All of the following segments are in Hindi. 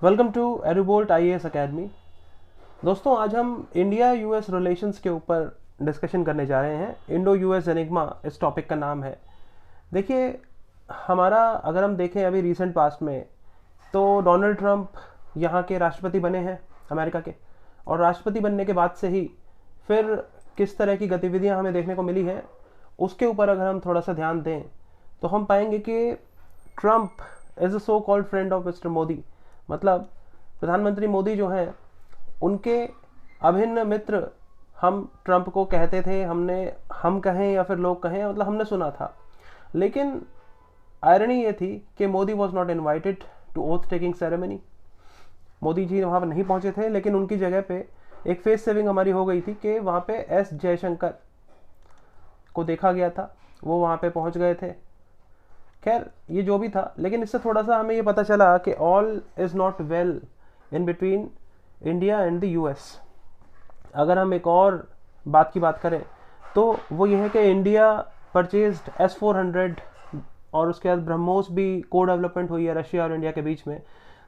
वेलकम टू एरुबोल्ट आईएएस एकेडमी। दोस्तों, आज हम इंडिया यूएस रिलेशंस के ऊपर डिस्कशन करने जा रहे हैं। इंडो यूएस एनिग्मा इस टॉपिक का नाम है। देखिए, हमारा अगर हम देखें अभी रिसेंट पास्ट में, तो डोनाल्ड ट्रंप यहाँ के राष्ट्रपति बने हैं अमेरिका के, और राष्ट्रपति बनने के बाद से ही फिर किस तरह की गतिविधियाँ हमें देखने को मिली हैं, उसके ऊपर अगर हम थोड़ा सा ध्यान दें तो हम पाएंगे कि Trump is a so called friend of mister Modi. मतलब प्रधानमंत्री मोदी जो हैं, उनके अभिन्न मित्र हम ट्रंप को कहते थे। हम कहें या फिर लोग कहें, मतलब हमने सुना था। लेकिन आयरनी ये थी कि Modi was not invited to oath taking ceremony. Modi ji वहाँ पर नहीं पहुँचे थे, लेकिन उनकी जगह पे एक फेस सेविंग हमारी हो गई थी कि वहाँ पे एस जयशंकर को देखा गया था, वो वहाँ पे पहुँच गए थे। खैर, ये जो भी था, लेकिन इससे थोड़ा सा हमें ये पता चला कि all is not well in between India and the US. अगर हम एक और बात की बात करें तो वो ये है कि इंडिया परचेज्ड S-400 और उसके बाद ब्रह्मोस भी को डेवलपमेंट हुई है रशिया और इंडिया के बीच में।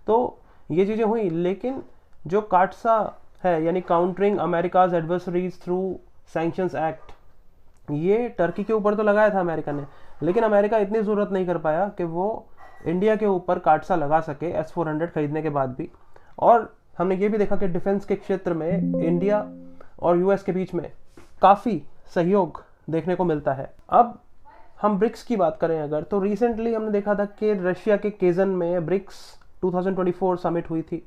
तो ये चीज़ें हुई, लेकिन जो काटसा है, यानी countering America's adversaries through sanctions act, ये टर्की के ऊपर तो लगाया था अमेरिका ने, लेकिन अमेरिका इतनी ज़रूरत नहीं कर पाया कि वो इंडिया के ऊपर काटसा लगा सके S-400 खरीदने के बाद भी। और हमने ये भी देखा कि डिफेंस के क्षेत्र में इंडिया और यूएस के बीच में काफ़ी सहयोग देखने को मिलता है। अब हम ब्रिक्स की बात करें अगर, तो रिसेंटली हमने देखा था कि रशिया के केजन में ब्रिक्स 2024 समिट हुई थी।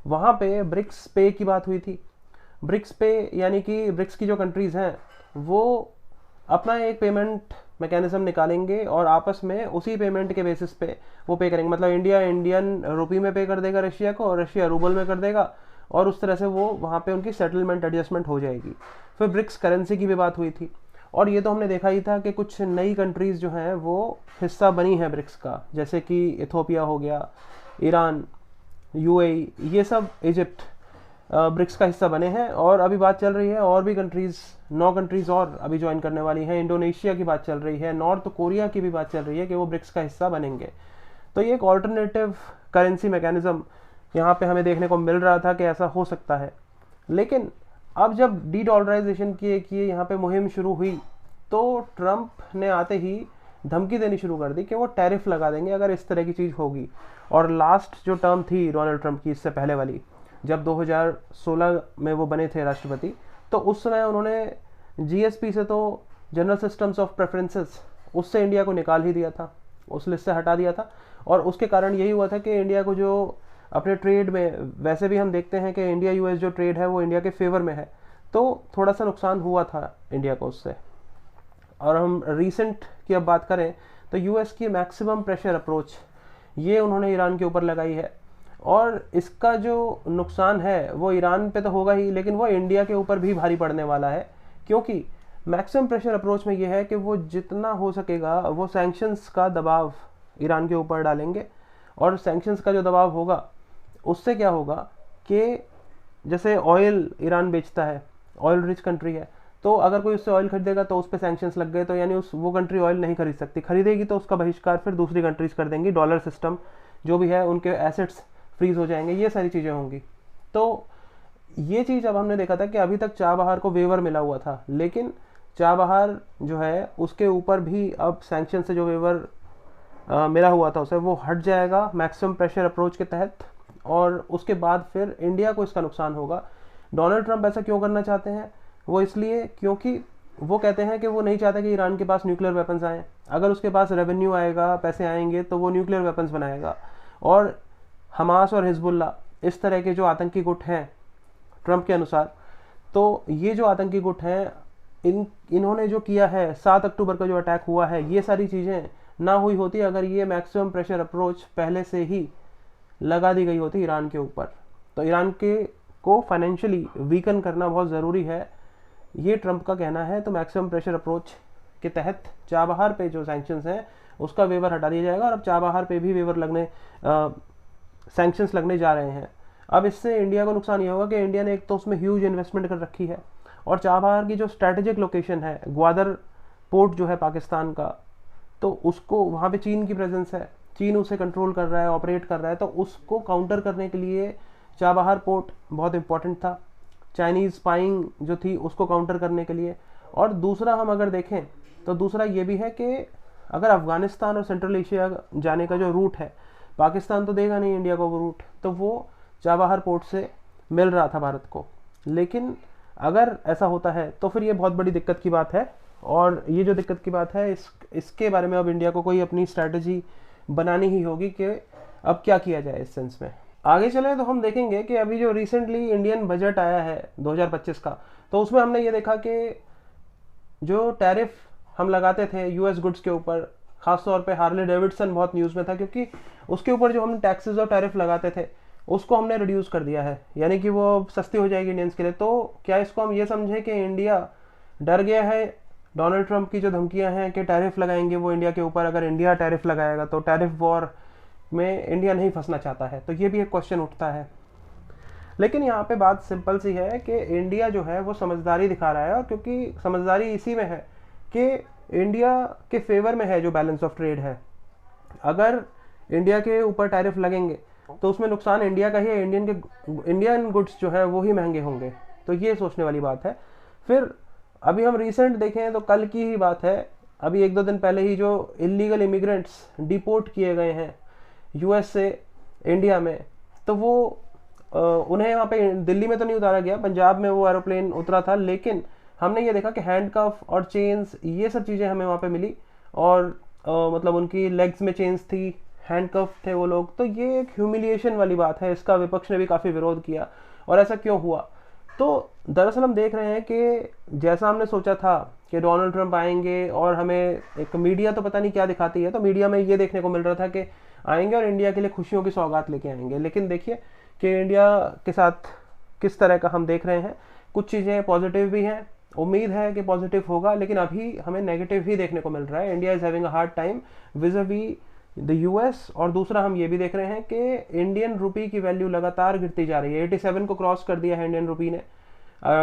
वहाँ पे ब्रिक्स पे की बात हुई थी। ब्रिक्स पे यानी कि ब्रिक्स की जो कंट्रीज़ हैं वो अपना एक पेमेंट मैकेनिज्म निकालेंगे और आपस में उसी पेमेंट के बेसिस पे वो पे करेंगे। मतलब इंडिया इंडियन रुपी में पे कर देगा रशिया को, और रशिया रूबल में कर देगा, और उस तरह से वो वहाँ पे उनकी सेटलमेंट एडजस्टमेंट हो जाएगी। फिर ब्रिक्स करेंसी की भी बात हुई थी, और ये तो हमने देखा ही था कि कुछ नई कंट्रीज़ जो हैं वो हिस्सा बनी है ब्रिक्स का, जैसे कि इथोपिया हो गया, ईरान, यूएई, ये सब, इजिप्ट ब्रिक्स का हिस्सा बने हैं। और अभी बात चल रही है और भी कंट्रीज़, 9 कंट्रीज़ और अभी ज्वाइन करने वाली हैं। इंडोनेशिया की बात चल रही है, नॉर्थ कोरिया की भी बात चल रही है कि वो ब्रिक्स का हिस्सा बनेंगे। तो ये एक ऑल्टरनेटिव करेंसी मैकेनिज्म यहाँ पे हमें देखने को मिल रहा था कि ऐसा हो सकता है। लेकिन अब जब डी डॉलराइजेशन की यहाँ पे मुहिम शुरू हुई, तो ट्रंप ने आते ही धमकी देनी शुरू कर दी कि वो टैरिफ लगा देंगे अगर इस तरह की चीज़ होगी। और लास्ट जो टर्म थी डोनाल्ड ट्रंप की, इससे पहले वाली, जब 2016 में वो बने थे राष्ट्रपति, तो उस समय उन्होंने जीएसपी से, तो जनरल सिस्टम्स ऑफ प्रेफरेंसेस, उससे इंडिया को निकाल ही दिया था, उस लिस्ट से हटा दिया था। और उसके कारण यही हुआ था कि इंडिया को जो अपने ट्रेड में, वैसे भी हम देखते हैं कि इंडिया यूएस जो ट्रेड है वो इंडिया के फेवर में है, तो थोड़ा सा नुकसान हुआ था इंडिया को उससे। और हम रीसेंट की अब बात करें तो यूएस की मैक्सिमम प्रेशर अप्रोच, ये उन्होंने ईरान के ऊपर लगाई है। और इसका जो नुकसान है वो ईरान पे तो होगा ही, लेकिन वो इंडिया के ऊपर भी भारी पड़ने वाला है, क्योंकि मैक्सिमम प्रेशर अप्रोच में ये है कि वो जितना हो सकेगा वो सैंक्शंस का दबाव ईरान के ऊपर डालेंगे। और सैंक्शंस का जो दबाव होगा उससे क्या होगा कि जैसे ऑयल ईरान बेचता है, ऑयल रिच कंट्री है, तो अगर कोई उससे ऑयल खरीदेगा तो उस पर सैंक्शंस लग गए, तो यानी वो कंट्री ऑयल नहीं खरीद सकती, खरीदेगी तो उसका बहिष्कार फिर दूसरी कंट्रीज कर देंगी, डॉलर सिस्टम जो भी है, उनके एसेट्स फ्रीज हो जाएंगे, ये सारी चीज़ें होंगी। तो ये चीज़ अब हमने देखा था कि अभी तक चाबहार को वेवर मिला हुआ था, लेकिन चाबहार जो है उसके ऊपर भी अब सैंक्शन से जो वेवर मिला हुआ था उसे, वो हट जाएगा मैक्सिमम प्रेशर अप्रोच के तहत, और उसके बाद फिर इंडिया को इसका नुकसान होगा। डोनाल्ड ट्रंप ऐसा क्यों करना चाहते हैं? वो इसलिए क्योंकि वो कहते हैं कि वो नहीं चाहते कि ईरान के पास न्यूक्लियर वेपन्स आएँ। अगर उसके पास रेवेन्यू आएगा, पैसे आएंगे, तो वो न्यूक्लियर वेपन्स बनाएगा। और हमास और हिजबुल्ला, इस तरह के जो आतंकी गुट हैं ट्रंप के अनुसार, तो ये जो आतंकी गुट हैं, इन्होंने जो किया है, 7 अक्टूबर का जो अटैक हुआ है, ये सारी चीज़ें ना हुई होती अगर ये मैक्सिमम प्रेशर अप्रोच पहले से ही लगा दी गई होती ईरान के ऊपर। तो ईरान के को फाइनेंशियली वीकन करना बहुत ज़रूरी है, ये ट्रंप का कहना है। तो मैक्सिमम प्रेशर अप्रोच के तहत चाबहार पे जो सैंक्शंस हैं उसका वेवर हटा दिया जाएगा, और अब चाबहार पे भी वेवर लगने, सैंक्शंस लगने जा रहे हैं। अब इससे इंडिया को नुकसान ये होगा कि इंडिया ने एक तो उसमें ह्यूज इन्वेस्टमेंट कर रखी है, और चाबहार की जो स्ट्रैटेजिक लोकेशन है, ग्वादर पोर्ट जो है पाकिस्तान का, तो उसको, वहाँ पे चीन की प्रेजेंस है, चीन उसे कंट्रोल कर रहा है, ऑपरेट कर रहा है, तो उसको काउंटर करने के लिए चाबहार पोर्ट बहुत इंपॉर्टेंट था, चाइनीज़ स्पाइंग जो थी उसको काउंटर करने के लिए। और दूसरा हम अगर देखें तो दूसरा ये भी है कि अगर अफ़गानिस्तान और सेंट्रल एशिया जाने का जो रूट है, पाकिस्तान तो देगा नहीं इंडिया को वो रूट, तो वो चाबहार पोर्ट से मिल रहा था भारत को। लेकिन अगर ऐसा होता है तो फिर ये बहुत बड़ी दिक्कत की बात है, और ये जो दिक्कत की बात है इसके बारे में अब इंडिया को कोई अपनी स्ट्रैटेजी बनानी ही होगी कि अब क्या किया जाए इस सेंस में। आगे चलें तो हम देखेंगे कि अभी जो रिसेंटली इंडियन बजट आया है 2025 का, तो उसमें हमने ये देखा कि जो टैरिफ हम लगाते थे यूएस गुड्स के ऊपर, खासतौर पे हार्ले डेविडसन बहुत न्यूज़ में था, क्योंकि उसके ऊपर जो हम टैक्सेस और टैरिफ लगाते थे उसको हमने रिड्यूस कर दिया है, यानी कि वो सस्ती हो जाएगी इंडियंस के लिए। तो क्या इसको हम ये समझें कि इंडिया डर गया है डोनाल्ड ट्रंप की जो धमकियां हैं कि टैरिफ लगाएंगे वो इंडिया के ऊपर, अगर इंडिया टैरिफ लगाएगा तो टैरिफ वॉर में इंडिया नहीं फंसना चाहता है? तो ये भी एक क्वेश्चन उठता है। लेकिन यहाँ पे बात सिंपल सी है कि इंडिया जो है वो समझदारी दिखा रहा है, और क्योंकि समझदारी इसी में है कि इंडिया के फेवर में है जो बैलेंस ऑफ ट्रेड है। अगर इंडिया के ऊपर टैरिफ लगेंगे तो उसमें नुकसान इंडिया का ही है, इंडियन गुड्स जो है वो ही महंगे होंगे। तो ये सोचने वाली बात है। फिर अभी हम रिसेंट देखें तो कल की ही बात है, अभी 1-2 दिन पहले ही जो इलीगल इमिग्रेंट्स डिपोर्ट किए गए हैं यूएस से इंडिया में, तो वो उन्हें वहाँ पे दिल्ली में तो नहीं उतारा गया, पंजाब में वो एरोप्लेन उतरा था, लेकिन हमने ये देखा कि हैंडकफ और चेन्स ये सब चीज़ें हमें वहाँ पे मिली, और मतलब उनकी लेग्स में चेन्स थी, हैंडकफ थे वो लोग। तो ये एक ह्यूमिलिएशन वाली बात है, इसका विपक्ष ने भी काफ़ी विरोध किया। और ऐसा क्यों हुआ? तो दरअसल हम देख रहे हैं कि जैसा हमने सोचा था कि डोनाल्ड ट्रंप आएंगे और हमें, एक मीडिया तो पता नहीं क्या दिखाती है, तो मीडिया में ये देखने को मिल रहा था कि आएंगे और इंडिया के लिए खुशियों की सौगात लेके आएंगे। लेकिन देखिए कि इंडिया के साथ किस तरह का हम देख रहे हैं। कुछ चीज़ें पॉजिटिव भी हैं, उम्मीद है कि पॉजिटिव होगा, लेकिन अभी हमें नेगेटिव ही देखने को मिल रहा है। India is having a hard time vis-a-vis the US. और दूसरा हम ये भी देख रहे हैं कि इंडियन रुपी की वैल्यू लगातार गिरती जा रही है, 87 को क्रॉस कर दिया है इंडियन रुपी ने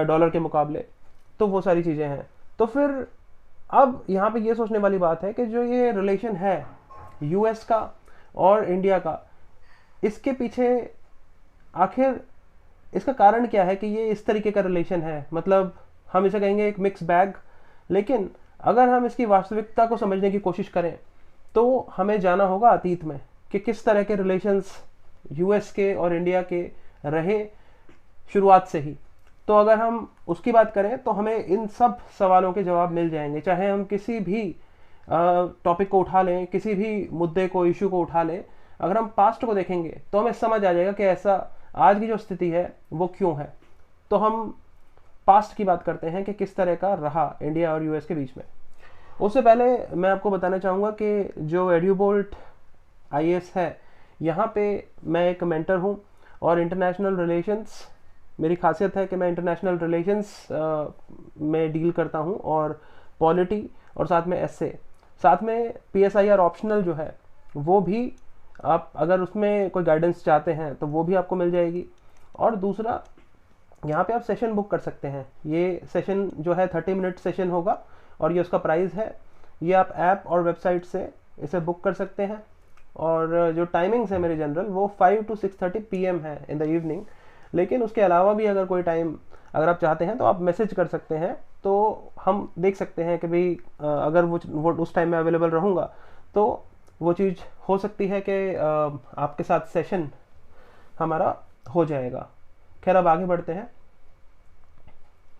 डॉलर के मुकाबले। तो वो सारी चीज़ें हैं। तो फिर अब यहाँ पे ये सोचने वाली बात है कि जो ये रिलेशन है यूएस का और इंडिया का, इसके पीछे आखिर इसका कारण क्या है कि ये इस तरीके का रिलेशन है? मतलब हम इसे कहेंगे एक मिक्स बैग। लेकिन अगर हम इसकी वास्तविकता को समझने की कोशिश करें तो हमें जाना होगा अतीत में कि किस तरह के रिलेशंस यूएस के और इंडिया के रहे शुरुआत से ही। तो अगर हम उसकी बात करें तो हमें इन सब सवालों के जवाब मिल जाएंगे, चाहे हम किसी भी टॉपिक को उठा लें, किसी भी मुद्दे को, इशू को उठा लें। अगर हम पास्ट को देखेंगे तो हमें समझ आ जाएगा कि ऐसा आज की जो स्थिति है वो क्यों है। तो हम पास्ट की बात करते हैं कि किस तरह का रहा इंडिया और यूएस के बीच में। उससे पहले मैं आपको बताना चाहूँगा कि जो एड्यूबोल्ट आईएएस है, यहाँ पे मैं एक मेंटर हूँ, और इंटरनेशनल रिलेशंस मेरी खासियत है कि मैं इंटरनेशनल रिलेशंस में डील करता हूँ, और पॉलिटी, और साथ में एसए, साथ में पीएसआईआर ऑप्शनल जो है वो भी, आप अगर उसमें कोई गाइडेंस चाहते हैं तो वो भी आपको मिल जाएगी। और दूसरा, यहाँ पे आप सेशन बुक कर सकते हैं। ये सेशन जो है 30 मिनट सेशन होगा, और ये उसका प्राइस है। ये आप ऐप और वेबसाइट से इसे बुक कर सकते हैं। और जो टाइमिंग्स है मेरे जनरल वो 5 to 6:30 PM है इन द इवनिंग। लेकिन उसके अलावा भी अगर कोई टाइम अगर आप चाहते हैं तो आप मैसेज कर सकते हैं, तो हम देख सकते हैं कि भाई अगर वो उस टाइम में अवेलेबल रहूँगा तो वो चीज़ हो सकती है कि आपके साथ सेशन हमारा हो जाएगा। खैर, अब आगे बढ़ते हैं।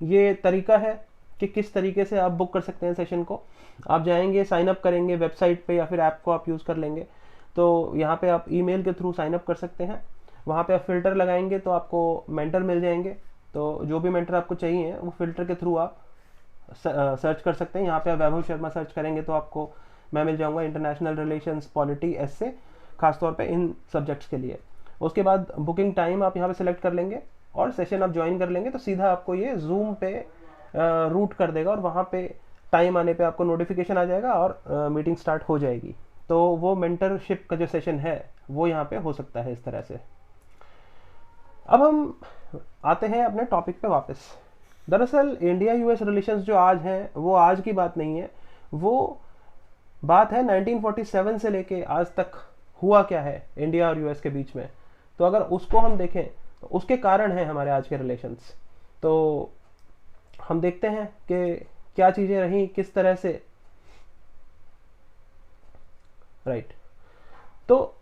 ये तरीका है कि किस तरीके से आप बुक कर सकते हैं सेशन को। आप जाएंगे, साइन अप करेंगे वेबसाइट पे, या फिर ऐप को आप यूज़ कर लेंगे। तो यहाँ पे आप ईमेल के थ्रू साइन अप कर सकते हैं। वहाँ पे आप फ़िल्टर लगाएंगे तो आपको मेंटर मिल जाएंगे। तो जो भी मेंटर आपको चाहिए वो फ़िल्टर के थ्रू आप सर्च कर सकते हैं। यहाँ पे आप वैभव शर्मा सर्च करेंगे तो आपको मैं मिल जाऊँगा, इंटरनेशनल रिलेशंस, पॉलिटी, एसए, खासतौर पे इन सब्जेक्ट्स के लिए। उसके बाद बुकिंग टाइम आप यहाँ पे सिलेक्ट कर लेंगे और सेशन आप ज्वाइन कर लेंगे, तो सीधा आपको ये जूम पे रूट कर देगा, और वहाँ पे टाइम आने पे आपको नोटिफिकेशन आ जाएगा और मीटिंग स्टार्ट हो जाएगी। तो वो मेंटरशिप का जो सेशन है वो यहाँ पे हो सकता है इस तरह से। अब हम आते हैं अपने टॉपिक पे वापस। दरअसल इंडिया यूएस रिलेशंस जो आज हैं वो आज की बात नहीं है, वो बात है 1947 से लेके आज तक हुआ क्या है इंडिया और यूएस के बीच में, तो अगर उसको हम देखें तो उसके कारण हैं हमारे आज के रिलेशंस। तो हम देखते हैं कि क्या चीज़ें रहीं किस तरह से, राइट। तो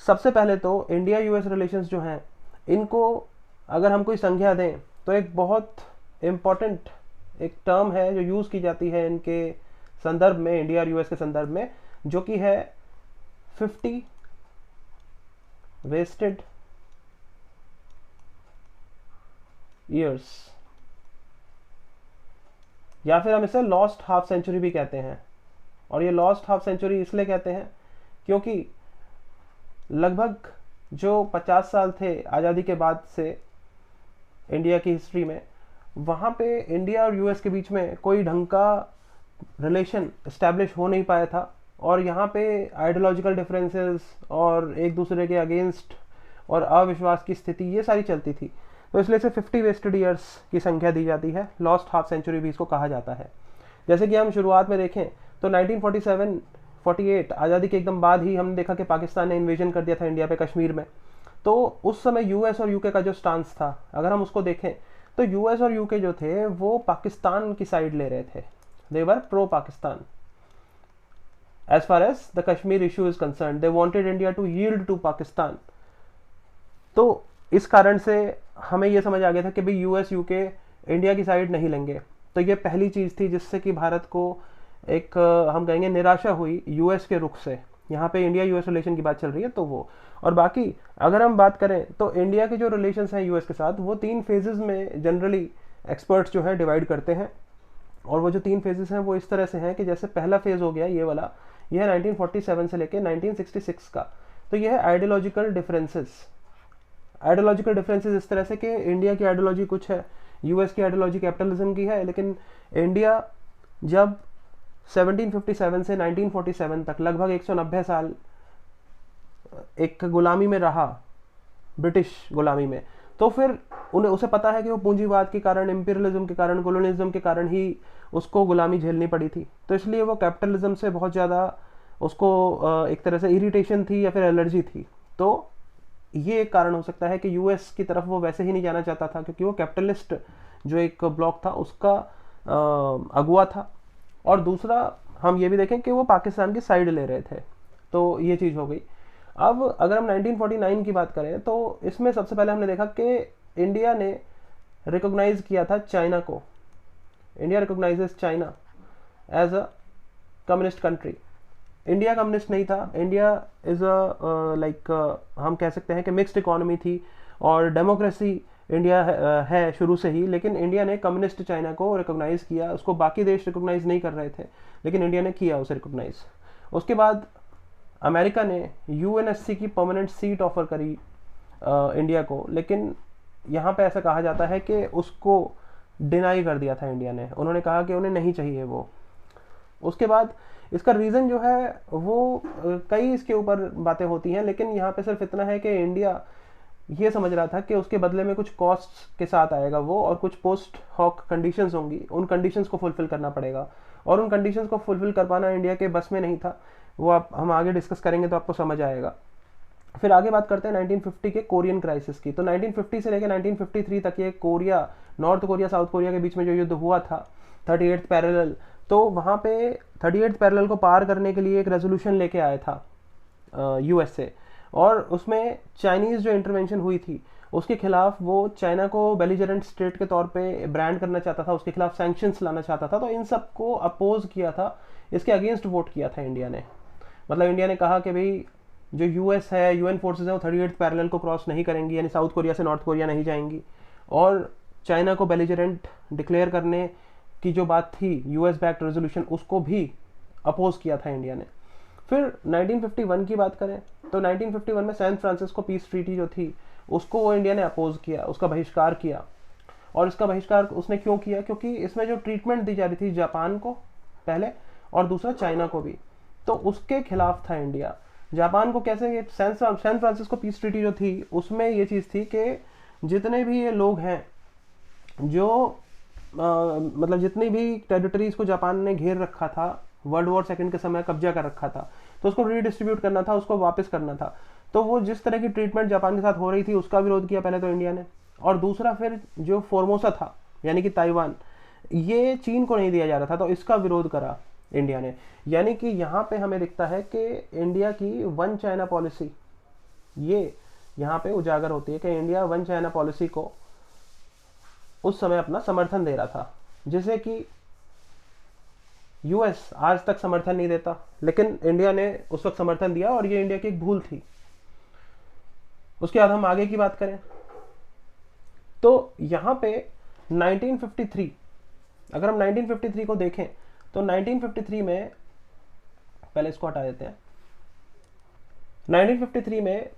सबसे पहले तो इंडिया यूएस रिलेशंस जो हैं, इनको अगर हम कोई संज्ञा दें तो एक बहुत इम्पॉर्टेंट एक टर्म है जो यूज़ की जाती है इनके संदर्भ में, इंडिया और यूएस के संदर्भ में, जो कि है 50 वेस्टेड ईयर्स, या फिर हम इसे लॉस्ट हाफ सेंचुरी भी कहते हैं। और ये लॉस्ट हाफ सेंचुरी इसलिए कहते हैं क्योंकि लगभग जो 50 साल थे आज़ादी के बाद से इंडिया की हिस्ट्री में, वहाँ पे इंडिया और यूएस के बीच में कोई ढंग का रिलेशन इस्टेब्लिश हो नहीं पाया था, और यहाँ पे आइडियोलॉजिकल डिफरेंसेस और एक दूसरे के अगेंस्ट और अविश्वास की स्थिति ये सारी चलती थी। तो इसलिए से 50 वेस्टेड ईयर्स की संख्या दी जाती है, लॉस्ट हाफ सेंचुरी भी इसको कहा जाता है। जैसे कि हम शुरुआत में देखें तो 1947-48 आज़ादी के एकदम बाद ही हमने देखा कि पाकिस्तान ने इन्वेजन कर दिया था इंडिया पे कश्मीर में। तो उस समय यूएस और यूके का जो स्टांस था, अगर हम उसको देखें तो यूएस और यूके जो थे वो पाकिस्तान की साइड ले रहे थे, they were pro Pakistan as far as the Kashmir issue is concerned. They wanted India to yield to Pakistan. तो इस कारण से हमें ये समझ आ गया था कि भाई यूएस यूके इंडिया की साइड नहीं लेंगे। तो ये पहली चीज़ थी जिससे कि भारत को एक हम कहेंगे निराशा हुई यूएस के रुख से। यहाँ पे इंडिया यूएस रिलेशन की बात चल रही है तो वो, और बाकी अगर हम बात करें तो इंडिया के जो रिलेशंस हैं यूएस के साथ, वो 3 फेजेस में जनरली एक्सपर्ट्स जो है डिवाइड करते हैं। और वो जो 3 फेजेस हैं वो इस तरह से हैं कि जैसे पहला फेज हो गया ये वाला, ये है 1947 से लेके 1966 का। तो ये है आइडियोलॉजिकल डिफरेंसेस। आइडियोलॉजिकल डिफरेंसेस इस तरह से कि इंडिया की आइडियोलॉजी कुछ है, यूएस की आइडियोलॉजी कैपिटलिज्म की है, लेकिन इंडिया जब 1757 से 1947 तक लगभग 190 साल एक गुलामी में रहा, ब्रिटिश गुलामी में, तो फिर उन्हें उसे पता है कि वो पूंजीवाद के कारण, इंपीरियलिज्म के कारण, कॉलोनिज्म के कारण ही उसको गुलामी झेलनी पड़ी थी। तो इसलिए वो कैपिटलिज्म से बहुत ज़्यादा उसको एक तरह से इरिटेशन थी या फिर एलर्जी थी। तो ये एक कारण हो सकता है कि यूएस की तरफ वो वैसे ही नहीं जाना चाहता था, क्योंकि वो कैपिटलिस्ट जो एक ब्लॉक था उसका अगुआ था। और दूसरा हम ये भी देखें कि वो पाकिस्तान की साइड ले रहे थे। तो ये चीज़ हो गई। अब अगर हम 1949 की बात करें तो इसमें सबसे पहले हमने देखा कि इंडिया ने रिकॉग्नाइज किया था चाइना को। India recognises China as a communist country. India communist नहीं था, इंडिया इज़ अ लाइक हम कह सकते हैं कि मिक्स्ड इकोनॉमी थी और डेमोक्रेसी इंडिया है शुरू से ही, लेकिन इंडिया ने कम्युनिस्ट चाइना को रिकॉग्नाइज किया। उसको बाकी देश रिकॉग्नाइज नहीं कर रहे थे, लेकिन इंडिया ने किया उसे रिकॉग्नाइज। उसके बाद अमेरिका ने यूएनएससी की परमानेंट सीट ऑफर करी इंडिया को, लेकिन यहाँ पे ऐसा कहा जाता है कि उसको डिनाई कर दिया था इंडिया ने। उन्होंने कहा कि उन्हें नहीं चाहिए वो। उसके बाद इसका रीज़न जो है वो कई इसके ऊपर बातें होती हैं, लेकिन यहाँ पे सिर्फ इतना है कि इंडिया ये समझ रहा था कि उसके बदले में कुछ कॉस्ट्स के साथ आएगा वो, और कुछ पोस्ट हॉक कंडीशंस होंगी, उन कंडीशंस को फुलफिल करना पड़ेगा, और उन कंडीशंस को फुलफिल कर पाना इंडिया के बस में नहीं था। वो हम आगे डिस्कस करेंगे तो आपको समझ आएगा। फिर आगे बात करते हैं 1950 के कोरियन क्राइसिस की। तो 1950 से लेकर 1953 तक ये Korea, north Korea south Korea के बीच में जो युद्ध हुआ था 38th पैरेलल, तो वहाँ पे 38th पैरेलल को पार करने के लिए एक रेजोल्यूशन लेके आया था यूएस से, और उसमें चाइनीज़ जो इंटरवेंशन हुई थी उसके खिलाफ वो चाइना को बेलिजरेंट स्टेट के तौर पे ब्रांड करना चाहता था, उसके खिलाफ सैंक्शंस लाना चाहता था। तो इन सब को अपोज किया था, इसके अगेंस्ट वोट किया था इंडिया ने। मतलब इंडिया ने कहा कि भाई जो यूएस है, यूएन फोर्सेज है, वो 38th पैरेलल को क्रॉस नहीं करेंगी, यानी साउथ कोरिया से नॉर्थ कोरिया नहीं जाएंगी। और चाइना को बेलिजरेंट डिक्लेयर करने की जो बात थी, यूएस बैक्ड रेजोल्यूशन, उसको भी अपोज किया था इंडिया ने। फिर 1951 की बात करें तो 1951 में सैन फ्रांसिस्को पीस ट्रीटी जो थी उसको इंडिया ने अपोज किया, उसका बहिष्कार किया। और इसका बहिष्कार उसने क्यों किया? क्योंकि इसमें जो ट्रीटमेंट दी जा रही थी जापान को पहले, और दूसरा चाइना को भी, तो उसके खिलाफ था इंडिया। जापान को कैसे? सैन फ्रांसिस्को पीस ट्रीटी जो थी उसमें ये चीज़ थी कि जितने भी ये लोग हैं जो मतलब जितनी भी टेरिटरीज को जापान ने घेर रखा था, वर्ल्ड वॉर सेकंड के समय कब्जा कर रखा था, तो उसको रीडिस्ट्रीब्यूट करना था, उसको वापस करना था। तो वो जिस तरह की ट्रीटमेंट जापान के साथ हो रही थी उसका विरोध किया पहले तो इंडिया ने, और दूसरा फिर जो फॉर्मोसा था यानी कि ताइवान, ये चीन को नहीं दिया जा रहा था, तो इसका विरोध करा इंडिया ने। यानी कि यहाँ पे हमें दिखता है कि इंडिया की वन चाइना पॉलिसी ये यहाँ पे उजागर होती है कि इंडिया वन चाइना पॉलिसी को उस समय अपना समर्थन दे रहा था, जिसे कि यूएस आज तक समर्थन नहीं देता, लेकिन इंडिया ने उस वक्त समर्थन दिया और ये इंडिया की एक भूल थी। उसके बाद हम आगे की बात करें तो यहाँ पे 1953, अगर हम 1953 को देखें तो 1953 में, पहले इसको हटा देते हैं, 1953 में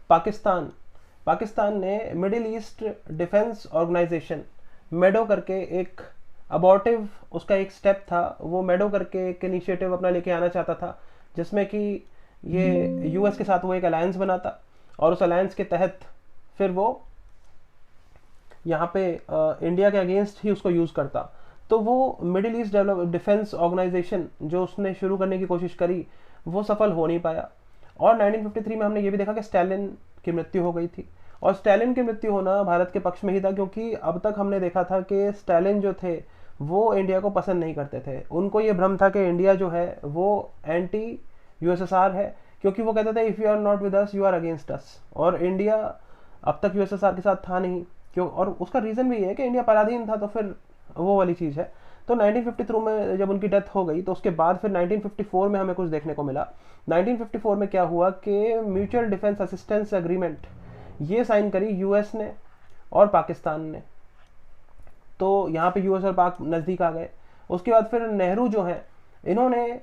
पाकिस्तान ने मिडिल ईस्ट डिफेंस ऑर्गेनाइजेशन मेडो करके एक अबॉर्टिव, उसका एक स्टेप था, वो मेडो करके एक इनिशिएटिव अपना लेके आना चाहता था, जिसमें कि ये यूएस के साथ वो एक अलायंस बनाता और उस अलायंस के तहत फिर वो यहाँ पे इंडिया के अगेंस्ट ही उसको यूज़ करता। तो वो मिडिल ईस्ट डिफेंस ऑर्गेनाइजेशन जो उसने शुरू करने की कोशिश करी वो सफल हो नहीं पाया। और 1953 में हमने ये भी देखा कि स्टालिन की मृत्यु हो गई थी, और स्टालिन की मृत्यु होना भारत के पक्ष में ही था, क्योंकि अब तक हमने देखा था कि स्टालिन जो थे वो इंडिया को पसंद नहीं करते थे। उनको ये भ्रम था कि इंडिया जो है वो एंटी यूएसएसआर है, क्योंकि वो कहते थे if you are not with us you are against us, और इंडिया अब तक यूएसएसआर के साथ था नहीं क्यों, और उसका रीज़न भी ये है कि इंडिया पराधीन था, तो फिर वो वाली चीज़ है। तो 1953 में जब उनकी डेथ हो गई तो उसके बाद फिर 1954 में हमें कुछ देखने को मिला। 1954 में क्या हुआ कि म्यूचुअल डिफेंस असिस्टेंस एग्रीमेंट ये साइन करी यूएस ने और पाकिस्तान ने। तो यहाँ पे यूएस और पाक नज़दीक आ गए। उसके बाद फिर नेहरू जो है इन्होंने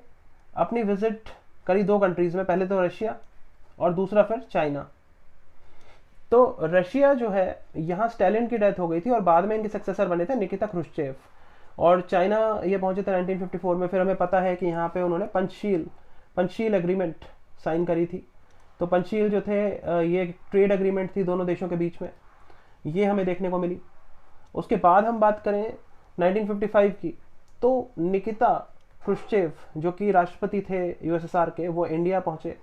अपनी विजिट करी दो कंट्रीज़ में, पहले तो रशिया और दूसरा फिर चाइना। तो रशिया जो है यहाँ स्टालिन की डेथ हो गई थी और बाद में इनके सक्सेसर बने थे निकिता क्रुश्चेव, और चाइना ये पहुंचे थे 1954 में। फिर हमें पता है कि यहाँ पे उन्होंने पंचशील एग्रीमेंट साइन करी थी। तो पंचशील जो थे ये ट्रेड एग्रीमेंट थी दोनों देशों के बीच में, ये हमें देखने को मिली। उसके बाद हम बात करें 1955 की, तो निकिता क्रुश्चेव जो कि राष्ट्रपति थे यूएसएसआर के, वो इंडिया पहुंचे,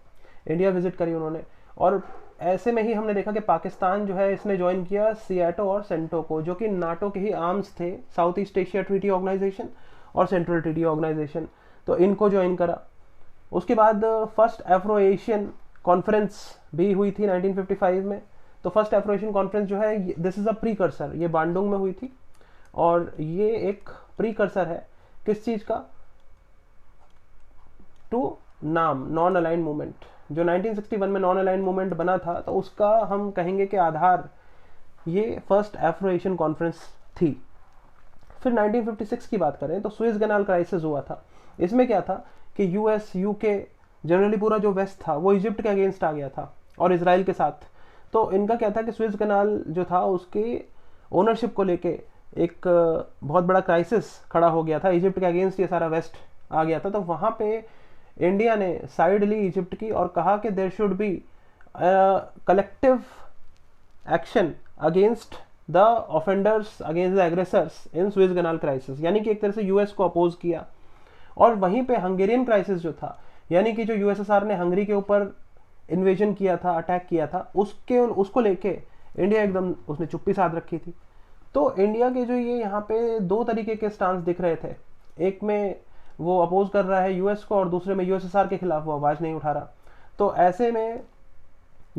इंडिया विजिट करी उन्होंने। और ऐसे में ही हमने देखा कि पाकिस्तान जो है इसने ज्वाइन किया सियाटो और सेंटो को, जो कि नाटो के ही आर्म्स थे, south east Asia treaty organisation और सेंट्रल ट्रीटी ऑर्गेनाइजेशन, तो इनको ज्वाइन करा। उसके बाद फर्स्ट एफ्रो एशियन कॉन्फ्रेंस भी हुई थी 1955 में। तो फर्स्ट एफ्रो एशियन कॉन्फ्रेंस जो है दिस इज़ अ प्रीकर्सर, ये बांडुंग में हुई थी, और ये एक प्रीकर्सर है किस चीज़ का, टू नाम नॉन अलाइन मूवमेंट। जो 1961 में नॉन अलाइन मूवमेंट बना था, तो उसका हम कहेंगे कि आधार ये फर्स्ट एफ्रो एशियन कॉन्फ्रेंस थी। फिर 1956 की बात करें तो स्विस कैनाल क्राइसिस हुआ था। इसमें क्या था कि यूएस यूके जनरली पूरा जो वेस्ट था वो इजिप्ट के अगेंस्ट आ गया था और इसराइल के साथ। तो इनका क्या था कि स्विस कैनाल जो था उसकी ओनरशिप को लेके एक बहुत बड़ा क्राइसिस खड़ा हो गया था, इजिप्ट के अगेंस्ट ये सारा वेस्ट आ गया था। तो वहाँ पे इंडिया ने साइड ली इजिप्ट की और कहा कि there should be collective action against the offenders, against the aggressors in Suez canal crisis, यानी कि एक तरह से यूएस को अपोज किया। और वहीं पे हंगेरियन क्राइसिस जो था, यानी कि जो यूएसएसआर ने हंगरी के ऊपर इन्वेजन किया था, अटैक किया था, उसको लेके इंडिया एकदम उसने चुप्पी साध रखी थी। तो इंडिया के जो ये यहाँ पे दो तरीके के स्टांस दिख रहे थे, एक में वो अपोज कर रहा है यूएस को और दूसरे में यूएसएसआर के खिलाफ वो आवाज़ नहीं उठा रहा। तो ऐसे में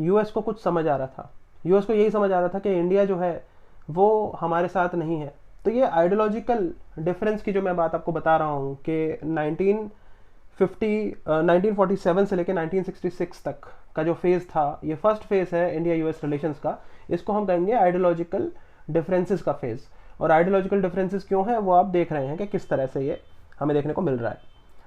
यूएस को कुछ समझ आ रहा था, यूएस को यही समझ आ रहा था कि इंडिया जो है वो हमारे साथ नहीं है। तो ये आइडियोलॉजिकल डिफरेंस की जो मैं बात आपको बता रहा हूँ कि 1947 से लेकर 1966 तक का जो फेज़ था, ये फर्स्ट फेज़ है इंडिया यूएस रिलेशंस का, इसको हम कहेंगे आइडियोलॉजिकल डिफरेंसेस का फेज़। और आइडियोलॉजिकल डिफरेंसेस क्यों है वो आप देख रहे हैं कि किस तरह से ये हमें देखने को मिल रहा है।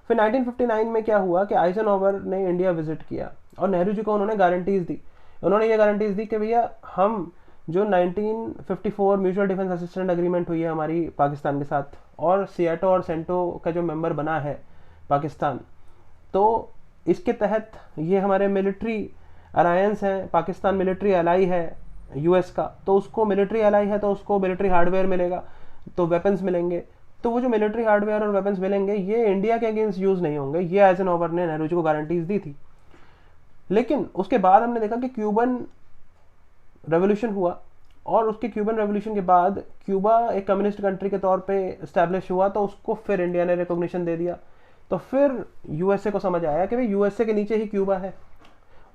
फिर 1959 में क्या हुआ कि आइजनहोवर ने इंडिया विजिट किया और नेहरू जी को उन्होंने गारंटीज दी। उन्होंने ये गारंटीज दी कि भैया हम जो 1954 म्यूचुअल डिफेंस असिस्टेंट एग्रीमेंट हुई है हमारी पाकिस्तान के साथ, और सियाटो और सेंटो का जो मेंबर बना है पाकिस्तान, तो इसके तहत ये हमारे मिलिट्री अलायंस है, पाकिस्तान मिलिट्री अलाई है यूएस का, तो उसको मिलिट्री अलाई है तो उसको मिलिट्री हार्डवेयर मिलेगा, तो वेपन्स मिलेंगे। तो वो जो मिलिट्री हार्डवेयर और वेपन्स मिलेंगे ये इंडिया के अगेंस्ट यूज़ नहीं होंगे, ये आइजनहोवर ने नेहरू जी को गारंटीज दी थी। लेकिन उसके बाद हमने देखा कि क्यूबन रेवोल्यूशन हुआ, और उसके क्यूबन रेवोल्यूशन के बाद क्यूबा एक कम्युनिस्ट कंट्री के तौर पे इस्टेब्लिश हुआ, तो उसको फिर इंडिया ने रिकॉग्निशन दे दिया। तो फिर यूएसए को समझ आया कि भाई यूएसए के नीचे ही क्यूबा है,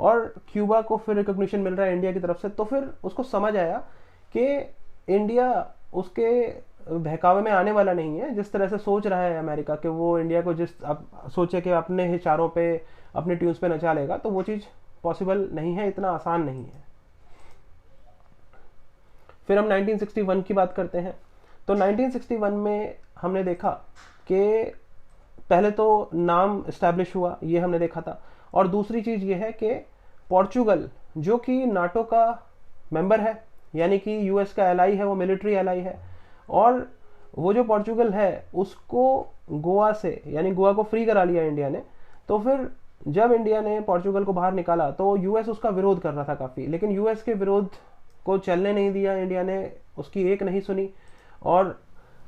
और क्यूबा को फिर रिकॉग्निशन मिल रहा है इंडिया की तरफ से। तो फिर उसको समझ आया कि इंडिया उसके बहकावे में आने वाला नहीं है। जिस तरह से सोच रहा है अमेरिका कि वो इंडिया को जिस अब सोचे कि अपने ही चारों पे अपने ट्यून्स पे नचा लेगा, तो वो चीज़ पॉसिबल नहीं है, इतना आसान नहीं है। फिर हम 1961 की बात करते हैं। तो 1961 में हमने देखा कि पहले तो नाम इस्टेब्लिश हुआ, ये हमने देखा था, और दूसरी चीज़ ये है कि पोर्चुगल जो कि नाटो का मेंबर है, यानी कि यूएस का एलाई है, वो मिलिट्री एलाई है, और वो जो पोर्चुगल है उसको गोवा से, यानी गोवा को फ्री करा लिया इंडिया ने। तो फिर जब इंडिया ने पोर्चुगल को बाहर निकाला तो यूएस उसका विरोध कर रहा था काफ़ी, लेकिन यूएस के विरोध को चलने नहीं दिया इंडिया ने, उसकी एक नहीं सुनी, और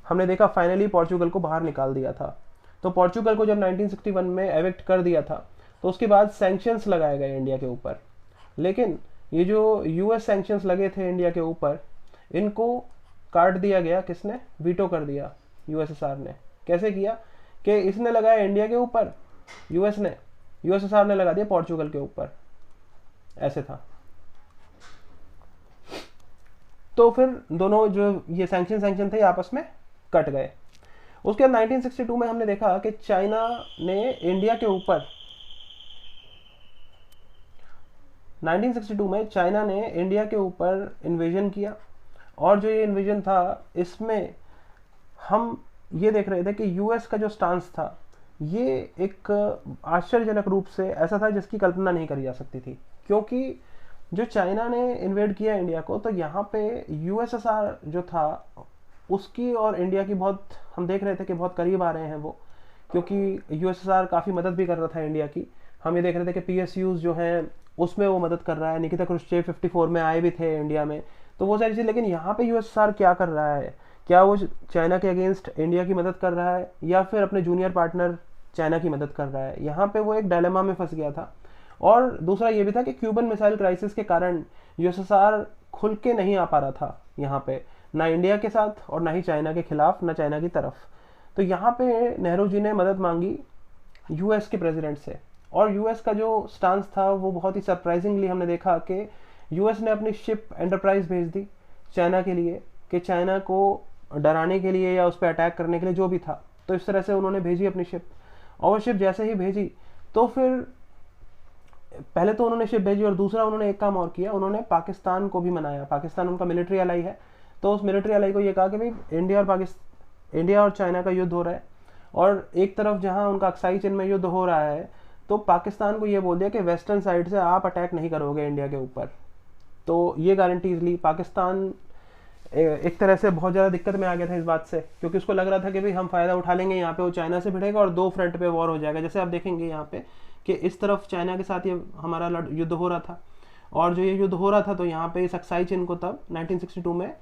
हमने देखा फाइनली पोर्चुगल को बाहर निकाल दिया था। तो पोर्चुगल को जब 1961 में एविक्ट कर दिया था, तो उसके बाद सैंक्शंस लगाए गए इंडिया के ऊपर। लेकिन ये जो यूएस सैंक्शंस लगे थे इंडिया के ऊपर, इनको काट दिया गया, किसने? वीटो कर दिया यूएसएसआर ने। कैसे किया कि इसने लगाया इंडिया के ऊपर यूएस ने, यूएसएसआर ने लगा दिया पोर्चुगल के ऊपर, ऐसे था। तो फिर दोनों जो ये सैंक्शन थे आपस में कट गए। उसके बाद 1962 में हमने देखा कि चाइना ने इंडिया के ऊपर 1962 में चाइना ने इंडिया के ऊपर इन्वेजन किया, और जो ये इन्वेजन था इसमें हम ये देख रहे थे कि यूएस का जो स्टांस था ये एक आश्चर्यजनक रूप से ऐसा था जिसकी कल्पना नहीं करी जा सकती थी। क्योंकि जो चाइना ने इन्वेड किया इंडिया को, तो यहाँ पे यूएसएसआर जो था उसकी और इंडिया की बहुत, हम देख रहे थे कि बहुत करीब आ रहे हैं वो, क्योंकि यूएसएसआर काफ़ी मदद भी कर रहा था इंडिया की। हम ये देख रहे थे कि पीएसयूज जो हैं उसमें वो मदद कर रहा है, निकिता क्रुश्चेव 54 में आए भी थे इंडिया में, तो वो सारी चीज़। लेकिन यहाँ पे यूएसएसआर क्या कर रहा है? क्या वो चाइना के अगेंस्ट इंडिया की मदद कर रहा है, या फिर अपने जूनियर पार्टनर चाइना की मदद कर रहा है? यहाँ पे वो एक डायलेमा में फंस गया था। और दूसरा ये भी था कि क्यूबन मिसाइल क्राइसिस के कारण यूएसएसआर खुल के नहीं आ पा रहा था यहाँ पे, ना इंडिया के साथ और ना ही चाइना के खिलाफ, ना चाइना की तरफ। तो यहाँ पे नेहरू जी ने मदद मांगी यूएस के प्रेसिडेंट से, और यूएस का जो स्टांस था वो बहुत ही सरप्राइजिंगली हमने देखा कि यूएस ने अपनी शिप एंटरप्राइज भेज दी चाइना के लिए, कि चाइना को डराने के लिए या उस पर अटैक करने के लिए जो भी था। तो इस तरह से उन्होंने भेजी अपनी शिप, और वो शिप जैसे ही भेजी तो फिर पहले तो उन्होंने शिप भेजी, और दूसरा उन्होंने एक काम और किया, उन्होंने पाकिस्तान को भी मनाया। पाकिस्तान उनका मिलिट्री अलाई है, तो उस मिलिट्री अलाई को ये कहा कि भाई इंडिया और चाइना का युद्ध हो रहा है, और एक तरफ जहां उनका अक्साई चीन में युद्ध हो रहा है, तो पाकिस्तान को ये बोल दिया कि वेस्टर्न साइड से आप अटैक नहीं करोगे इंडिया के ऊपर। तो ये गारंटीज ली। पाकिस्तान एक तरह से बहुत ज़्यादा दिक्कत में आ गया था इस बात से, क्योंकि उसको लग रहा था कि भाई हम फ़ायदा उठा लेंगे यहाँ पे, वो चाइना से भिड़ेगा और दो फ्रंट पे वॉर हो जाएगा। जैसे आप देखेंगे यहाँ पे कि इस तरफ चाइना के साथ ये हमारा युद्ध हो रहा था, और जो ये युद्ध हो रहा था तो यहाँ पे इस अक्साई चीन को तब 1962 में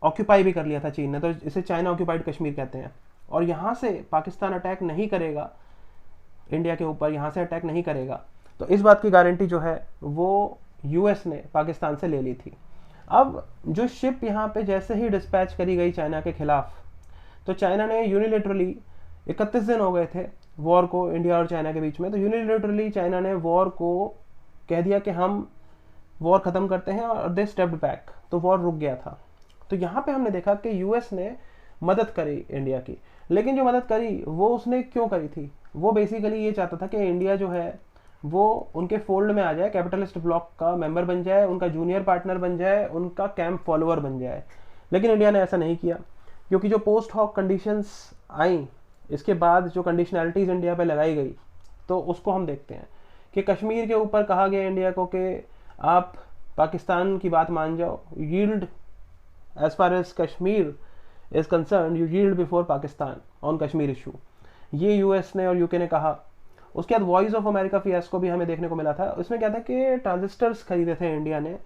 ऑक्यूपाई भी कर लिया था चीन ने, तो इसे चाइना ऑक्यूपाइड कश्मीर कहते हैं। और यहाँ से पाकिस्तान अटैक नहीं करेगा इंडिया के ऊपर, यहाँ से अटैक नहीं करेगा। तो इस बात की गारंटी जो है वो यूएस ने पाकिस्तान से ले ली थी। अब जो शिप यहाँ पे जैसे ही डिस्पैच करी गई चाइना के खिलाफ, तो चाइना ने यूनिलेटरली 31 दिन हो गए थे वॉर को इंडिया और चाइना के बीच में, तो यूनिलेटरली चाइना ने वॉर को कह दिया कि हम वॉर ख़त्म करते हैं, और दे स्टेप्ड बैक, तो वॉर रुक गया था। तो यहाँ पे हमने देखा कि यूएस ने मदद करी इंडिया की, लेकिन जो मदद करी वो उसने क्यों करी थी? वो बेसिकली ये चाहता था कि इंडिया जो है वो उनके फोल्ड में आ जाए, कैपिटलिस्ट ब्लॉक का मेंबर बन जाए, उनका जूनियर पार्टनर बन जाए, उनका कैंप फॉलोअर बन जाए। लेकिन इंडिया ने ऐसा नहीं किया, क्योंकि जो पोस्ट हॉक कंडीशंस आई, इसके बाद जो कंडीशनैलिटीज़ इंडिया पे लगाई गई, तो उसको हम देखते हैं कि कश्मीर के ऊपर कहा गया इंडिया को कि आप पाकिस्तान की बात मान जाओ, yield as far as Kashmir is concern, you yield before Pakistan on Kashmir issue. ये यूएस ने और यूके ने कहा। उसके बाद वॉइस ऑफ अमेरिका फियास्को भी हमें देखने को मिला था। उसमें क्या था कि ट्रांजिस्टर्स खरीदे थे इंडिया ने,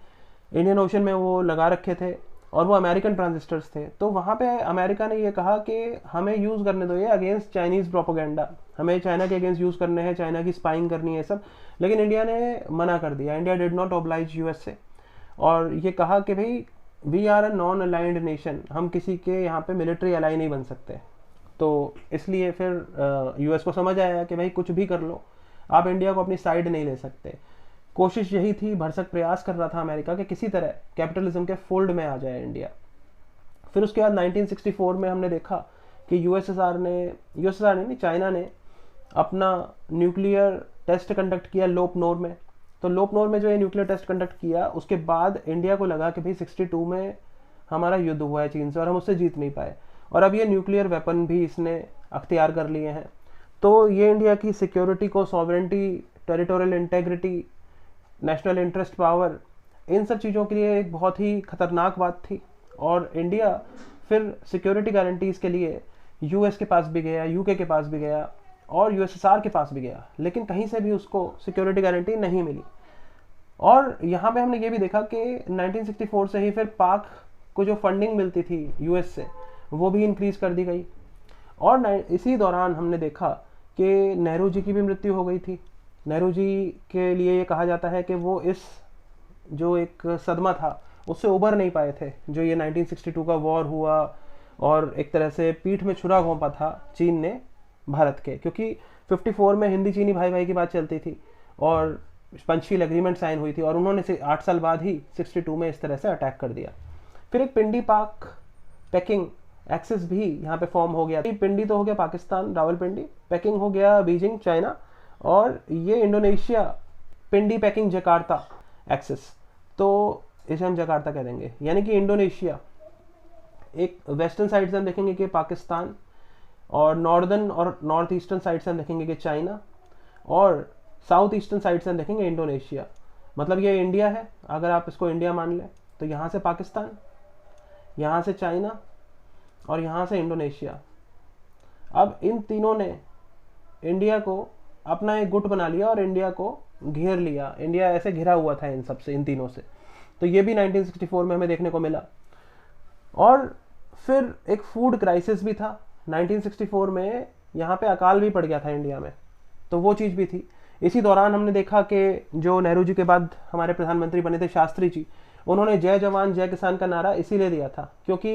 इंडियन ओशन में वो लगा रखे थे, और वो अमेरिकन ट्रांजिस्टर्स थे। तो वहाँ पे अमेरिका ने ये कहा कि हमें यूज़ करने दो ये अगेंस्ट चाइनीज़ प्रोपोगंडा, हमें चाइना के अगेंस्ट यूज़ करने हैं, चाइना की स्पाइंग करनी है सब। लेकिन इंडिया ने मना कर दिया, India did not oblige US से, और ये कहा कि भाई we are a non aligned nation, हम किसी के यहाँ पे मिलिट्री अलाई नहीं बन सकते। तो इसलिए फिर यूएस को समझ आया कि भाई कुछ भी कर लो, आप इंडिया को अपनी साइड नहीं ले सकते। कोशिश यही थी, भरसक प्रयास कर रहा था अमेरिका कि किसी तरह कैपिटलिज्म के फोल्ड में आ जाए इंडिया। फिर उसके बाद 1964 में हमने देखा कि यूएसएसआर नहीं, चाइना ने अपना न्यूक्लियर टेस्ट कंडक्ट किया लोपनोर में। तो लोपनोर में जो ये न्यूक्लियर टेस्ट कंडक्ट किया, उसके बाद इंडिया को लगा कि भाई 62 में हमारा युद्ध हुआ है चीन से और हम उससे जीत नहीं पाए, और अब ये न्यूक्लियर वेपन भी इसने अख्तियार कर लिए हैं। तो ये इंडिया की सिक्योरिटी को, sovereignty, territorial integrity, national interest power, इन सब चीज़ों के लिए एक बहुत ही खतरनाक बात थी। और इंडिया फिर सिक्योरिटी गारंटीज़ के लिए यूएस के पास भी गया, यूके के पास भी गया और यूएसएसआर के पास भी गया, लेकिन कहीं से भी उसको सिक्योरिटी गारंटी नहीं मिली। और यहाँ पे हमने ये भी देखा कि 1964 से ही फिर पाक को जो फंडिंग मिलती थी यूएस से, वो भी इंक्रीज कर दी गई। और इसी दौरान हमने देखा कि नेहरू जी की भी मृत्यु हो गई थी। नेहरू जी के लिए ये कहा जाता है कि वो इस जो एक सदमा था उससे उबर नहीं पाए थे, जो ये 1962 का वॉर हुआ, और एक तरह से पीठ में छुरा घोंपा था चीन ने भारत के, क्योंकि 54 में हिंदी चीनी भाई भाई की बात चलती थी और पंचशील एग्रीमेंट साइन हुई थी, और उन्होंने से 8 साल बाद ही 62 में इस तरह से अटैक कर दिया। फिर एक पिंडी पाक पेकिंग एक्सिस भी यहाँ पे फॉर्म हो गया। पिंडी तो हो गया पाकिस्तान, रावलपिंडी, पेकिंग हो गया बीजिंग चाइना, और ये इंडोनेशिया, पिंडी पेकिंग जकार्ता एक्सिस, तो इसे हम जकार्ता कह देंगे। यानी कि इंडोनेशिया एक वेस्टर्न साइड से हम देखेंगे कि पाकिस्तान, और नॉर्दर्न और नॉर्थ ईस्टर्न साइड से हम देखेंगे कि चाइना, और साउथ ईस्टर्न साइड से हम देखेंगे इंडोनेशिया। मतलब ये इंडिया है, अगर आप इसको इंडिया मान लें तो यहाँ से पाकिस्तान, यहाँ से चाइना और यहाँ से इंडोनेशिया। अब इन तीनों ने इंडिया को अपना एक गुट बना लिया और इंडिया को घेर लिया। इंडिया ऐसे घिरा हुआ था इन सबसे, इन तीनों से। तो ये भी 1964 में हमें देखने को मिला। और फिर एक फूड क्राइसिस भी था 1964 में, यहाँ पे अकाल भी पड़ गया था इंडिया में, तो वो चीज़ भी थी। इसी दौरान हमने देखा कि जो नेहरू जी के बाद हमारे प्रधानमंत्री बने थे शास्त्री जी, उन्होंने जय जवान जय किसान का नारा इसीलिए दिया था क्योंकि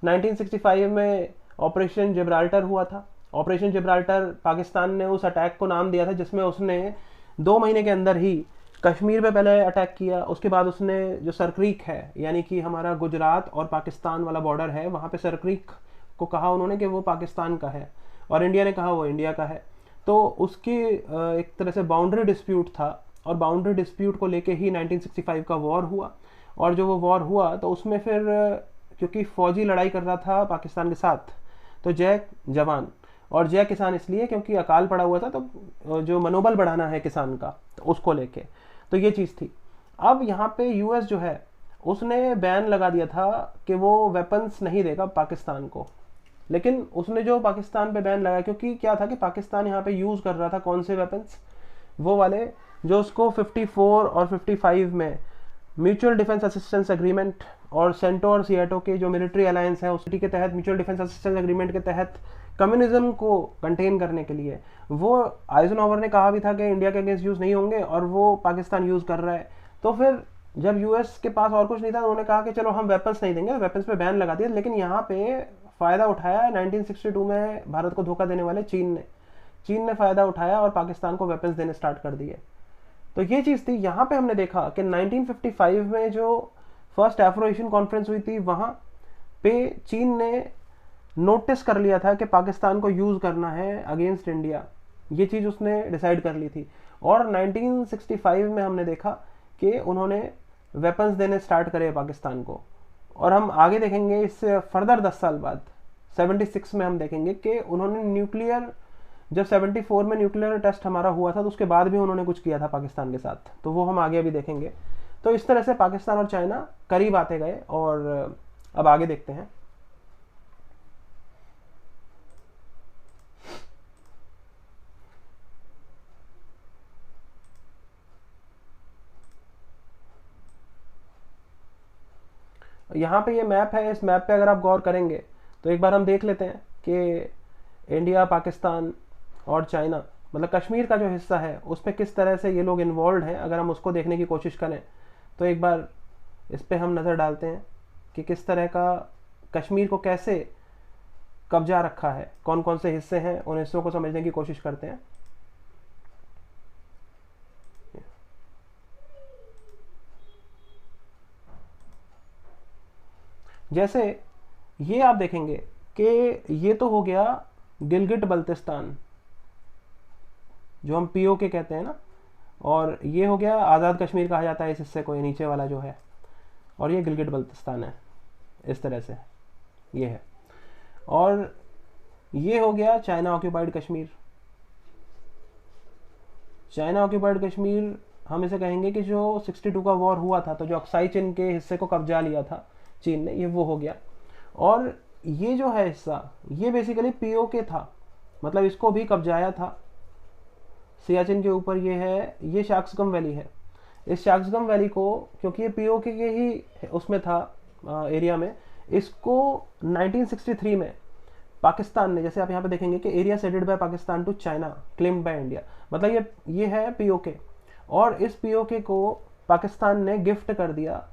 1965 में ऑपरेशन जिब्राल्टर हुआ था। ऑपरेशन जिब्राल्टर पाकिस्तान ने उस अटैक को नाम दिया था जिसमें उसने 2 महीने के अंदर ही कश्मीर पे पहले अटैक किया, उसके बाद उसने जो सरक्रीक है, यानी कि हमारा गुजरात और पाकिस्तान वाला बॉर्डर है, वहाँ पे सरक्रीक को कहा उन्होंने कि वो पाकिस्तान का है, और इंडिया ने कहा वो इंडिया का है। तो उसकी एक तरह से बाउंड्री डिस्प्यूट था, और बाउंड्री डिस्प्यूट को लेके ही 1965 का वॉर हुआ। और जो वो वॉर हुआ तो उसमें फिर क्योंकि फौजी लड़ाई कर रहा था पाकिस्तान के साथ, तो जय जवान और जय किसान इसलिए क्योंकि अकाल पड़ा हुआ था, तो जो मनोबल बढ़ाना है किसान का, तो उसको लेके तो ये चीज़ थी। अब यहाँ पे यूएस जो है उसने बैन लगा दिया था कि वो वेपन्स नहीं देगा पाकिस्तान को, लेकिन उसने जो पाकिस्तान पे बैन लगाया, क्योंकि क्या था कि पाकिस्तान यहाँ पे यूज़ कर रहा था कौन से वेपन्स, वो वाले जो उसको 54 और 55 में म्यूचुअल डिफेंस असिस्टेंस एग्रीमेंट और सेंटो और सियाटो के जो मिलिट्री अलायंस है उसके तहत, म्यूचुअल डिफेंस असिस्टेंस एग्रीमेंट के तहत कम्युनिज्म को कंटेन करने के लिए वो आइजनहोवर ने कहा भी था कि इंडिया के अगेंस्ट यूज़ नहीं होंगे, और वो पाकिस्तान यूज़ कर रहा है। तो फिर जब यूएस के पास और कुछ नहीं था, उन्होंने कहा कि चलो हम वेपन्स नहीं देंगे, वेपन्स पे बैन लगा दिया। लेकिन यहाँ पे फ़ायदा उठाया 1962 में भारत को धोखा देने वाले चीन ने फ़ायदा उठाया और पाकिस्तान को वेपन्स देने स्टार्ट कर दिए। तो ये चीज़ थी। यहाँ पे हमने देखा कि 1955 में जो फर्स्ट एफ्रो एशियन कॉन्फ्रेंस हुई थी, वहाँ पे चीन ने नोटिस कर लिया था कि पाकिस्तान को यूज़ करना है अगेंस्ट इंडिया, ये चीज़ उसने डिसाइड कर ली थी। और 1965 में हमने देखा कि उन्होंने वेपन्स देने स्टार्ट करे पाकिस्तान को। और हम आगे देखेंगे इससे फर्दर 10 साल बाद 76 में हम देखेंगे कि उन्होंने न्यूक्लियर, जब 74 में न्यूक्लियर टेस्ट हमारा हुआ था तो उसके बाद भी उन्होंने कुछ किया था पाकिस्तान के साथ, तो वो हम आगे अभी देखेंगे। तो इस तरह से पाकिस्तान और चाइना करीब आते गए, और अब आगे देखते हैं। यहाँ पे ये मैप है, इस मैप पे अगर आप गौर करेंगे तो एक बार हम देख लेते हैं कि इंडिया, पाकिस्तान और चाइना, मतलब कश्मीर का जो हिस्सा है उसमें किस तरह से ये लोग इन्वॉल्व हैं। अगर हम उसको देखने की कोशिश करें तो एक बार इस पे हम नज़र डालते हैं कि किस तरह का कश्मीर को कैसे कब्जा रखा है, कौन कौन से हिस्से हैं, उन हिस्सों को समझने की कोशिश करते हैं। जैसे ये आप देखेंगे कि ये तो हो गया गिलगिट बल्तिस्तान, जो हम पीओके कहते हैं ना, और ये हो गया आज़ाद कश्मीर कहा जाता है इस हिस्से को, ये नीचे वाला जो है, और ये गिलगिट बल्तिस्तान है, इस तरह से ये है। और ये हो गया China occupied Kashmir. China occupied Kashmir हम इसे कहेंगे कि जो 62 का वॉर हुआ था, तो जो अक्साई चीन के हिस्से को कब्जा लिया था चीन ने, ये वो हो गया। और ये जो है हिस्सा, ये बेसिकली पीओके था, मतलब इसको भी कब्जाया था। सियाचिन के ऊपर ये है, ये शाक्सगम वैली है। इस शाक्सगम वैली को, क्योंकि ये पीओके के ही उसमें था एरिया में, इसको 1963 में पाकिस्तान ने, जैसे आप यहाँ पे देखेंगे कि area ceded by Pakistan to China claimed by India, मतलब ये है पीओके, और इस पीओके को पाकिस्तान ने गिफ्ट कर दिया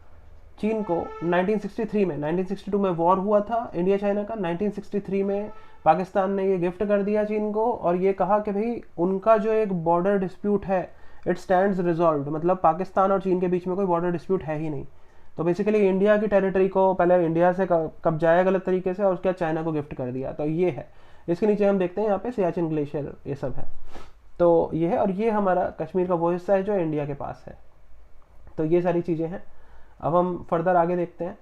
चीन को 1963 में। 1962 में वॉर हुआ था इंडिया चाइना का, 1963 में पाकिस्तान ने ये गिफ्ट कर दिया चीन को, और ये कहा कि भाई उनका जो एक बॉर्डर डिस्प्यूट है इट स्टैंड्स रिजॉल्व्ड, मतलब पाकिस्तान और चीन के बीच में कोई बॉर्डर डिस्प्यूट है ही नहीं। तो बेसिकली इंडिया की टेरिटरी को पहले इंडिया से कब्जाया गलत तरीके से, और उसके बाद चाइना को गिफ्ट कर दिया। तो ये है, इसके नीचे हम देखते हैं यहाँ पे सियाचिन ग्लेशियर ये सब है। तो ये है, और ये हमारा कश्मीर का वो हिस्सा है जो इंडिया के पास है। तो ये सारी चीज़ें हैं। अब हम फर्दर आगे देखते हैं।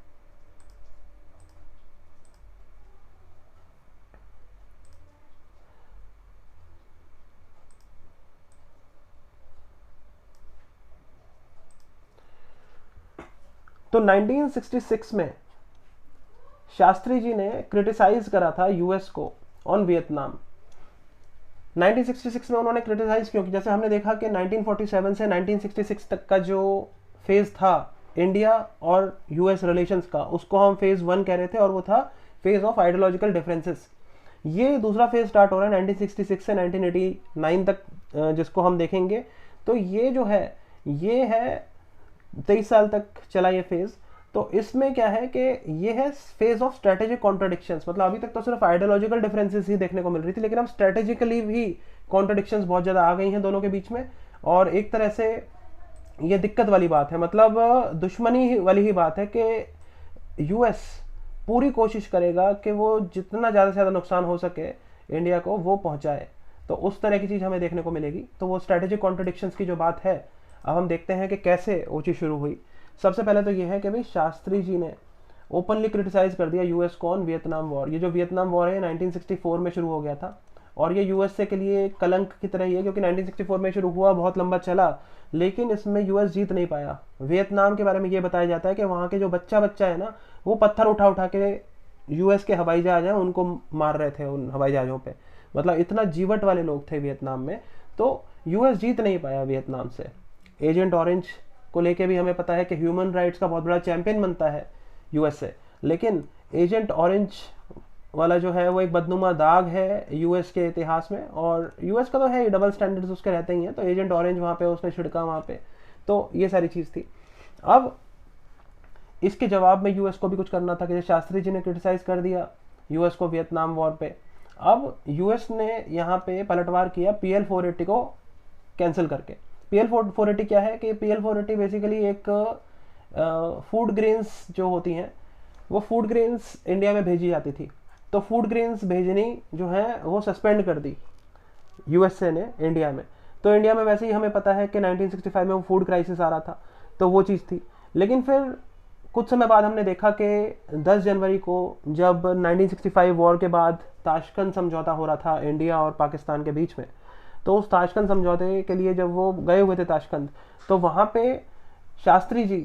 तो 1966 में शास्त्री जी ने क्रिटिसाइज करा था यूएस को ऑन वियतनाम। 1966 में उन्होंने क्रिटिसाइज क्यों, जैसे हमने देखा कि 1947 से 1966 तक का जो फेज था इंडिया और यूएस रिलेशंस का, उसको हम फेज 1 कह रहे थे, और वो था फेज ऑफ आइडियोलॉजिकल डिफरेंसेस। ये दूसरा फेज स्टार्ट हो रहा है 1966 से 1989 तक, जिसको हम देखेंगे। तो ये जो है, ये है 23 साल तक चला ये फेज। तो इसमें क्या है कि ये है फेज ऑफ स्ट्रेटेजिक कॉन्ट्रडिक्शंस, मतलब अभी तक तो सिर्फ आइडियोलॉजिकल डिफरेंसेस ही देखने को मिल रही थी, लेकिन अब स्ट्रेटेजिकली भी कॉन्ट्रडिक्शंस बहुत ज़्यादा आ गई हैं दोनों के बीच में। और एक तरह से ये दिक्कत वाली बात है, मतलब दुश्मनी वाली ही बात है कि यूएस पूरी कोशिश करेगा कि वो जितना ज़्यादा से ज़्यादा नुकसान हो सके इंडिया को वो पहुंचाए। तो उस तरह की चीज़ हमें देखने को मिलेगी। तो वो स्ट्रेटेजिक कॉन्ट्रडिक्शंस की जो बात है, अब हम देखते हैं कि कैसे वो चीज़ शुरू हुई। सबसे पहले तो ये है कि भाई शास्त्री जी ने ओपनली क्रिटिसाइज कर दिया यूएस को ऑन वियतनाम वॉर। ये जो वियतनाम वॉर है 1964 में शुरू हो गया था, और ये यूएसए के लिए कलंक की तरह ही है, क्योंकि 1964 में शुरू हुआ, बहुत लंबा चला, लेकिन इसमें यूएस जीत नहीं पाया। वियतनाम के बारे में ये बताया जाता है कि वहाँ के जो बच्चा है ना, वो पत्थर उठा उठा के यूएस के हवाई जहाज हैं उनको मार रहे थे उन हवाई जहाज़ों पे, मतलब इतना जीवट वाले लोग थे वियतनाम में। तो यूएस जीत नहीं पाया वियतनाम से। एजेंट ऑरेंज को लेके भी हमें पता है कि ह्यूमन राइट्स का बहुत बड़ा चैंपियन बनता है यूएसए, लेकिन एजेंट ऑरेंज वाला जो है वो एक बदनुमा दाग है यूएस के इतिहास में, और यूएस का तो है डबल स्टैंडर्ड्स उसके रहते ही हैं। तो एजेंट ऑरेंज वहाँ पे उसने छिड़का वहाँ पे, तो ये सारी चीज़ थी। अब इसके जवाब में यूएस को भी कुछ करना था, कि शास्त्री जी ने क्रिटिसाइज कर दिया यूएस को वियतनाम वॉर पे। अब यूएस ने यहाँ पे पलटवार किया PL 480 को कैंसिल करके। PL 480 क्या है कि PL 480 बेसिकली एक फूड ग्रेन्स जो होती हैं, वो फूड ग्रेन्स इंडिया में भेजी जाती थी। तो फूड ग्रेन्स भेजनी जो है वो सस्पेंड कर दी यूएसए ने इंडिया में। तो इंडिया में वैसे ही हमें पता है कि 1965 में वो फूड क्राइसिस आ रहा था, तो वो चीज़ थी। लेकिन फिर कुछ समय बाद हमने देखा कि 10 जनवरी को जब 1965 वॉर के बाद ताशकंद समझौता हो रहा था इंडिया और पाकिस्तान के बीच में, तो उस ताशकंद समझौते के लिए जब वो गए हुए थे ताशकंद, तो वहाँ पे शास्त्री जी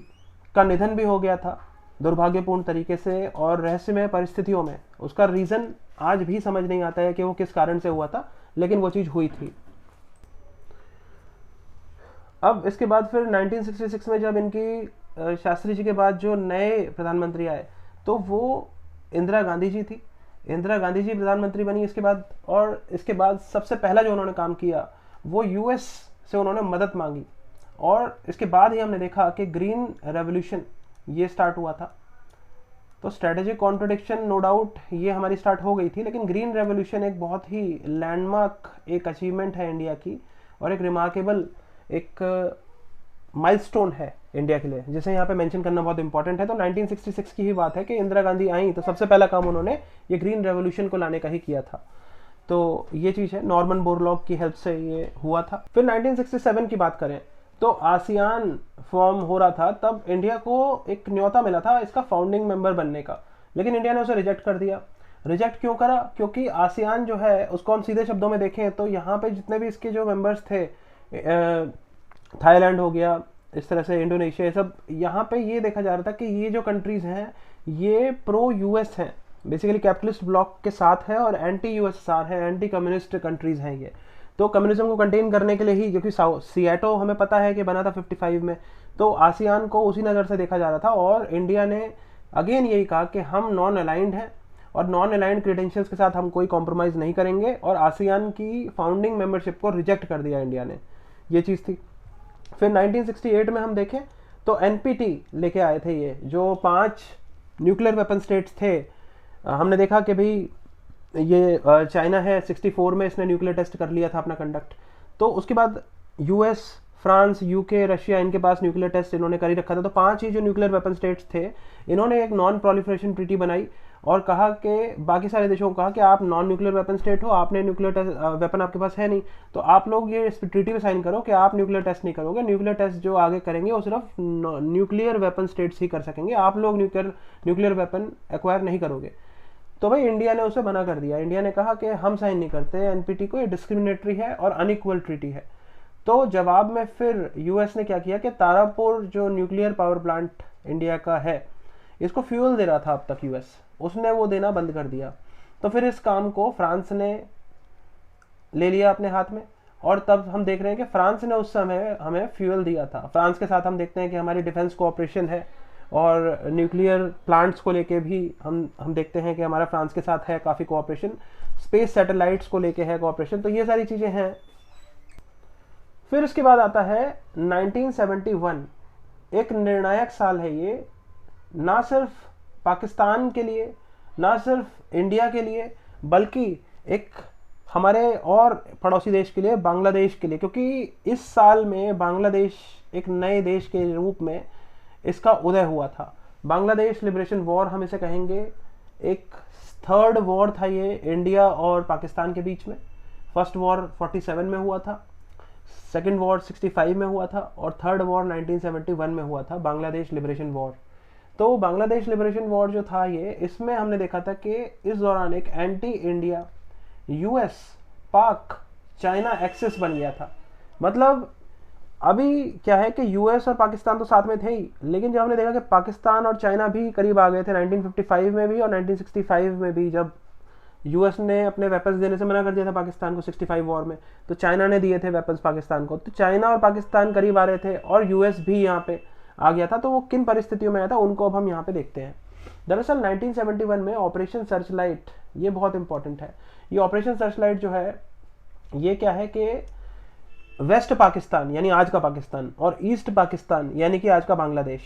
का निधन भी हो गया था दुर्भाग्यपूर्ण तरीके से, और रहस्यमय परिस्थितियों में। उसका रीज़न आज भी समझ नहीं आता है कि वो किस कारण से हुआ था, लेकिन वो चीज़ हुई थी। अब इसके बाद फिर 1966 में जब इनकी शास्त्री जी के बाद जो नए प्रधानमंत्री आए तो वो इंदिरा गांधी जी थी। इंदिरा गांधी जी प्रधानमंत्री बनी इसके बाद, और इसके बाद सबसे पहला जो उन्होंने काम किया वो यूएस से उन्होंने मदद मांगी, और इसके बाद ही हमने देखा कि ग्रीन रेवोल्यूशन ये स्टार्ट हुआ था। तो स्ट्रेटेजिक कॉन्ट्रडिक्शन नो डाउट ये हमारी स्टार्ट हो गई थी, लेकिन ग्रीन रेवोल्यूशन एक बहुत ही लैंडमार्क एक अचीवमेंट है इंडिया की, और एक रिमार्केबल एक माइलस्टोन है इंडिया के लिए, जिसे यहाँ पे मेंशन करना बहुत इंपॉर्टेंट है। तो 1966 की ही बात है कि इंदिरा गांधी आई तो सबसे पहला काम उन्होंने ये ग्रीन रेवोल्यूशन को लाने का ही किया था। तो ये चीज़ है, नॉर्मन बोरलॉग की हेल्प से ये हुआ था। फिर 1967 की बात करें तो आसियान फॉर्म हो रहा था, तब इंडिया को एक न्योता मिला था इसका फाउंडिंग मेंबर बनने का, लेकिन इंडिया ने उसे रिजेक्ट कर दिया। रिजेक्ट क्यों करा? क्योंकि आसियान जो है उसको हम सीधे शब्दों में देखें तो यहाँ पे जितने भी इसके जो मेंबर्स थे, थाईलैंड हो गया, इस तरह से इंडोनेशिया, सब यहाँ पे ये देखा जा रहा था कि ये जो कंट्रीज हैं ये प्रो यूएस हैं, बेसिकली कैपिटलिस्ट ब्लॉक के साथ है, और एंटी यूएसएसआर है, एंटी कम्युनिस्ट कंट्रीज हैं ये। तो कम्युनिज्म को कंटेन करने के लिए ही, क्योंकि सियाटो हमें पता है कि बना था 55 में, तो आसियान को उसी नज़र से देखा जा रहा था। और इंडिया ने अगेन यही कहा कि हम नॉन अलाइंड हैं और नॉन अलाइंड क्रेडेंशियल्स के साथ हम कोई कॉम्प्रोमाइज़ नहीं करेंगे, और आसियान की फाउंडिंग मेंबरशिप को रिजेक्ट कर दिया इंडिया ने, ये चीज़ थी। फिर 1968 में हम देखें तो एनपीटी लेके आए थे, ये जो 5 न्यूक्लियर वेपन स्टेट्स थे। हमने देखा कि भाई ये चाइना है, 64 में इसने न्यूक्लियर टेस्ट कर लिया था अपना कंडक्ट। तो उसके बाद यूएस, फ्रांस, यूके, रशिया, इनके पास न्यूक्लियर टेस्ट इन्होंने कर ही रखा था। तो 5 ही जो न्यूक्लियर वेपन स्टेट्स थे, इन्होंने एक नॉन प्रोलिफरेशन ट्रीटी बनाई और कहा कि बाकी सारे देशों को कहा कि आप नॉन न्यूक्लियर वेपन स्टेट हो, आपने न्यूक्लियर वेपन आपके पास है नहीं, तो आप लोग ये इस ट्रीटी में साइन करो कि आप न्यूक्लियर टेस्ट नहीं करोगे। न्यूक्लियर टेस्ट जो आगे करेंगे वो सिर्फ न्यूक्लियर वेपन स्टेट्स ही कर सकेंगे, आप लोग न्यूक्लियर वेपन एक्वायर नहीं करोगे। तो भाई इंडिया ने उसे मना कर दिया। इंडिया ने कहा कि हम साइन नहीं करते एनपीटी को, ये डिस्क्रिमिनेटरी है और अनइक्वल ट्रीटी है। तो जवाब में फिर यूएस ने क्या किया कि तारापुर जो न्यूक्लियर पावर प्लांट इंडिया का है, इसको फ्यूल दे रहा था अब तक यूएस, उसने वो देना बंद कर दिया। तो फिर इस काम को फ्रांस ने ले लिया अपने हाथ में, और तब हम देख रहे हैं कि फ्रांस ने उस समय हमें फ्यूल दिया था। फ्रांस के साथ हम देखते हैं कि हमारी डिफेंस कोऑपरेशन है, और न्यूक्लियर प्लांट्स को लेके भी हम देखते हैं कि हमारा फ्रांस के साथ है काफ़ी कोऑपरेशन, स्पेस सैटेलाइट्स को लेके है कोऑपरेशन, तो ये सारी चीज़ें हैं। फिर उसके बाद आता है 1971, एक निर्णायक साल है ये, ना सिर्फ पाकिस्तान के लिए, ना सिर्फ इंडिया के लिए, बल्कि एक हमारे और पड़ोसी देश के लिए, बांग्लादेश के लिए, क्योंकि इस साल में बांग्लादेश एक नए देश के रूप में इसका उदय हुआ था। बांग्लादेश लिबरेशन वॉर हम इसे कहेंगे, एक थर्ड वॉर था ये इंडिया और पाकिस्तान के बीच में। फर्स्ट वॉर 47 में हुआ था, सेकेंड वॉर 65 में हुआ था, और थर्ड वॉर 1971 में हुआ था, बांग्लादेश लिबरेशन वॉर। तो बांग्लादेश लिबरेशन वॉर जो था ये, इसमें हमने देखा था कि इस दौरान एक एंटी इंडिया यूएस पाक चाइना एक्सिस बन गया था। मतलब अभी क्या है कि यूएस और पाकिस्तान तो साथ में थे ही, लेकिन जब हमने देखा कि पाकिस्तान और चाइना भी करीब आ गए थे 1955 में भी और 1965 में भी, जब यूएस ने अपने वेपन्स देने से मना कर दिया था पाकिस्तान को 65 वॉर में, तो चाइना ने दिए थे वेपन्स पाकिस्तान को। तो चाइना और पाकिस्तान करीब आ रहे थे और यूएस भी यहाँ पे आ गया था। तो वो किन परिस्थितियों में आया था उनको अब हम यहाँ पे देखते हैं। दरअसल 1971 में ऑपरेशन सर्चलाइट, ये बहुत इंपॉर्टेंट है। ये ऑपरेशन सर्चलाइट जो है ये क्या है कि वेस्ट पाकिस्तान यानी आज का पाकिस्तान और ईस्ट पाकिस्तान यानी कि आज का बांग्लादेश,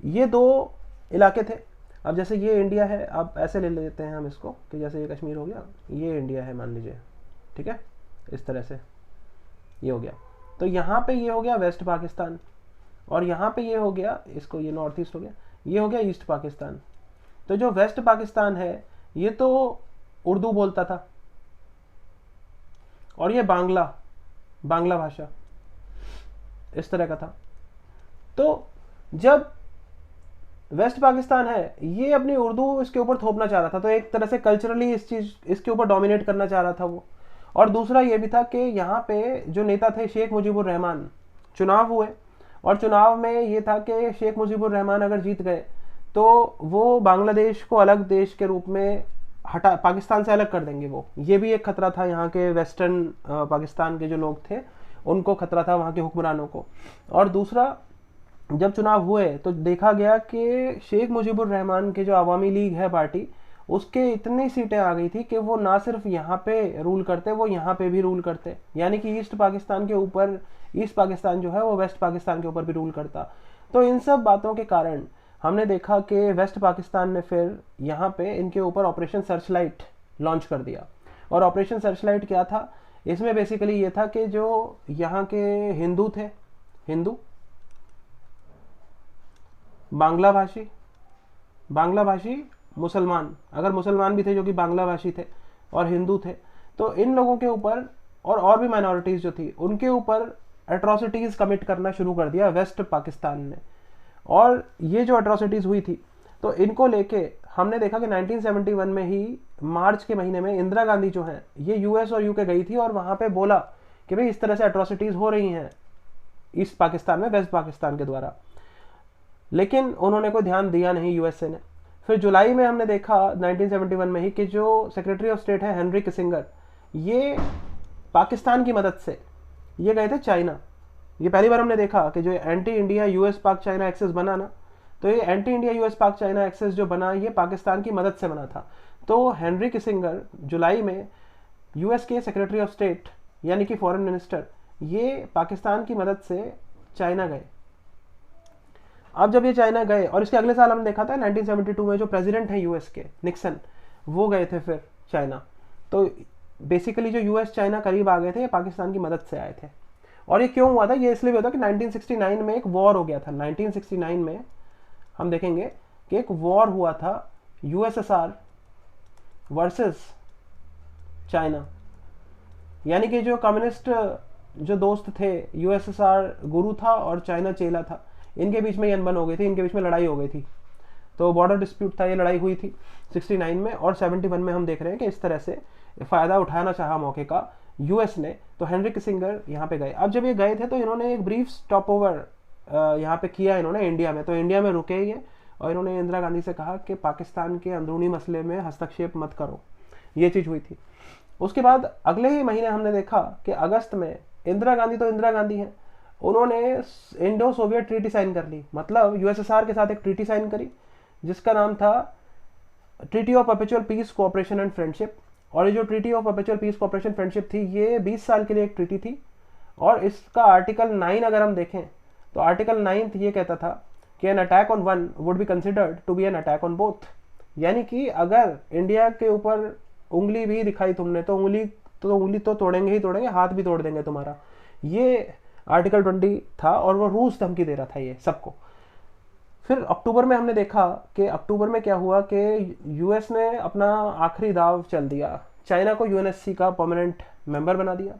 ये 2 इलाके थे। अब जैसे ये इंडिया है, अब ऐसे ले लेते हैं हम इसको कि जैसे ये कश्मीर हो गया, ये इंडिया है मान लीजिए, ठीक है, इस तरह से ये हो गया। तो यहाँ पे ये हो गया वेस्ट पाकिस्तान, और यहाँ पे ये हो गया, इसको ये नॉर्थ ईस्ट हो गया, ये हो गया ईस्ट पाकिस्तान। तो जो वेस्ट पाकिस्तान है ये तो उर्दू बोलता था, और ये बांग्ला भाषा इस तरह का था। तो जब वेस्ट पाकिस्तान है ये अपनी उर्दू इसके ऊपर थोपना चाह रहा था, तो एक तरह से कल्चरली इस चीज इसके ऊपर डोमिनेट करना चाह रहा था वो। और दूसरा ये भी था कि यहाँ पे जो नेता थे शेख मुजीबुर रहमान, चुनाव हुए, और चुनाव में ये था कि शेख मुजीबुर रहमान अगर जीत गए तो वो बांग्लादेश को अलग देश के रूप में हटा, पाकिस्तान से अलग कर देंगे वो। ये भी एक खतरा था यहाँ के वेस्टर्न पाकिस्तान के जो लोग थे उनको, खतरा था वहाँ के हुक्मरानों को। और दूसरा जब चुनाव हुए तो देखा गया कि शेख मुजीबुर रहमान के जो अवामी लीग है पार्टी, उसके इतनी सीटें आ गई थी कि वो ना सिर्फ यहाँ पे रूल करते, वो यहाँ पे भी रूल करते, यानी कि ईस्ट पाकिस्तान के ऊपर, ईस्ट पाकिस्तान जो है वो वेस्ट पाकिस्तान के ऊपर भी रूल करता। तो इन सब बातों के कारण हमने देखा कि वेस्ट पाकिस्तान ने फिर यहाँ पे इनके ऊपर ऑपरेशन सर्चलाइट लॉन्च कर दिया। और ऑपरेशन सर्चलाइट क्या था, इसमें बेसिकली ये था कि जो यहाँ के हिंदू थे, हिंदू बांग्ला भाषी मुसलमान, अगर मुसलमान भी थे जो कि बांग्ला भाषी थे और हिंदू थे, तो इन लोगों के ऊपर और भी माइनॉरिटीज़ जो थी उनके ऊपर एट्रोसिटीज़ कमिट करना शुरू कर दिया वेस्ट पाकिस्तान ने। और ये जो एट्रोसिटीज़ हुई थी, तो इनको लेके हमने देखा कि 1971 में ही मार्च के महीने में इंदिरा गांधी जो है ये यूएस और यूके गई थी और वहाँ पे बोला कि भाई इस तरह से एट्रोसिटीज़ हो रही हैं ईस्ट पाकिस्तान में वेस्ट पाकिस्तान के द्वारा, लेकिन उन्होंने कोई ध्यान दिया नहीं यूएसए ने। फिर जुलाई में हमने देखा 1971 में ही कि जो सेक्रेटरी ऑफ स्टेट है हेनरी किसिंगर, ये पाकिस्तान की मदद से ये गए थे चाइना। ये पहली बार हमने देखा कि जो एंटी इंडिया यूएस पाक चाइना एक्सेस बना ना, तो ये एंटी इंडिया यूएस पाक चाइना एक्सेस जो बना ये पाकिस्तान की मदद से बना था। तो हेनरी किसिंगर जुलाई में यूएस के सेक्रेटरी ऑफ स्टेट यानी कि फॉरेन मिनिस्टर, ये पाकिस्तान की मदद से चाइना गए। अब जब ये चाइना गए और इसके अगले साल हमने देखा था 1972 में जो प्रेसिडेंट है यूएस के निक्सन, वो गए थे फिर चाइना। तो बेसिकली जो यूएस चाइना करीब आ गए थे ये पाकिस्तान की मदद से आए थे। और ये क्यों हुआ था, ये इसलिए हुआ था कि 1969 में एक वॉर हो गया था। 1969 में हम देखेंगे कि एक वॉर हुआ था यूएसएसआर वर्सेस चाइना, यानी कि जो कम्युनिस्ट जो दोस्त थे, यूएसएसआर गुरु था और चाइना चेला था, इनके बीच में ये अनबन हो गई थी, इनके बीच में लड़ाई हो गई थी। तो बॉर्डर डिस्प्यूट था, ये लड़ाई हुई थी 69 में। और 71 में हम देख रहे हैं कि इस तरह से फ़ायदा उठाना चाहा मौके का यूएस ने, तो हेनरी किसिंगर यहाँ पे गए। अब जब ये गए थे तो इन्होंने एक ब्रीफ स्टॉप ओवर यहाँ पे किया इन्होंने इंडिया में। तो इंडिया में रुके ये और इन्होंने इंदिरा गांधी से कहा कि पाकिस्तान के अंदरूनी मसले में हस्तक्षेप मत करो, ये चीज़ हुई थी। उसके बाद अगले ही महीने हमने देखा कि अगस्त में इंदिरा गांधी, तो इंदिरा गांधी हैं, उन्होंने इंडो सोवियत ट्रीटी साइन कर ली, मतलब यूएसएसआर के साथ एक ट्रीटी साइन करी जिसका नाम था treaty of perpetual peace cooperation and friendship. और ये जो treaty of perpetual peace cooperation friendship थी ये 20 साल के लिए एक ट्रीटी थी। और इसका आर्टिकल 9 अगर हम देखें तो आर्टिकल 9 ये कहता था कि an attack on one would be considered to be an attack on both, यानी कि अगर इंडिया के ऊपर उंगली भी दिखाई तुमने तो उंगली तो तोड़ेंगे ही तोड़ेंगे, हाथ भी तोड़ देंगे तुम्हारा। ये आर्टिकल 20 था और वो रूस धमकी दे रहा था ये सबको। फिर अक्टूबर में हमने देखा कि अक्टूबर में क्या हुआ कि यूएस ने अपना आखिरी दाव चल दिया, चाइना को यूएनएससी का परमानेंट मेंबर बना दिया।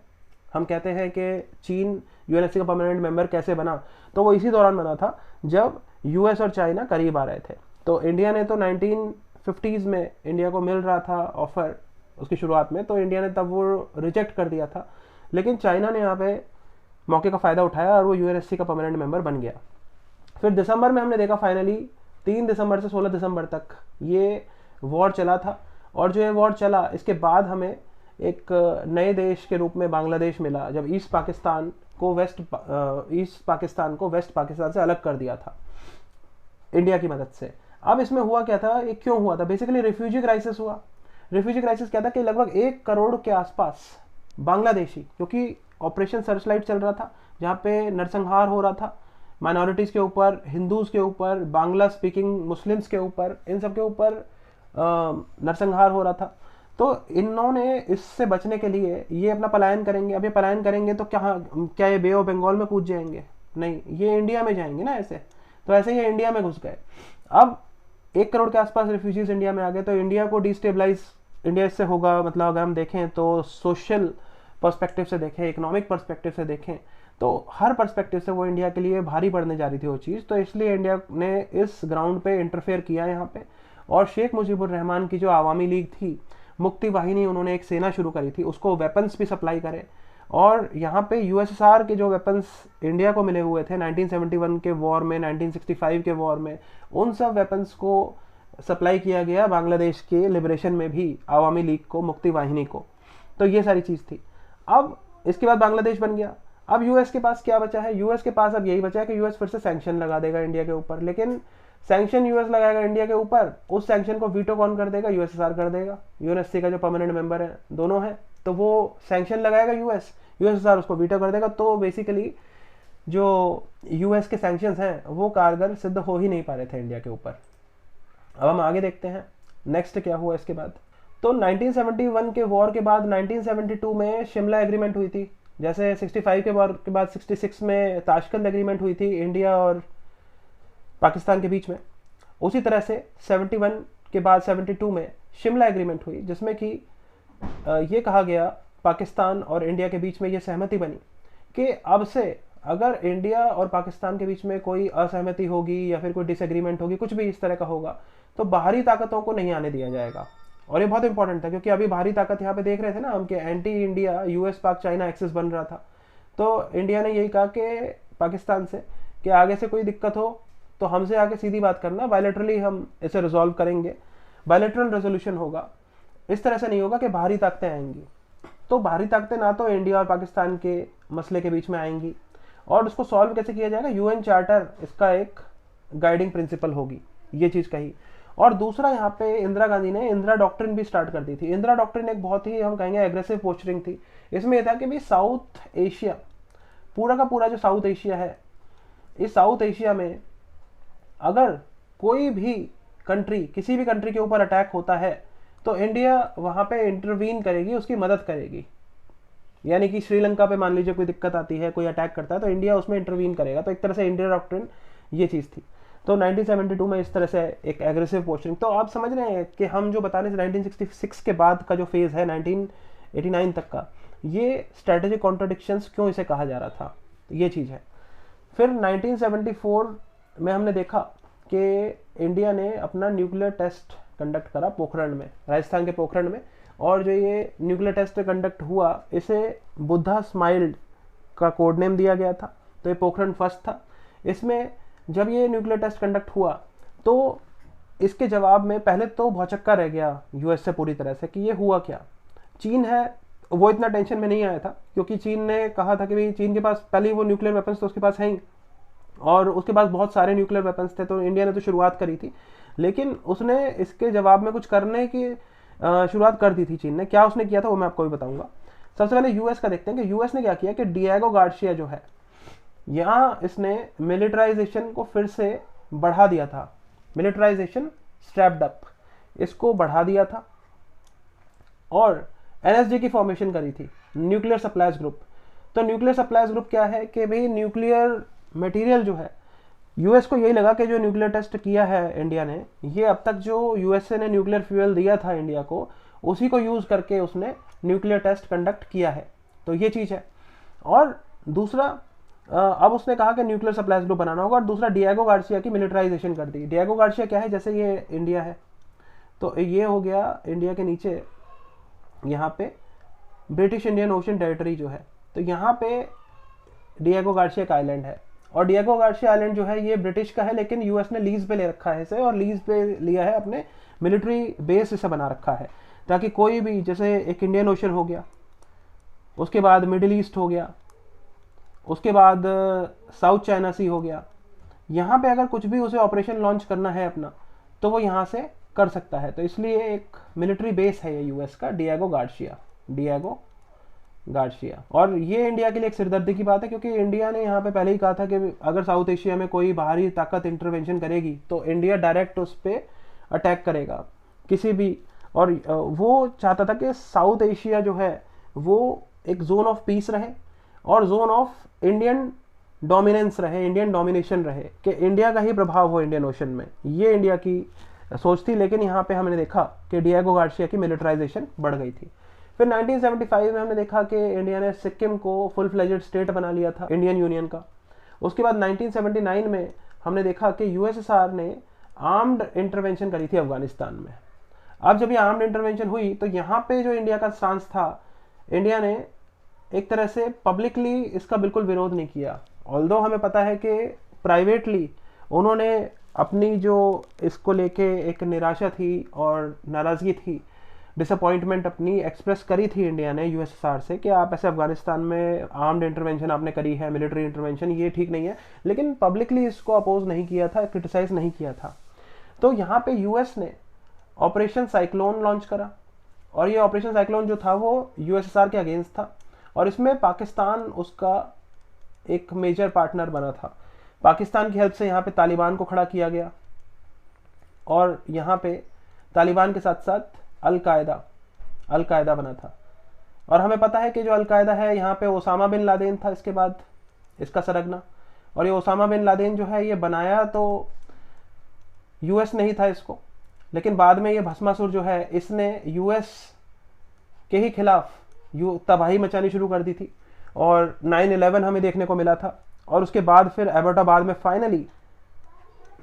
हम कहते हैं कि चीन यूएनएससी का परमानेंट मेंबर कैसे बना, तो वो इसी दौरान बना था जब यूएस और चाइना करीब आ रहे थे। तो इंडिया ने तो 1950s में इंडिया को मिल रहा था ऑफर उसकी शुरुआत में, तो इंडिया ने तब वो रिजेक्ट कर दिया था, लेकिन चाइना ने यहाँ पे मौके का फ़ायदा उठाया और वो यूएनएससी का परमानेंट मेंबर बन गया। फिर दिसंबर में हमने देखा फाइनली 3 दिसंबर से 16 दिसंबर तक ये वॉर चला था। और जो ये वॉर चला इसके बाद हमें एक नए देश के रूप में बांग्लादेश मिला, जब ईस्ट पाकिस्तान को वेस्ट पाकिस्तान से अलग कर दिया था इंडिया की मदद से। अब इसमें हुआ क्या था, ये क्यों हुआ था, बेसिकली रिफ्यूजी क्राइसिस हुआ। रिफ्यूजी क्राइसिस क्या था कि लगभग 1 करोड़ के आसपास बांग्लादेशी, क्योंकि ऑपरेशन सर्चलाइट चल रहा था जहाँ पे नरसंहार हो रहा था माइनॉरिटीज़ के ऊपर, हिंदूज़ के ऊपर, बांग्ला स्पीकिंग मुस्लिम्स के ऊपर, इन सब के ऊपर नरसंहार हो रहा था। तो इन्होंने इससे बचने के लिए ये अपना पलायन करेंगे। अब ये पलायन करेंगे तो क्या ये बे ऑफ बंगाल में कूद जाएंगे? नहीं, ये इंडिया में जाएंगे ना ऐसे। तो ऐसे ये इंडिया में घुस गए। अब 1 करोड़ के आसपास रिफ्यूजीज इंडिया में आ गए, तो इंडिया को डिस्टेबलाइज इंडिया इससे होगा। मतलब अगर हम देखें तो सोशल पर्सपेक्टिव से देखें, इकोनॉमिक पर्सपेक्टिव से देखें, तो हर पर्सपेक्टिव से वो इंडिया के लिए भारी पड़ने जा रही थी वो चीज़। तो इसलिए इंडिया ने इस ग्राउंड पे इंटरफेयर किया यहाँ पे। और शेख मुजीबुर रहमान की जो आवामी लीग थी, मुक्ति वाहिनी, उन्होंने एक सेना शुरू करी थी, उसको वेपन्स भी सप्लाई करे। और यहाँ पे यूएसएसआर के जो वेपन्स इंडिया को मिले हुए थे 1971 के वॉर में, 1965 के वॉर में, उन सब वेपन्स को सप्लाई किया गया बांग्लादेश के लिबरेशन में भी आवामी लीग को, मुक्ति वाहिनी को। तो ये सारी चीज़ थी। अब इसके बाद बांग्लादेश बन गया। अब यूएस के पास क्या बचा है, यूएस के पास अब यही बचा है कि यूएस फिर से सैंक्शन लगा देगा इंडिया के ऊपर। लेकिन सैंक्शन यूएस लगाएगा इंडिया के ऊपर, उस सैंक्शन को वीटो कौन कर देगा, यूएसएसआर कर देगा। यूएनएससी का जो परमानेंट मेंबर है, दोनों है, तो वो सैंक्शन लगाएगा यूएसएसआर उसको वीटो कर देगा। तो बेसिकली जो यूएस के सैंक्शंस हैं वो कारगर सिद्ध हो ही नहीं पा रहे थे इंडिया के ऊपर। अब हम आगे देखते हैं नेक्स्ट क्या हुआ इसके बाद। तो 1971 के वॉर के बाद 1972 में शिमला एग्रीमेंट हुई थी। जैसे 65 के वॉर के बाद 66 में ताशकंद एग्रीमेंट हुई थी इंडिया और पाकिस्तान के बीच में, उसी तरह से 71 के बाद 72 में शिमला एग्रीमेंट हुई, जिसमें कि ये कहा गया पाकिस्तान और इंडिया के बीच में ये सहमति बनी कि अब से अगर इंडिया और पाकिस्तान के बीच में कोई असहमति होगी या फिर कोई डिसएग्रीमेंट होगी, कुछ भी इस तरह का होगा, तो बाहरी ताकतों को नहीं आने दिया जाएगा। और ये बहुत इंपॉर्टेंट था क्योंकि अभी बाहरी ताकत यहाँ पे देख रहे थे ना हम कि एंटी इंडिया यूएस पाक चाइना एक्सिस बन रहा था। तो इंडिया ने यही कहा कि पाकिस्तान से कि आगे से कोई दिक्कत हो तो हमसे आके सीधी बात करना, बायलैटरली हम इसे रिजॉल्व करेंगे, बायलैटरल रेजोल्यूशन होगा, इस तरह से नहीं होगा कि बाहरी ताकतें आएंगी। तो बाहरी ताकतें ना तो इंडिया और पाकिस्तान के मसले के बीच में आएंगी, और उसको सॉल्व कैसे किया जाएगा, यूएन चार्टर इसका एक गाइडिंग प्रिंसिपल होगी, ये चीज़ कही। और दूसरा यहाँ पे इंदिरा गांधी ने इंदिरा डॉक्ट्रिन भी स्टार्ट कर दी थी। इंदिरा डॉक्ट्रिन एक बहुत ही हम कहेंगे एग्रेसिव पोस्चरिंग थी। इसमें यह था कि भाई साउथ एशिया, पूरा का पूरा जो साउथ एशिया है, इस साउथ एशिया में अगर कोई भी कंट्री, किसी भी कंट्री के ऊपर अटैक होता है तो इंडिया वहाँ पे इंटरवीन करेगी, उसकी मदद करेगी। यानी कि श्रीलंका पे मान लीजिए कोई दिक्कत आती है, कोई अटैक करता है, तो इंडिया उसमें इंटरवीन करेगा। तो एक तरह से इंडिया डॉक्ट्रिन ये चीज़ थी। तो 1972 में इस तरह से एक एग्रेसिव पोस्चरिंग। तो आप समझ रहे हैं कि हम जो बता रहे थे 1966 के बाद का जो फेज़ है 1989 तक का, ये स्ट्रेटेजिक कॉन्ट्रडिक्शंस क्यों इसे कहा जा रहा था, ये चीज़ है। फिर 1974 में हमने देखा कि इंडिया ने अपना न्यूक्लियर टेस्ट कंडक्ट करा पोखरण में, राजस्थान के पोखरण में। और जो ये न्यूक्लियर टेस्ट कंडक्ट हुआ, इसे बुद्धा स्माइल्ड का कोड नेम दिया गया था। तो ये पोखरण फर्स्ट था। इसमें जब ये न्यूक्लियर टेस्ट कंडक्ट हुआ तो इसके जवाब में पहले तो भौचक्का रह गया यूएस से पूरी तरह से कि ये हुआ क्या। चीन है वो इतना टेंशन में नहीं आया था क्योंकि चीन ने कहा था कि भाई चीन के पास पहले वो न्यूक्लियर वेपन्स तो उसके पास हैं ही, और उसके पास बहुत सारे न्यूक्लियर वेपन्स थे। तो इंडिया ने तो शुरुआत करी थी, लेकिन उसने इसके जवाब में कुछ करने की शुरुआत कर दी थी चीन ने। क्या उसने किया था वो मैं आपको भी बताऊंगा। सबसे पहले यूएस का देखते हैं कि यूएस ने क्या किया कि डिएगो गार्सिया जो है, यहाँ इसने मिलिटराइजेशन को फिर से बढ़ा दिया था। मिलिटराइजेशन स्टेप्ड अप, इसको बढ़ा दिया था। और एनएसजी की फॉर्मेशन करी थी, न्यूक्लियर सप्लाईज ग्रुप। तो न्यूक्लियर सप्लाईज ग्रुप क्या है कि भाई न्यूक्लियर मटेरियल जो है, यूएस को यही लगा कि जो न्यूक्लियर टेस्ट किया है इंडिया ने, ये अब तक जो यूएसए ने न्यूक्लियर फ्यूल दिया था इंडिया को, उसी को यूज करके उसने न्यूक्लियर टेस्ट कंडक्ट किया है। तो ये चीज़ है। और दूसरा अब उसने कहा कि न्यूक्लियर सप्लाईज ग्रुप बनाना होगा। और दूसरा डिएगो गार्सिया की मिलिटराइजेशन कर दी। डिएगो गार्सिया क्या है, जैसे ये इंडिया है तो ये हो गया इंडिया के नीचे यहाँ पे ब्रिटिश इंडियन ओशन टेरिटरी जो है, तो यहाँ पे डिएगो गार्सिया का आइलैंड है। और डिएगो गार्सिया आइलैंड जो है ये ब्रिटिश का है, लेकिन यूएस ने लीज पे ले रखा है इसे, और लीज पे लिया है अपने मिलिट्री बेस इसे बना रखा है, ताकि कोई भी, जैसे एक इंडियन ओशन हो गया, उसके बाद मिडिल ईस्ट हो गया, उसके बाद साउथ चाइना सी हो गया, यहाँ पे अगर कुछ भी उसे ऑपरेशन लॉन्च करना है अपना तो वो यहाँ से कर सकता है। तो इसलिए एक मिलिट्री बेस है ये यूएस का, डिएगो गार्सिया, डिएगो गार्सिया। और ये इंडिया के लिए एक सिरदर्दी की बात है क्योंकि इंडिया ने यहाँ पे पहले ही कहा था कि अगर साउथ एशिया में कोई बाहरी ताकत इंटरवेंशन करेगी तो इंडिया डायरेक्ट उस पर अटैक करेगा किसी भी। और वो चाहता था कि साउथ एशिया जो है वो एक जोन ऑफ पीस रहे और जोन ऑफ इंडियन डोमिनेंस रहे, इंडियन डोमिनेशन रहे, कि इंडिया का ही प्रभाव हो इंडियन ओशन में। ये इंडिया की सोच थी। लेकिन यहाँ पे हमने देखा कि डिएगो गार्सिया की मिलिटराइजेशन बढ़ गई थी। फिर 1975 में हमने देखा कि इंडिया ने सिक्किम को फुल फ्लेजेड स्टेट बना लिया था इंडियन यूनियन का। उसके बाद 1979 में हमने देखा कि यूएसएसआर ने आर्म्ड इंटरवेंशन करी थी अफगानिस्तान में। अब जब ये आर्म्ड इंटरवेंशन हुई तो यहाँ पे जो इंडिया का स्टांस था, इंडिया ने एक तरह से पब्लिकली इसका बिल्कुल विरोध नहीं किया। ऑल्दो हमें पता है कि प्राइवेटली उन्होंने अपनी जो इसको लेके एक निराशा थी और नाराज़गी थी, डिसअपॉइंटमेंट अपनी एक्सप्रेस करी थी इंडिया ने यूएसएसआर से कि आप ऐसे अफगानिस्तान में आर्म्ड इंटरवेंशन आपने करी है, मिलिट्री इंटरवेंशन, ये ठीक नहीं है, लेकिन पब्लिकली इसको अपोज नहीं किया था, क्रिटिसाइज नहीं किया था। तो यहाँ पे यूएस ने ऑपरेशन साइक्लोन लॉन्च करा, और ये ऑपरेशन साइक्लोन जो था वो यूएसएसआर के अगेंस्ट था, और इसमें पाकिस्तान उसका एक मेजर पार्टनर बना था। पाकिस्तान की हेल्प से यहाँ पे तालिबान को खड़ा किया गया, और यहाँ पे तालिबान के साथ साथ अलकायदा बना था। और हमें पता है कि जो अलकायदा है यहाँ पे ओसामा बिन लादेन था इसके बाद इसका सरगना, और ये ओसामा बिन लादेन जो है ये बनाया तो यूएस नहीं था इसको, लेकिन बाद में ये भस्मासुर जो है इसने यूएस के ही खिलाफ तबाही मचानी शुरू कर दी थी, और 9/11 हमें देखने को मिला था। और उसके बाद फिर एबोटाबाद में फाइनली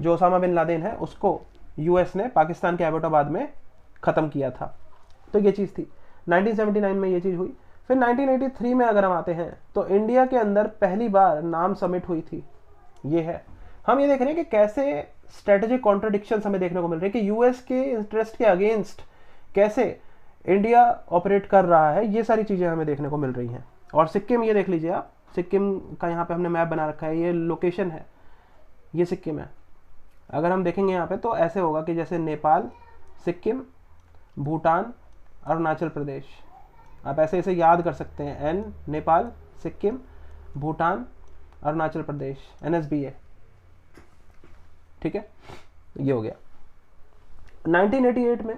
जो ओसामा बिन लादेन है उसको यूएस ने पाकिस्तान के एबोटाबाद में ख़त्म किया था। तो ये चीज़ थी 1979 में ये चीज़ हुई। फिर 1983 में अगर हम आते हैं तो इंडिया के अंदर पहली बार नाम समिट हुई थी। ये है, हम ये देख रहे हैं कि कैसे स्ट्रेटेजिक कॉन्ट्रडिक्शंस हमें देखने को मिल रहे हैं कि यूएस के इंटरेस्ट के अगेंस्ट कैसे इंडिया ऑपरेट कर रहा है, ये सारी चीज़ें हमें देखने को मिल रही हैं। और सिक्किम, ये देख लीजिए आप, सिक्किम का यहाँ पे हमने मैप बना रखा है, ये लोकेशन है, ये सिक्किम है। अगर हम देखेंगे यहाँ पे तो ऐसे होगा कि जैसे नेपाल, सिक्किम, भूटान, अरुणाचल प्रदेश, आप ऐसे ऐसे याद कर सकते हैं, एन नेपाल, सिक्किम, भूटान, अरुणाचल प्रदेश, NSBA, ठीक है, ये हो गया। 1988 में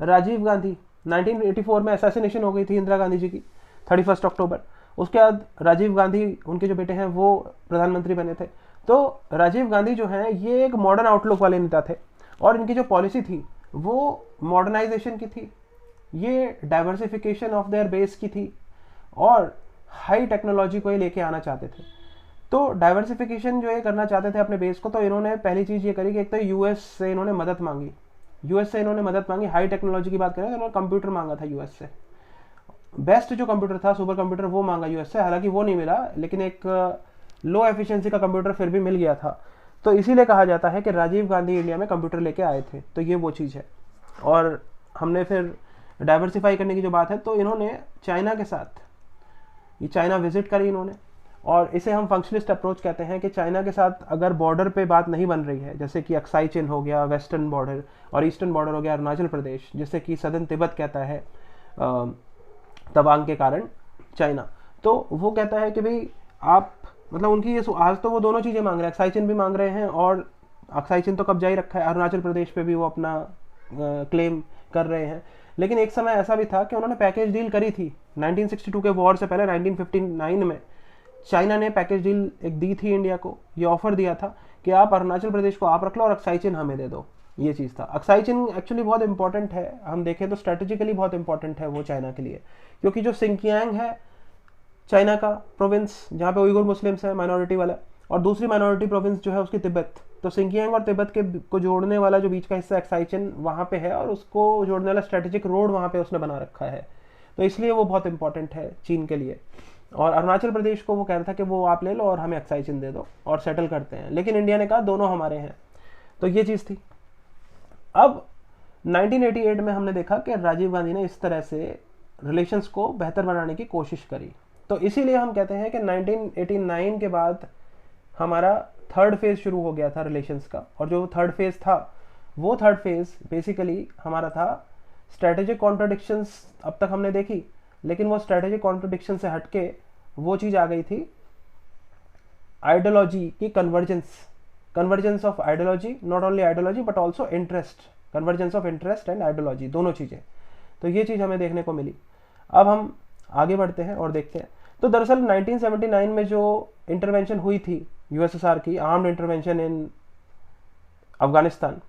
राजीव गांधी, 1984 में असैसिनेशन हो गई थी इंदिरा गांधी जी की 31 अक्टूबर। उसके बाद राजीव गांधी, उनके जो बेटे हैं वो प्रधानमंत्री बने थे। तो राजीव गांधी जो हैं ये एक मॉडर्न आउटलुक वाले नेता थे, और इनकी जो पॉलिसी थी वो मॉडर्नाइजेशन की थी, ये डाइवर्सिफिकेशन ऑफ देयर बेस की थी, और हाई टेक्नोलॉजी को ये लेके आना चाहते थे। तो डाइवर्सिफिकेशन जो ये करना चाहते थे अपने बेस को, तो इन्होंने पहली चीज़ ये करी कि एक तो यूएस से इन्होंने मदद मांगी, हाई टेक्नोलॉजी की बात करें तो इन्होंने कंप्यूटर मांगा था यूएस से, बेस्ट जो कंप्यूटर था, सुपर कंप्यूटर, वो मांगा यूएस से। हालांकि वो नहीं मिला, लेकिन एक लो एफिशिएंसी का कंप्यूटर फिर भी मिल गया था। तो इसीलिए कहा जाता है कि राजीव गांधी इंडिया में कंप्यूटर लेके आए थे। तो ये वो चीज़ है। और हमने फिर डाइवर्सिफाई करने की जो बात है, तो इन्होंने चाइना के साथ, ये चाइना विजिट करी इन्होंने, और इसे हम फंक्शनिस्ट अप्रोच कहते हैं कि चाइना के साथ अगर बॉर्डर पे बात नहीं बन रही है, जैसे कि अक्साई चिन हो गया वेस्टर्न बॉर्डर, और ईस्टर्न बॉर्डर हो गया अरुणाचल प्रदेश, जिससे कि सदर्न तिब्बत कहता है तवांग के कारण चाइना, तो वो कहता है कि भाई आप, मतलब उनकी ये आज तो वो दोनों चीज़ें मांग रहे हैं, अक्साई चिन भी मांग रहे हैं, और अक्साई चिन तो कब्जा ही रखा है, अरुणाचल प्रदेश पे भी वो अपना क्लेम कर रहे हैं। लेकिन एक समय ऐसा भी था कि उन्होंने पैकेज डील करी थी 1962 के वॉर से पहले। 1959 में चाइना ने पैकेज डील एक दी थी इंडिया को, ये ऑफर दिया था कि आप अरुणाचल प्रदेश को आप रख लो और अक्साई चिन हमें दे दो, ये चीज़ था। अक्साई चिन एक्चुअली बहुत इंपॉर्टेंट है, हम देखें तो स्ट्रेटेजिकली बहुत इंपॉर्टेंट है वो चाइना के लिए, क्योंकि जो सिंकियांग है चाइना का प्रोविंस, जहाँ पे उइगुर मुस्लिम्स है माइनॉरिटी वाला, और दूसरी माइनॉरिटी प्रोविंस जो है उसकी तिब्बत, तो सिंकियांग और तिब्बत के को जोड़ने वाला जो बीच का हिस्सा अक्साई चिन वहाँ पे है, और उसको जोड़ने वाला स्ट्रेटेजिक रोड वहाँ पे उसने बना रखा है। तो इसलिए वो बहुत इंपॉर्टेंट है चीन के लिए। और अरुणाचल प्रदेश को वो कह रहा था कि वो आप ले लो और हमें अक्साई चिन दे दो और सेटल करते हैं, लेकिन इंडिया ने कहा दोनों हमारे हैं। तो ये चीज़ थी। अब 1988 में हमने देखा कि राजीव गांधी ने इस तरह से रिलेशंस को बेहतर बनाने की कोशिश करी। तो इसीलिए हम कहते हैं कि 1989 के बाद हमारा थर्ड फेज शुरू हो गया था रिलेशंस का, और जो थर्ड फेज था वो थर्ड फेज बेसिकली हमारा था स्ट्रेटेजिक कॉन्ट्रडिक्शंस अब तक हमने देखी, लेकिन वो स्ट्रेटेजिक कॉन्ट्रडिक्शन से हटके वो चीज़ आ गई थी आइडियोलॉजी की convergence of ideology, not only ideology but also interest, convergence of interest and ideology, दोनों चीज़ें। तो ये चीज़ हमें देखने को मिली। अब हम आगे बढ़ते हैं और देखते हैं। तो दरअसल 1979 में जो इंटरवेंशन हुई थी यूएसएसआर की, आर्म्ड इंटरवेंशन इन अफगानिस्तान,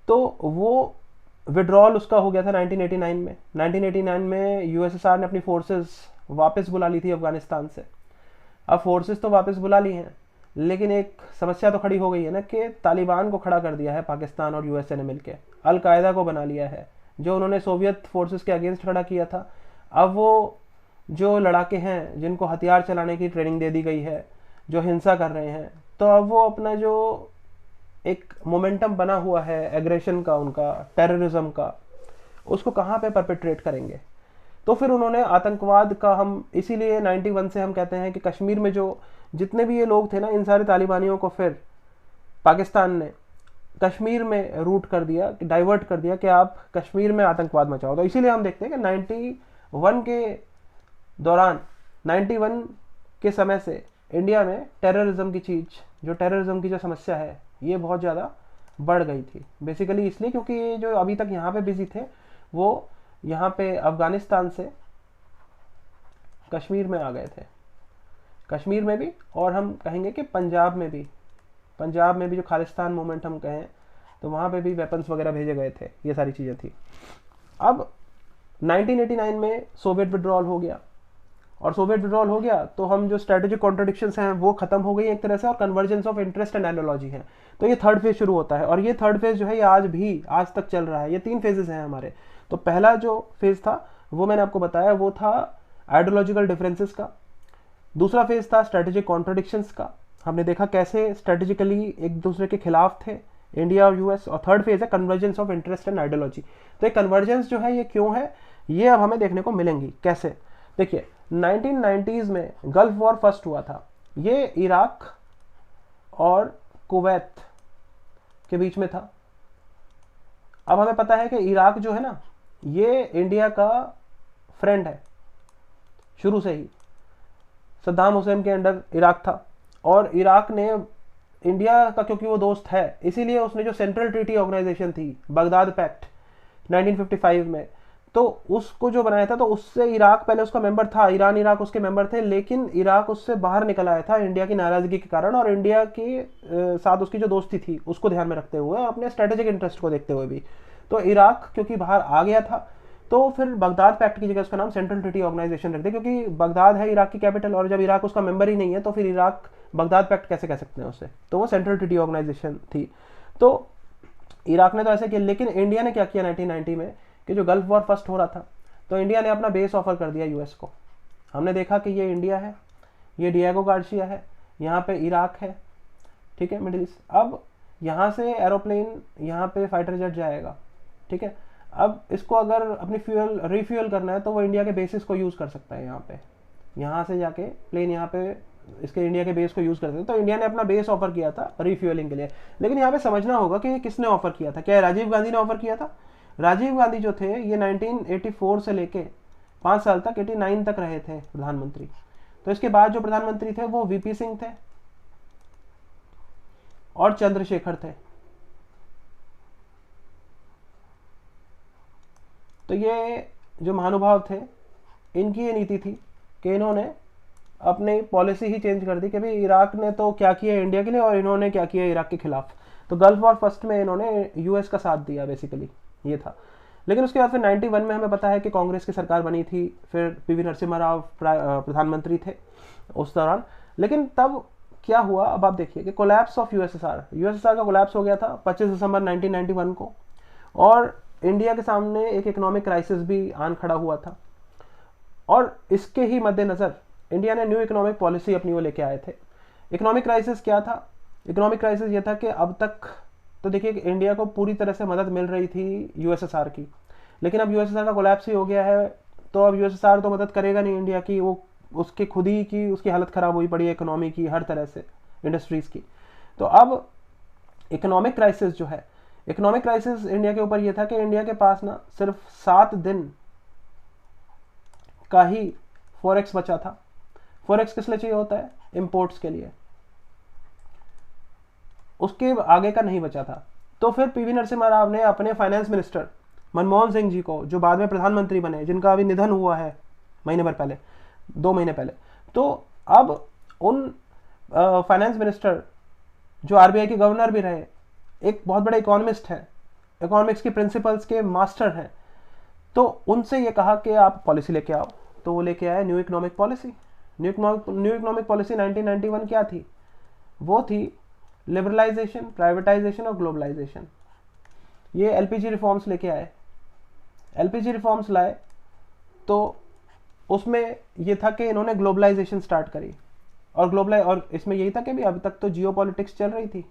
तो वो विड्रॉल उसका हो गया था 1989 में। 1989 में यूएसएसआर ने अपनी फोर्सेस वापस बुला ली थी अफगानिस्तान से। अब फोर्सेस तो वापस बुला ली हैं, लेकिन एक समस्या तो खड़ी हो गई है ना कि तालिबान को खड़ा कर दिया है पाकिस्तान और यूएसए ने मिलकर, अलकायदा को बना लिया है जो उन्होंने सोवियत फोर्सेस के अगेंस्ट खड़ा किया था। अब वो जो लड़ाके हैं जिनको हथियार चलाने की ट्रेनिंग दे दी गई है, जो हिंसा कर रहे हैं, तो अब वो अपना जो एक मोमेंटम बना हुआ है एग्रेशन का, उनका टेररिज्म का, उसको कहाँ पे परपेट्रेट करेंगे। तो फिर उन्होंने आतंकवाद का, हम इसीलिए 91 से हम कहते हैं कि कश्मीर में जो जितने भी ये लोग थे ना, इन सारे तालिबानियों को फिर पाकिस्तान ने कश्मीर में रूट कर दिया, डाइवर्ट कर दिया कि आप कश्मीर में आतंकवाद मचाओ। तो इसीलिए हम देखते हैं कि 91 के दौरान, 91 के समय से इंडिया में टेररिज्म की चीज़, जो टेररिज्म की जो समस्या है, ये बहुत ज़्यादा बढ़ गई थी। बेसिकली इसलिए क्योंकि ये जो अभी तक यहाँ पे बिजी थे, वो यहाँ पे अफगानिस्तान से कश्मीर में आ गए थे। कश्मीर में भी, और हम कहेंगे कि पंजाब में भी, पंजाब में भी जो खालिस्तान मूवमेंट हम कहें, तो वहाँ पे भी वेपन्स वगैरह भेजे गए थे, ये सारी चीज़ें थी। अब 1989 में सोवियत विड्रॉल हो गया, और सोवियत विड्रॉल हो गया तो हम जो स्ट्रेटेजिक कॉन्ट्रडिक्शंस हैं वो खत्म हो गई एक तरह से, और convergence of interest and analogy है। तो ये थर्ड फेज शुरू होता है, और ये थर्ड फेज जो है ये आज तक चल रहा है। ये 3 फेजेस हैं हमारे। तो पहला जो फेज था वो मैंने आपको बताया, वो था आइडियोलॉजिकल डिफरेंसेस का। दूसरा फेज था स्ट्रेटेजिक कॉन्ट्रडिक्शंस का, हमने देखा कैसे स्ट्रेटेजिकली एक दूसरे के खिलाफ थे इंडिया और यूएस। और थर्ड फेज है convergence of interest and ideology. तो ये कन्वर्जेंस जो है ये क्यों है, ये अब हमें देखने को मिलेंगी कैसे। देखिए 1990s में गल्फ वॉर फर्स्ट हुआ था, ये इराक और कुवैत के बीच में था। अब हमें पता है कि इराक जो है ना, ये इंडिया का फ्रेंड है शुरू से ही। सद्दाम हुसैन के अंडर इराक था, और इराक ने इंडिया का, क्योंकि वो दोस्त है, इसीलिए उसने जो सेंट्रल ट्रीटी ऑर्गेनाइजेशन थी, बगदाद पैक्ट 1955 में, तो उसको जो बनाया था, तो उससे इराक पहले उसका मेंबर था, ईरान इराक उसके मेंबर थे, लेकिन इराक उससे बाहर निकल आया था इंडिया की नाराजगी के कारण, और इंडिया के साथ उसकी जो दोस्ती थी उसको ध्यान में रखते हुए, अपने स्ट्रेटेजिक इंटरेस्ट को देखते हुए भी। तो इराक क्योंकि बाहर आ गया था, तो फिर बगदाद पैक्ट की जगह उसका नाम सेंट्रल ट्रीटी ऑर्गेनाइजेशन रख दिया, क्योंकि बगदाद है इराक की कैपिटल, और जब इराक उसका मेंबर ही नहीं है तो फिर इराक बगदाद पैक्ट कैसे कह सकते हैं उससे। तो वो सेंट्रल ट्रीटी ऑर्गेनाइजेशन थी। तो इराक ने तो ऐसे किया, लेकिन इंडिया ने क्या किया 1990 में, कि जो गल्फ वॉर फर्स्ट हो रहा था, तो इंडिया ने अपना बेस ऑफर कर दिया यूएस को। हमने देखा कि ये इंडिया है, ये डिएगो गार्सिया है, यहाँ पे इराक है, ठीक है, मिडिल ईस्ट। अब यहाँ से एरोप्लेन, यहाँ पे फाइटर जेट जाएगा, ठीक है। अब इसको अगर अपनी रिफ्यूल करना है तो वो इंडिया के बेसिस को यूज़ कर सकता है। यहाँ से जाके प्लेन यहाँ पे इसके इंडिया के बेस को यूज़ कर सकते हैं। तो इंडिया ने अपना बेस ऑफर किया था रिफ्यूलिंग के लिए। लेकिन यहाँ पे समझना होगा कि किसने ऑफर किया था। क्या राजीव गांधी ने ऑफर किया था? राजीव गांधी जो थे ये 1984 से लेके 5 साल तक 89 तक रहे थे प्रधानमंत्री। तो इसके बाद जो प्रधानमंत्री थे वो वीपी सिंह थे और चंद्रशेखर थे। तो ये जो महानुभाव थे, इनकी ये नीति थी कि इन्होंने अपनी पॉलिसी ही चेंज कर दी कि भाई इराक ने तो क्या किया इंडिया के लिए और इन्होंने क्या किया इराक के खिलाफ। तो गल्फ वॉर फर्स्ट में इन्होंने यूएस का साथ दिया, बेसिकली ये था। लेकिन उसके बाद फिर 91 में हमें पता है कि कांग्रेस की सरकार बनी थी, फिर पीवी नरसिम्हा राव प्रधानमंत्री थे उस दौरान। लेकिन तब क्या हुआ, अब आप देखिए कि कोलैप्स ऑफ यूएसएसआर का कोलैप्स हो गया था 25 दिसंबर 1991 को, और इंडिया के सामने एक इकोनॉमिक क्राइसिस भी आन खड़ा हुआ था। और इसके ही मद्देनज़र इंडिया ने न्यू इकोनॉमिक पॉलिसी अपनी वो लेके आए थे। इकोनॉमिक क्राइसिस क्या था? इकोनॉमिक क्राइसिस ये था कि अब तक तो देखिए कि इंडिया को पूरी तरह से मदद मिल रही थी यूएसएसआर की, लेकिन अब यूएसएसआर का कोलैप्स ही हो गया है। तो अब यूएसएसआर तो मदद करेगा नहीं इंडिया की, वो उसके खुद ही की उसकी हालत ख़राब हुई पड़ी है इकोनॉमी की, हर तरह से इंडस्ट्रीज़ की। तो अब इकोनॉमिक क्राइसिस जो है, इकोनॉमिक क्राइसिस इंडिया के ऊपर ये था कि इंडिया के पास ना सिर्फ 7 दिन का ही फॉरेक्स बचा था। फॉरेक्स किस लिए चाहिए होता है? इंपोर्ट्स के लिए, उसके आगे का नहीं बचा था। तो फिर पीवी नरसिम्हा राव ने अपने फाइनेंस मिनिस्टर मनमोहन सिंह जी को, जो बाद में प्रधानमंत्री बने, जिनका अभी निधन हुआ है महीने भर पहले, 2 महीने पहले, तो अब उन फाइनेंस मिनिस्टर जो आरबीआई के गवर्नर भी रहे, एक बहुत बड़े इकोनॉमिस्ट हैं, इकोनॉमिक्स के प्रिंसिपल्स के मास्टर हैं, तो उनसे ये कहा कि आप पॉलिसी लेके आओ। तो वो लेके आए new economic policy. New economic policy 1991 क्या थी? वो थी लिबरलाइजेशन, प्राइवेटाइजेशन और ग्लोबलाइजेशन। ये एलपीजी रिफॉर्म्स लेके आए। एलपीजी रिफॉर्म्स लाए तो उसमें ये था कि इन्होंने ग्लोबलाइजेशन स्टार्ट करी, और इसमें यही था कि भी अभी तक तो जियो पॉलिटिक्स चल रही थी,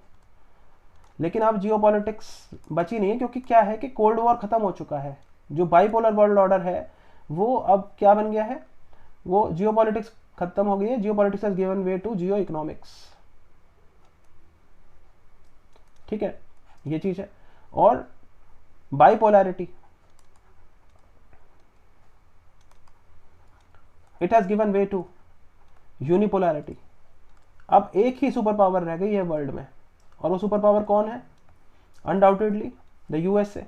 लेकिन अब जियो पॉलिटिक्स बची नहीं है, क्योंकि क्या है कि कोल्ड वॉर खत्म हो चुका है। जो बाइपोलर वर्ल्ड ऑर्डर है वो अब क्या बन गया है, वो जियोपॉलिटिक्स खत्म हो गई है, geopolitics has given way to Jio economics. ठीक है, ये चीज है। और bipolarity, it has given way to unipolarity. अब एक ही सुपर पावर रह गई है वर्ल्ड में, और वो सुपर पावर कौन है? Undoubtedly the USA.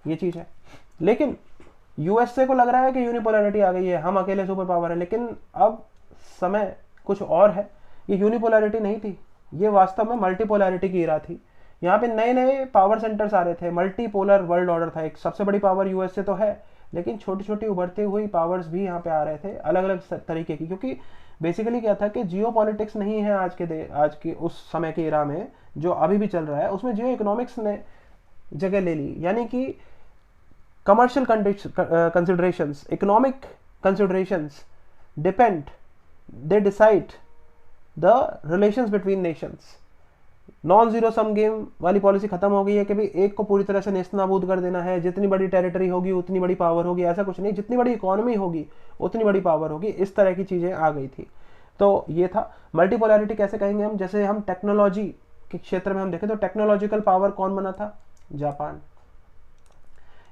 ये चीज है। लेकिन यूएसए को लग रहा है कि यूनिपोलैरिटी आ गई है, हम अकेले सुपर पावर है, लेकिन अब समय कुछ और है। ये यूनिपोलैरिटी नहीं थी, ये वास्तव में मल्टीपोलैरिटी की इरा थी। यहाँ पे नए नए पावर सेंटर्स आ रहे थे, मल्टीपोलर वर्ल्ड ऑर्डर था। एक सबसे बड़ी पावर यूएसए तो है, लेकिन छोटी छोटी उभरती हुई पावर्स भी यहाँ पे आ रहे थे, अलग अलग तरीके की। क्योंकि बेसिकली क्या था कि जियो पॉलिटिक्स नहीं है आज के उस समय के इरा में जो अभी भी चल रहा है, उसमें जियो इकोनॉमिक्स ने जगह ले ली। यानी कि commercial considerations, economic considerations they decide the relations between Nations. Non zero sum game वाली पॉलिसी खत्म हो गई है कि भाई एक को पूरी तरह से नेस्तनाबूद कर देना है, जितनी बड़ी टेरिटरी होगी उतनी बड़ी पावर होगी, ऐसा कुछ नहीं, जितनी बड़ी इकोनॉमी होगी उतनी बड़ी पावर होगी, इस तरह की चीजें आ गई थी। तो ये था मल्टीपोलैरिटी। कैसे कहेंगे हम? जैसे हम टेक्नोलॉजी के क्षेत्र में हम देखें तो टेक्नोलॉजिकल पावर कौन बना था? जापान।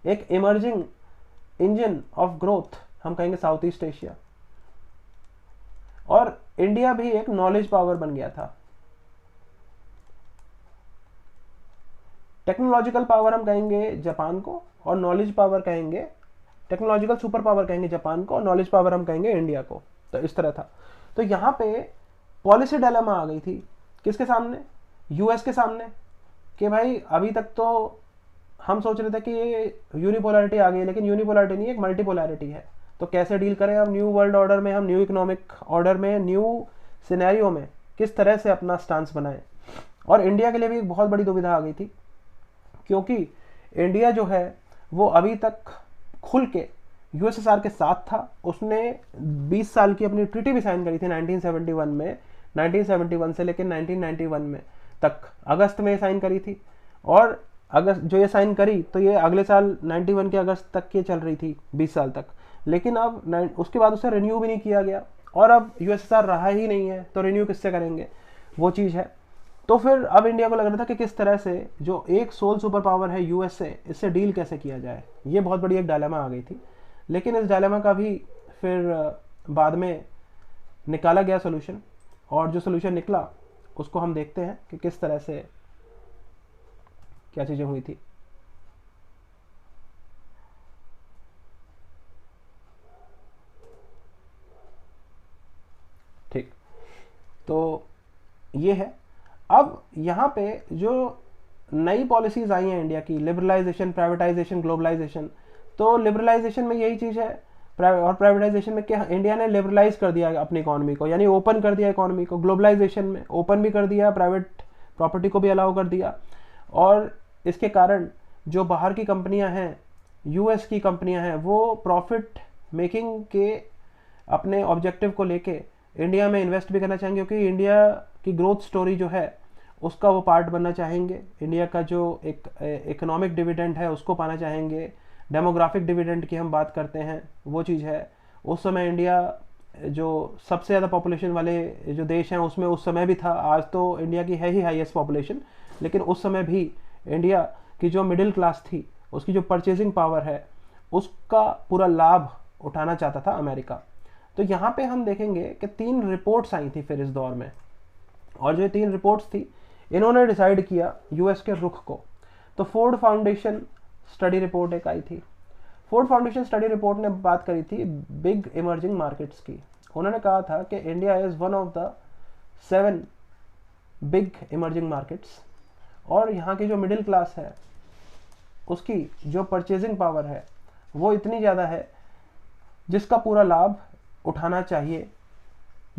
एक इमर्जिंग इंजन ऑफ ग्रोथ हम कहेंगे साउथ ईस्ट एशिया। और इंडिया भी एक नॉलेज पावर बन गया था। टेक्नोलॉजिकल पावर हम कहेंगे जापान को, और नॉलेज पावर कहेंगे, टेक्नोलॉजिकल सुपर पावर कहेंगे जापान को, और नॉलेज पावर हम कहेंगे इंडिया को। तो इस तरह था। तो यहां पे पॉलिसी डायलेमा आ गई थी किसके सामने? यूएस के सामने, कि भाई अभी तक तो हम सोच रहे थे कि ये यूनिपोलैरिटी आ गई, लेकिन यूनिपोलैरिटी नहीं, एक मल्टीपोलैरिटी है। तो कैसे डील करें हम न्यू वर्ल्ड ऑर्डर में, हम न्यू इकोनॉमिक ऑर्डर में, न्यू सिनेरियो में किस तरह से अपना स्टांस बनाएं? और इंडिया के लिए भी एक बहुत बड़ी दुविधा आ गई थी, क्योंकि इंडिया जो है वो अभी तक खुल के यूएसएसआर के साथ था। उसने 20 साल की अपनी ट्रीटी भी साइन करी थी 1971 में, 1971 से लेकर 1991 में तक, अगस्त में साइन करी थी। और अगस्त जो ये साइन करी तो ये अगले साल 91 के अगस्त तक ये चल रही थी, 20 साल तक। लेकिन अब उसके बाद उसे रिन्यू भी नहीं किया गया, और अब यूएसएसआर रहा ही नहीं है, तो रिन्यू किससे करेंगे? वो चीज़ है। तो फिर अब इंडिया को लग रहा था कि किस तरह से जो एक सोल सुपर पावर है यूएसए, इससे डील कैसे किया जाए। ये बहुत बड़ी एक डायलेमा आ गई थी। लेकिन इस डायलेमा का भी फिर बाद में निकाला गया सोल्यूशन, और जो सोल्यूशन निकला उसको हम देखते हैं कि किस तरह से क्या चीज़ें हुई थी। ठीक, तो ये है। अब यहाँ पे जो नई पॉलिसीज आई हैं इंडिया की, लिबरलाइजेशन, प्राइवेटाइजेशन, ग्लोबलाइजेशन। तो लिबरलाइजेशन में यही चीज़ है, और प्राइवेटाइजेशन में क्या, इंडिया ने लिबरलाइज कर दिया अपनी इकोनॉमी को, यानी ओपन कर दिया इकोनॉमी को। ग्लोबलाइजेशन में ओपन भी कर दिया, प्राइवेट प्रॉपर्टी को भी अलाउ कर दिया, और इसके कारण जो बाहर की कंपनियां हैं, यूएस की कंपनियां हैं, वो प्रॉफिट मेकिंग के अपने ऑब्जेक्टिव को लेके इंडिया में इन्वेस्ट भी करना चाहेंगे, क्योंकि इंडिया की ग्रोथ स्टोरी जो है उसका वो पार्ट बनना चाहेंगे। इंडिया का जो एक इकोनॉमिक डिविडेंड है उसको पाना चाहेंगे। डेमोग्राफिक डिविडेंड की हम बात करते हैं, वो चीज़ है। उस समय इंडिया जो सबसे ज़्यादा पॉपुलेशन वाले जो देश हैं उसमें उस समय भी था। आज तो इंडिया की है ही हाईएस्ट पॉपुलेशन, लेकिन उस समय भी इंडिया की जो मिडिल क्लास थी, उसकी जो परचेजिंग पावर है, उसका पूरा लाभ उठाना चाहता था अमेरिका। तो यहाँ पे हम देखेंगे कि 3 रिपोर्ट्स आई थी फिर इस दौर में, और जो 3 रिपोर्ट्स थी, इन्होंने डिसाइड किया यूएस के रुख को। तो फोर्ड फाउंडेशन स्टडी रिपोर्ट एक आई थी। फोर्ड फाउंडेशन स्टडी रिपोर्ट ने बात करी थी बिग इमर्जिंग मार्केट्स की। उन्होंने कहा था कि India is one of the 7 big emerging markets, और यहाँ की जो मिडिल क्लास है उसकी जो परचेजिंग पावर है वो इतनी ज़्यादा है जिसका पूरा लाभ उठाना चाहिए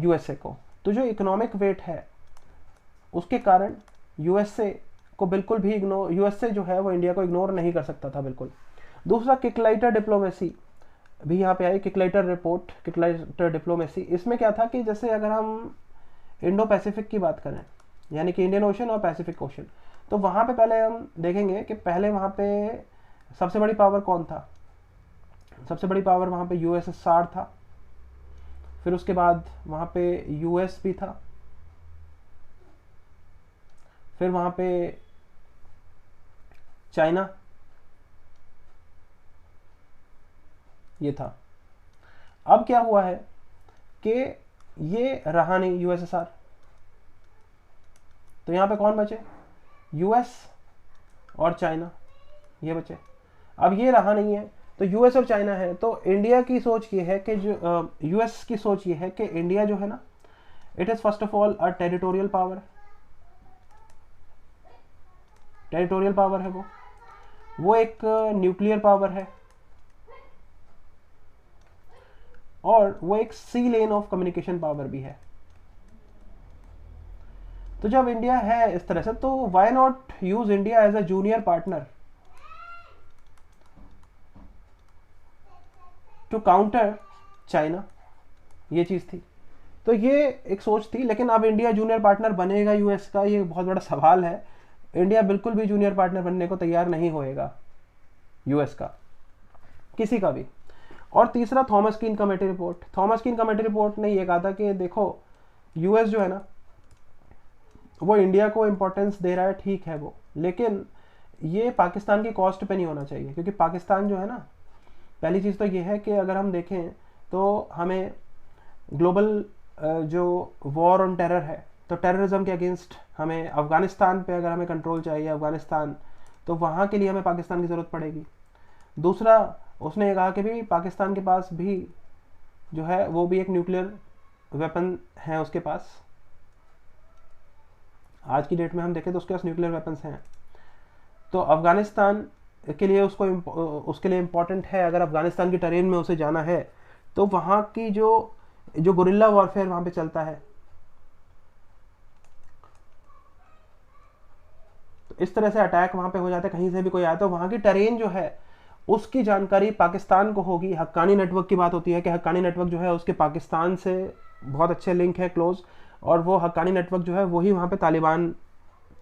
यूएसए को। तो जो इकोनॉमिक वेट है उसके कारण यूएसए को बिल्कुल भी यूएसए जो है वो इंडिया को इग्नोर नहीं कर सकता था बिल्कुल। दूसरा, किकलाइटर डिप्लोमेसी भी यहाँ पे आई, किकलाइटर रिपोर्ट, किकलाइटर डिप्लोमेसी। इसमें क्या था कि जैसे अगर हम इंडो पैसिफिक की बात करें, यानी कि इंडियन ओशन और पैसिफिक ओशन, तो वहाँ पे पहले हम देखेंगे कि पहले वहाँ पे सबसे बड़ी पावर कौन था? सबसे बड़ी पावर वहाँ पे यूएसएसआर था, फिर उसके बाद वहाँ पे यूएस भी था, फिर वहाँ पे चाइना ये था। अब क्या हुआ है कि ये रहा नहीं यूएसएसआर, तो यहाँ पे कौन बचे? यूएस और चाइना, ये बचे। अब ये रहा नहीं है तो यूएस और चाइना है, तो इंडिया की सोच ये है कि जो यूएस की सोच ये है कि इंडिया जो है ना, it is first of all a territorial power. Territorial power है वो एक न्यूक्लियर पावर है, और वो एक सी लेन ऑफ कम्युनिकेशन पावर भी है। तो जब इंडिया है इस तरह से, तो why not use India as a junior partner to counter China, ये चीज थी। तो ये एक सोच थी, लेकिन अब इंडिया जूनियर पार्टनर बनेगा यूएस का, ये बहुत बड़ा सवाल है। इंडिया बिल्कुल भी जूनियर पार्टनर बनने को तैयार नहीं होएगा यूएस का, किसी का भी। और तीसरा, थॉमस कीन कमेटी रिपोर्ट। थॉमस कीन कमेटी रिपोर्ट ने ये कहा था कि देखो, यूएस जो है ना, वो इंडिया को इंपॉर्टेंस दे रहा है, ठीक है वो, लेकिन ये पाकिस्तान की कॉस्ट पे नहीं होना चाहिए। क्योंकि पाकिस्तान जो है ना, पहली चीज़ तो ये है कि अगर हम देखें तो हमें ग्लोबल जो वॉर ऑन टेरर है, तो टेररिज्म के अगेंस्ट हमें अफगानिस्तान पे अगर हमें कंट्रोल चाहिए, अफगानिस्तान, तो वहाँ के लिए हमें पाकिस्तान की ज़रूरत पड़ेगी। दूसरा, उसने ये कहा कि भी पाकिस्तान के पास भी जो है वो भी एक न्यूक्लियर वेपन है उसके पास। आज की डेट में हम देखें तो उसके पास न्यूक्लियर वेपन्स हैं। तो अफगानिस्तान के लिए उसके लिए इम्पोर्टेंट है, अगर अफगानिस्तान की टेरेन में उसे जाना है, तो वहाँ की जो गुरिल्ला वॉरफेयर वहाँ पे चलता है, तो इस तरह से अटैक वहाँ पे हो जाता है, कहीं से भी कोई आता है, तो वहाँ की टेरेन जो है उसकी जानकारी पाकिस्तान को होगी। हक्कानी नेटवर्क की बात होती है कि हक्कानी नेटवर्क जो है उसके पाकिस्तान से बहुत अच्छे लिंक है, क्लोज, और वो हक्कानी नेटवर्क जो है वही वहाँ पे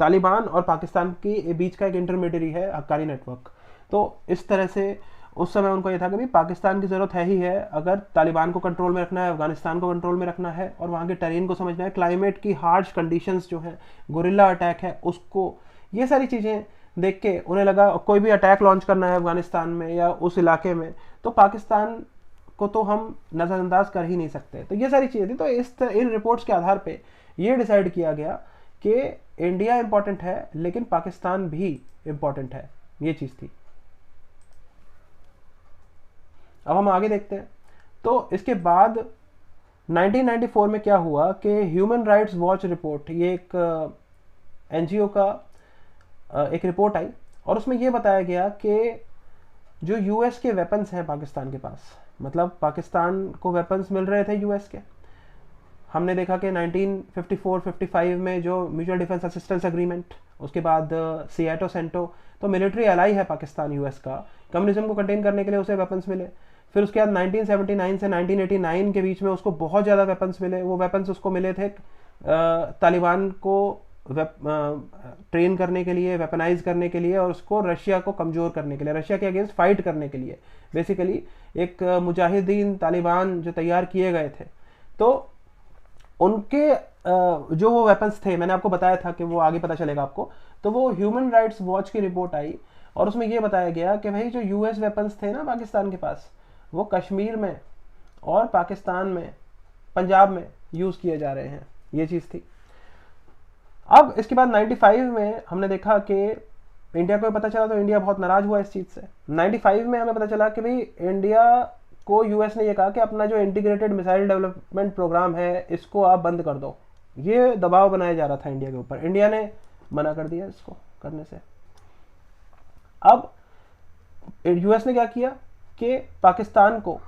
तालिबान और पाकिस्तान के बीच का एक इंटरमीडियरी है हक्कानी नेटवर्क। तो इस तरह से उस समय उनको ये था कि भाई पाकिस्तान की ज़रूरत है ही है, अगर तालिबान को कंट्रोल में रखना है, अफगानिस्तान को कंट्रोल में रखना है, और वहाँ के टेरेन को समझना है, क्लाइमेट की हार्श कंडीशंस जो हैं, गुरिल्ला अटैक है उसको, ये सारी चीज़ें देख के उन्हें लगा कोई भी अटैक लॉन्च करना है अफगानिस्तान में या उस इलाके में, तो पाकिस्तान को तो हम नज़रअंदाज कर ही नहीं सकते। तो ये सारी चीज़ें थी। तो इन रिपोर्ट्स के आधार पे ये डिसाइड किया गया कि इंडिया इंपॉर्टेंट है लेकिन पाकिस्तान भी इंपॉर्टेंट है, ये चीज़ थी। अब हम आगे देखते हैं। तो इसके बाद 1994 में क्या हुआ कि ह्यूमन राइट्स वॉच रिपोर्ट, ये एक एनजीओ का एक रिपोर्ट आई, और उसमें ये बताया गया कि जो यूएस के वेपन्स हैं पाकिस्तान के पास, मतलब पाकिस्तान को वेपन्स मिल रहे थे यूएस के। हमने देखा कि 1954-55 में जो म्यूचुअल डिफेंस असिस्टेंस एग्रीमेंट, उसके बाद सियाटो सेंटो, तो मिलिट्री अलाई है पाकिस्तान यूएस का, कम्युनिज्म को कंटेन करने के लिए उसे वेपन्स मिले। फिर उसके बाद 1979 से 1989 के बीच में उसको बहुत ज़्यादा वेपन्स मिले। वो वेपन्स उसको मिले थे तालिबान को ट्रेन करने के लिए, वेपनाइज करने के लिए, और उसको रशिया को कमज़ोर करने के लिए, रशिया के अगेंस्ट फाइट करने के लिए, बेसिकली एक मुजाहिदीन तालिबान जो तैयार किए गए थे। तो उनके जो वो वेपन्स थे, मैंने आपको बताया था कि वो आगे पता चलेगा आपको। तो वो ह्यूमन राइट्स वॉच की रिपोर्ट आई, और उसमें ये बताया गया कि भाई जो यूएस वेपन्स थे ना पाकिस्तान के पास, वो कश्मीर में और पाकिस्तान में, पंजाब में यूज़ किए जा रहे हैं, ये चीज़ थी। अब इसके बाद 95 में हमने देखा कि इंडिया को पता चला, तो इंडिया बहुत नाराज हुआ इस चीज़ से। 95 में हमें पता चला कि भाई इंडिया को यूएस ने ये कहा कि अपना जो इंटीग्रेटेड मिसाइल डेवलपमेंट प्रोग्राम है इसको आप बंद कर दो। ये दबाव बनाया जा रहा था इंडिया के ऊपर, इंडिया ने मना कर दिया इसको करने से। अब यूएस ने क्या किया कि पाकिस्तान को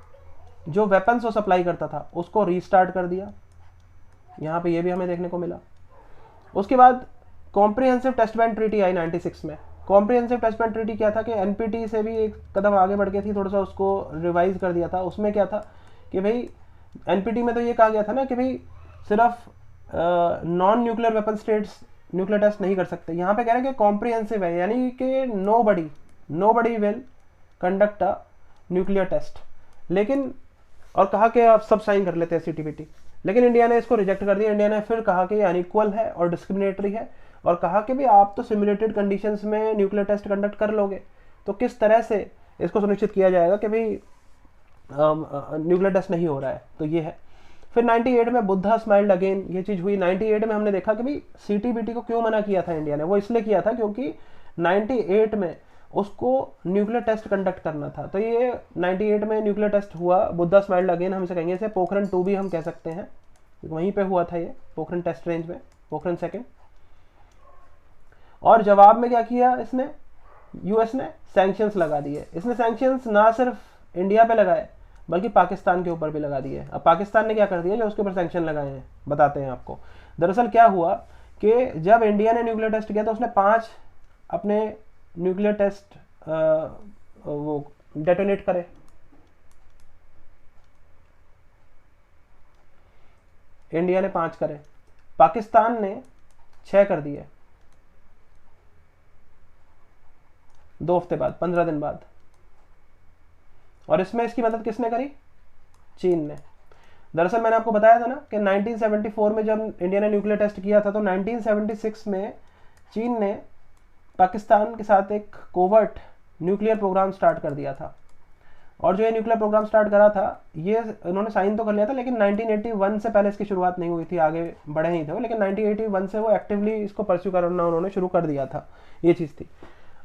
जो वेपन्स वो सप्लाई करता था उसको रीस्टार्ट कर दिया, यहाँ पे ये भी हमें देखने को मिला। उसके बाद कॉम्प्रिहेंसिव टेस्ट बैंड ट्रीटी आई 96 में। कॉम्प्रिहेंसिव टेस्ट बैंड ट्रीटी क्या था कि एनपीटी से भी एक कदम आगे बढ़ गई थी, थोड़ा सा उसको रिवाइज कर दिया था। उसमें क्या था कि भाई एनपीटी में तो ये कहा गया था ना कि भाई सिर्फ non nuclear weapon states nuclear test नहीं कर सकते। यहाँ पे कह रहे हैं कि कॉम्प्रिहेंसिव है, यानी कि nobody, nobody will conduct a nuclear test. लेकिन और कहा कि आप सब साइन कर लेते हैं सीटीबीटी, लेकिन इंडिया ने इसको रिजेक्ट कर दिया। इंडिया ने फिर कहा कि ये अनइक्वल है और डिस्क्रिमिनेटरी है, और कहा कि भी आप तो सिमुलेटेड कंडीशंस में न्यूक्लियर टेस्ट कंडक्ट कर लोगे, तो किस तरह से इसको सुनिश्चित किया जाएगा कि भाई न्यूक्लियर टेस्ट नहीं हो रहा है। तो ये है। फिर 98 में बुद्धा स्माइल्ड अगेन, ये चीज़ हुई। 98 में हमने देखा कि भाई सीटीबीटी को क्यों मना किया था इंडिया ने, वो इसलिए किया था क्योंकि 98 में उसको न्यूक्लियर टेस्ट कंडक्ट करना था। तो ये 98 में न्यूक्लियर टेस्ट हुआ, बुद्धा स्माइल्ड अगेन हम इसे कहेंगे, इसे पोखरण 2 भी हम कह सकते हैं, वहीं पे हुआ था ये पोखरण टेस्ट रेंज में, पोखरण 2। और जवाब में क्या किया इसने, यूएस ने सैंक्शंस लगा दिए। इसने सैंक्शंस ना सिर्फ इंडिया पे लगाए बल्कि पाकिस्तान के ऊपर भी लगा दिए। अब पाकिस्तान ने क्या कर दिया जो उसके ऊपर सैंक्शन लगाए हैं, बताते हैं आपको। दरअसल क्या हुआ कि जब इंडिया ने न्यूक्लियर टेस्ट किया तो उसने 5 अपने न्यूक्लियर टेस्ट वो डेटोनेट करे। इंडिया ने 5 करे, पाकिस्तान ने 6 कर दिए 2 हफ्ते बाद, 15 दिन बाद। और इसमें इसकी मदद किसने करी, चीन ने। दरअसल मैंने आपको बताया था ना कि 1974 में जब इंडिया ने न्यूक्लियर टेस्ट किया था तो 1976 में चीन ने पाकिस्तान के साथ एक कोवर्ट न्यूक्लियर प्रोग्राम स्टार्ट कर दिया था। और जो ये न्यूक्लियर प्रोग्राम स्टार्ट करा था ये इन्होंने साइन तो कर लिया था, लेकिन 1981 से पहले इसकी शुरुआत नहीं हुई थी, आगे बढ़े ही थे वो, लेकिन 1981 से वो एक्टिवली इसको परस्यू करना उन्होंने शुरू कर दिया था, ये चीज़ थी।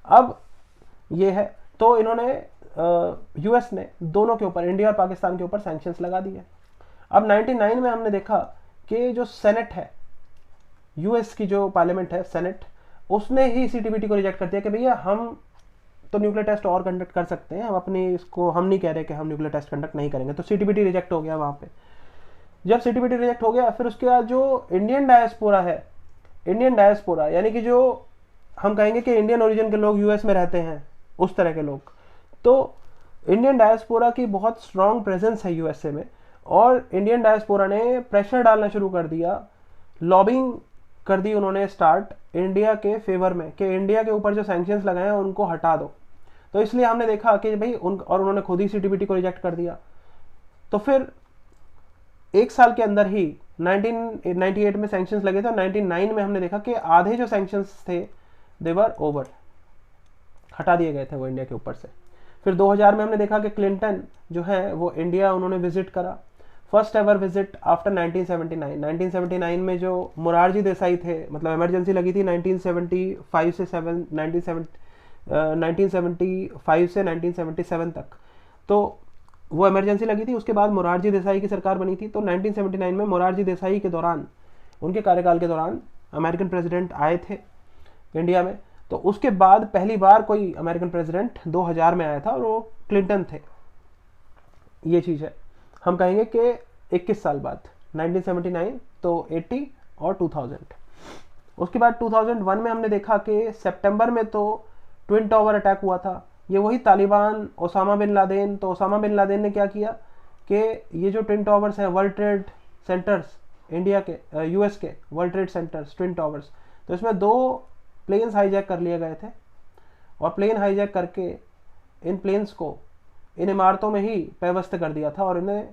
अब ये है, तो इन्होंने यूएस ने दोनों के ऊपर, इंडिया और पाकिस्तान के ऊपर सैंक्शंस लगा दिए। अब 99 में हमने देखा कि जो सेनेट है, यूएस की जो पार्लियामेंट है सेनेट, उसने ही सीटीबीटी को रिजेक्ट कर दिया कि भैया हम तो न्यूक्लियर टेस्ट और कंडक्ट कर सकते हैं, हम अपनी इसको हम नहीं कह रहे कि हम न्यूक्लियर टेस्ट कंडक्ट नहीं करेंगे। तो सीटीबीटी रिजेक्ट हो गया वहाँ पे। जब सीटीबीटी रिजेक्ट हो गया फिर उसके बाद जो इंडियन डायस्पोरा है, इंडियन डायस्पोरा यानी कि जो हम कहेंगे कि इंडियन ओरिजिन के लोग यूएस में रहते हैं, उस तरह के लोग, तो इंडियन डायस्पोरा की बहुत स्ट्रॉन्ग प्रेजेंस है यूएसए में। और इंडियन डायस्पोरा ने प्रेशर डालना शुरू कर दिया, लॉबिंग कर दी उन्होंने स्टार्ट इंडिया के फेवर में कि इंडिया के ऊपर जो सैंक्शंस लगाए हैं उनको हटा दो। तो इसलिए हमने देखा कि भाई और उन्होंने खुद ही सीटीबीटी को रिजेक्ट कर दिया। तो फिर 1 साल के अंदर ही 1998 में सैंक्शंस लगे थे, 99 में हमने देखा कि आधे जो सैंक्शंस थे दे वर ओवर, हटा दिए गए थे वो इंडिया के ऊपर से। फिर 2000 में हमने देखा कि क्लिंटन जो है वो इंडिया उन्होंने विजिट करा, फर्स्ट एवर विजिट आफ्टर 1979। 1979 में जो मोरारजी देसाई थे, मतलब इमरजेंसी लगी थी 1975 से 1977 तक, तो वो इमरजेंसी लगी थी। उसके बाद मोरारजी देसाई की सरकार बनी थी। तो 1979 में मोरारजी देसाई के दौरान, उनके कार्यकाल के दौरान अमेरिकन प्रेसिडेंट आए थे इंडिया में। तो उसके बाद पहली बार कोई अमेरिकन प्रेसिडेंट 2000 में आया था और वो क्लिंटन थे। ये चीज़ है, हम कहेंगे कि 21 साल बाद 1979, तो 80 और 2000। उसके बाद 2001 में हमने देखा कि सितंबर में तो ट्विन टावर अटैक हुआ था। ये वही तालिबान, ओसामा बिन लादेन। तो ओसामा बिन लादेन ने क्या किया कि ये जो ट्विन टावर्स हैं, वर्ल्ड ट्रेड सेंटर्स, इंडिया के, यूएस के world trade centres, twin towers, तो इसमें 2 प्लेन्स हाईजैक कर लिए गए थे। और प्लेन हाईजैक करके इन प्लेन्स को इन इमारतों में ही पैवस्त कर दिया था और इन्हें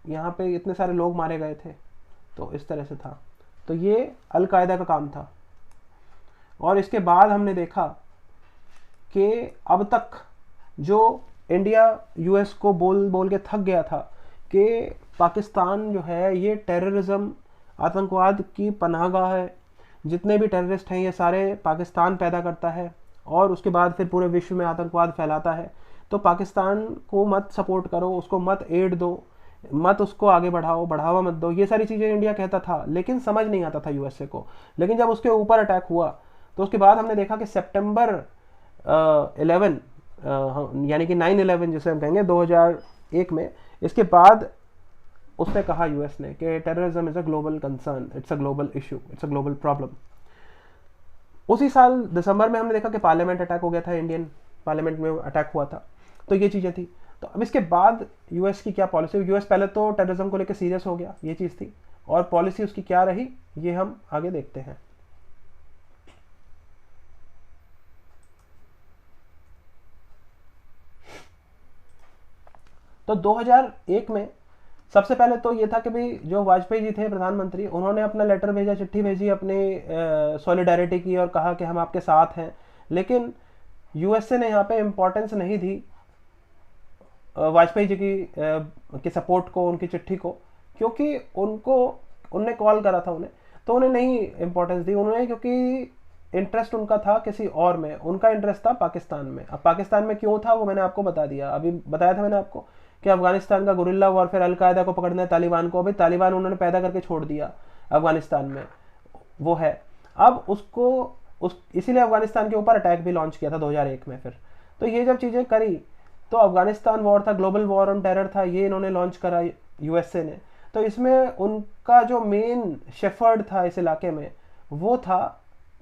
यहाँ पे इतने सारे लोग मारे गए थे। तो इस तरह से था। तो ये अलकायदा का काम था। और इसके बाद हमने देखा कि अब तक जो इंडिया यूएस को बोल बोल के थक गया था कि पाकिस्तान जो है ये टेररिज्म, आतंकवाद की पनाहगाह है, जितने भी टेररिस्ट हैं ये सारे पाकिस्तान पैदा करता है और उसके बाद फिर पूरे विश्व में आतंकवाद फैलाता है। तो पाकिस्तान को मत सपोर्ट करो, उसको मत एड दो, मत उसको आगे बढ़ाओ, बढ़ावा मत दो, ये सारी चीज़ें इंडिया कहता था, लेकिन समझ नहीं आता था यूएसए को। लेकिन जब उसके ऊपर अटैक हुआ तो उसके बाद हमने देखा कि सितंबर 11 यानी कि 9/11 जिसे हम कहेंगे 2001 में, इसके बाद उसने कहा यूएस ने कि terrorism is a global concern, it's a global issue, it's a global problem. उसी साल दिसंबर में हमने देखा कि पार्लियामेंट अटैक हो गया था, इंडियन पार्लियामेंट में अटैक हुआ था। तो ये चीज़ें थी। तो अब इसके बाद यूएस की क्या पॉलिसी, यूएस पहले तो टेररिज्म को लेकर सीरियस हो गया, ये चीज़ थी, और पॉलिसी उसकी क्या रही ये हम आगे देखते हैं। तो 2001 में सबसे पहले तो ये था कि भाई जो वाजपेयी जी थे प्रधानमंत्री, उन्होंने अपना लेटर भेजा, चिट्ठी भेजी अपनी सॉलिडारिटी की और कहा कि हम आपके साथ हैं। लेकिन यूएसए ने यहाँ पे इम्पोर्टेंस नहीं दी वाजपेयी जी की सपोर्ट को, उनकी चिट्ठी को, क्योंकि उनने कॉल करा था उन्हें, तो उन्हें नहीं इम्पोर्टेंस दी उन्होंने, क्योंकि इंटरेस्ट उनका था किसी और में, उनका इंटरेस्ट था पाकिस्तान में। अब पाकिस्तान में क्यों था वो मैंने आपको बता दिया, अभी बताया था मैंने आपको कि अफगानिस्तान का गुरिल्ला वॉरफेयर, अलकायदा को पकड़ना है, तालिबान को। अभी तालिबान उन्होंने पैदा करके छोड़ दिया अफगानिस्तान में, वो है अब इसीलिए अफगानिस्तान के ऊपर अटैक भी लॉन्च किया था 2001 में फिर। तो ये जब चीज़ें करी तो अफगानिस्तान वॉर था, ग्लोबल वॉर ऑन टेरर था, ये इन्होंने लॉन्च करा यूएसए ने। तो इसमें उनका जो मेन शेफर्ड था इस इलाके में वो था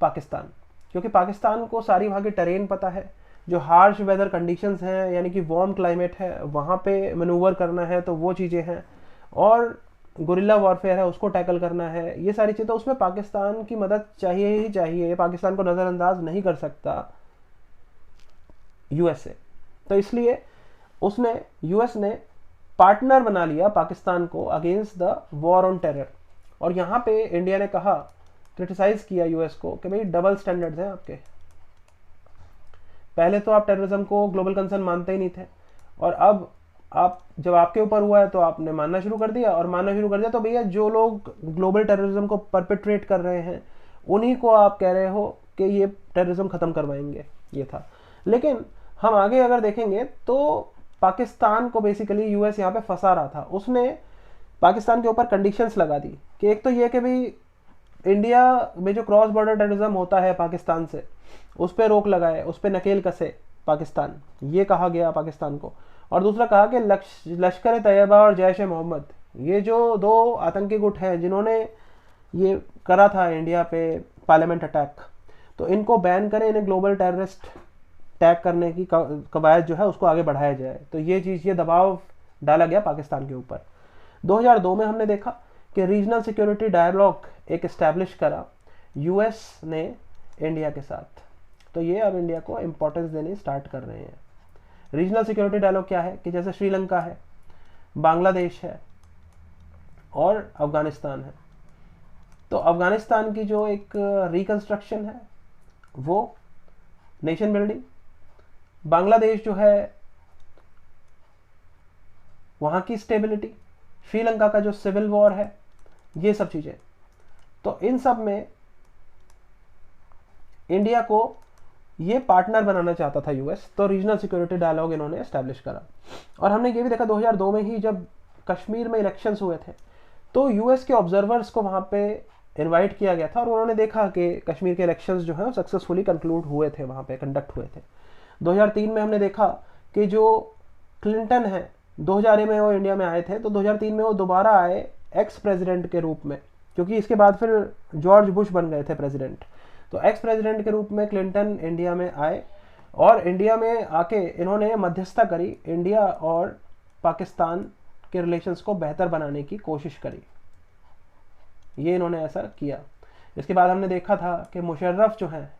पाकिस्तान, क्योंकि पाकिस्तान को सारी वहाँ की टेरेन पता है, जो हार्श वेदर कंडीशंस हैं, यानी कि वार्म क्लाइमेट है, वहाँ पे मैनूवर करना है तो वो चीज़ें हैं, और गुरिल्ला वॉरफेयर है उसको टैकल करना है, ये सारी चीज़ें। तो उसमें पाकिस्तान की मदद चाहिए ही चाहिए, पाकिस्तान को नज़रअंदाज नहीं कर सकता यूएसए। तो इसलिए यूएस ने पार्टनर बना लिया पाकिस्तान को against the war on terror. और यहाँ पे इंडिया ने कहा, क्रिटिसाइज किया यूएस को कि भाई डबल स्टैंडर्ड्स हैं आपके, पहले तो आप टेररिज्म को ग्लोबल कंसर्न मानते ही नहीं थे, और अब जब आपके ऊपर हुआ है तो आपने मानना शुरू कर दिया, और मानना शुरू कर दिया तो भैया जो लोग ग्लोबल टेररिज्म को परपेट्रेट कर रहे हैं उन्हीं को आप कह रहे हो कि ये टेररिज्म खत्म करवाएंगे, ये था। लेकिन हम आगे अगर देखेंगे तो पाकिस्तान को बेसिकली यूएस यहाँ पे फंसा रहा था। उसने पाकिस्तान के ऊपर कंडीशंस लगा दी कि एक तो ये कि भाई इंडिया में जो क्रॉस बॉर्डर टेररिज्म होता है पाकिस्तान से, उस पर रोक लगाए, उस पर नकेल कसे पाकिस्तान, ये कहा गया पाकिस्तान को। और दूसरा कहा कि लश्कर तैयबा और जैश ए मोहम्मद, ये जो दो आतंकी गुट हैं जिन्होंने ये करा था इंडिया पे पार्लियामेंट अटैक, तो इनको बैन करें, इन्हें ग्लोबल टेररिस्ट टैग करने की कवायद जो है उसको आगे बढ़ाया जाए। तो ये दबाव डाला गया पाकिस्तान के ऊपर। 2002 में हमने देखा कि रीजनल सिक्योरिटी डायलॉग एक इस्टेब्लिश करा यूएस ने इंडिया के साथ। तो ये अब इंडिया को इम्पोर्टेंस देनी स्टार्ट कर रहे हैं। रीजनल सिक्योरिटी डायलॉग क्या है कि जैसे श्रीलंका है, बांग्लादेश है और अफगानिस्तान है, तो अफगानिस्तान की जो एक रिकंस्ट्रक्शन है वो नेशन बिल्डिंग, बांग्लादेश जो है वहाँ की स्टेबिलिटी, श्रीलंका का जो सिविल वॉर है, ये सब चीज़ें। तो इन सब में इंडिया को ये पार्टनर बनाना चाहता था यूएस, तो रीजनल सिक्योरिटी डायलॉग इन्होंने एस्टैब्लिश करा। और हमने ये भी देखा 2002 में ही जब कश्मीर में इलेक्शंस हुए थे तो यूएस के ऑब्जर्वर्स को वहाँ पे इनवाइट किया गया था, और उन्होंने देखा कि कश्मीर के इलेक्शंस जो हैं सक्सेसफुली कंक्लूड हुए थे, वहाँ पे कंडक्ट हुए थे। 2003 में हमने देखा कि जो क्लिंटन है, 2000 में वो इंडिया में आए थे, तो 2003 में वो दोबारा आए एक्स प्रेसिडेंट के रूप में, क्योंकि इसके बाद फिर जॉर्ज बुश बन गए थे प्रेसिडेंट। तो एक्स प्रेसिडेंट के रूप में क्लिंटन इंडिया में आए, और इंडिया में आके इन्होंने मध्यस्थता करी, इंडिया और पाकिस्तान के रिलेशंस को बेहतर बनाने की कोशिश करी, ये इन्होंने ऐसा किया। इसके बाद हमने देखा था कि मुशर्रफ जो हैं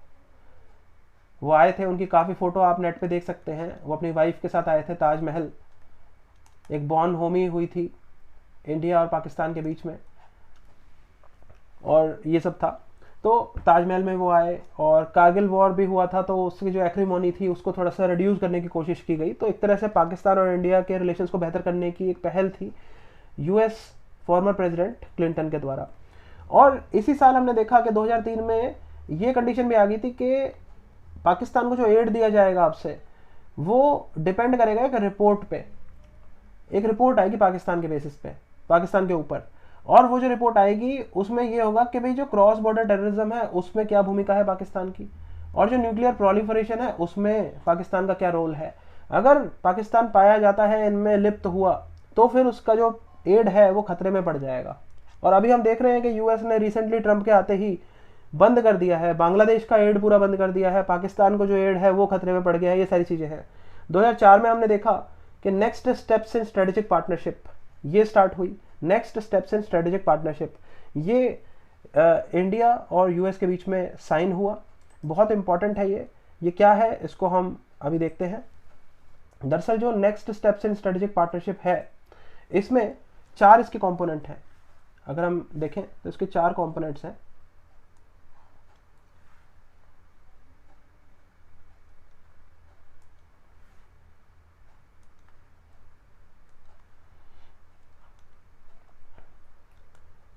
वो आए थे, उनकी काफ़ी फ़ोटो आप नेट पे देख सकते हैं, वो अपनी वाइफ के साथ आए थे ताजमहल, एक बॉन होमी हुई थी इंडिया और पाकिस्तान के बीच में, और ये सब था। तो ताजमहल में वो आए, और कारगिल वॉर भी हुआ था, तो उसकी जो एक्रीमोनी थी उसको थोड़ा सा रिड्यूस करने की कोशिश की गई। तो एक तरह से पाकिस्तान और इंडिया के रिलेशंस को बेहतर करने की एक पहल थी यूएस फॉर्मर प्रेसिडेंट क्लिंटन के द्वारा। और इसी साल हमने देखा कि 2003 में ये कंडीशन भी आ गई थी कि पाकिस्तान को जो एड दिया जाएगा आपसे वो डिपेंड करेगा एक रिपोर्ट पे, एक रिपोर्ट आएगी पाकिस्तान के बेसिस पे, पाकिस्तान के ऊपर, और वो जो रिपोर्ट आएगी उसमें ये होगा कि भाई जो क्रॉस बॉर्डर टेररिज्म है उसमें क्या भूमिका है पाकिस्तान की, और जो न्यूक्लियर प्रोलिफरेशन है उसमें पाकिस्तान का क्या रोल है। अगर पाकिस्तान पाया जाता है इनमें लिप्त हुआ तो फिर उसका जो एड है वो खतरे में पड़ जाएगा। और अभी हम देख रहे हैं कि यूएस ने रिसेंटली ट्रंप के आते ही बंद कर दिया है, बांग्लादेश का एड पूरा बंद कर दिया है, पाकिस्तान को जो एड है वो खतरे में पड़ गया है, ये सारी चीज़ें हैं। 2004 में हमने देखा कि next steps in strategic partnership ये स्टार्ट हुई, next steps in strategic partnership ये इंडिया और यूएस के बीच में साइन हुआ। बहुत इंपॉर्टेंट है ये क्या है इसको हम अभी देखते हैं। दरअसल जो next steps in strategic partnership है, इसमें 4 इसके कंपोनेंट हैं। अगर हम देखें तो इसके 4 कंपोनेंट्स हैं।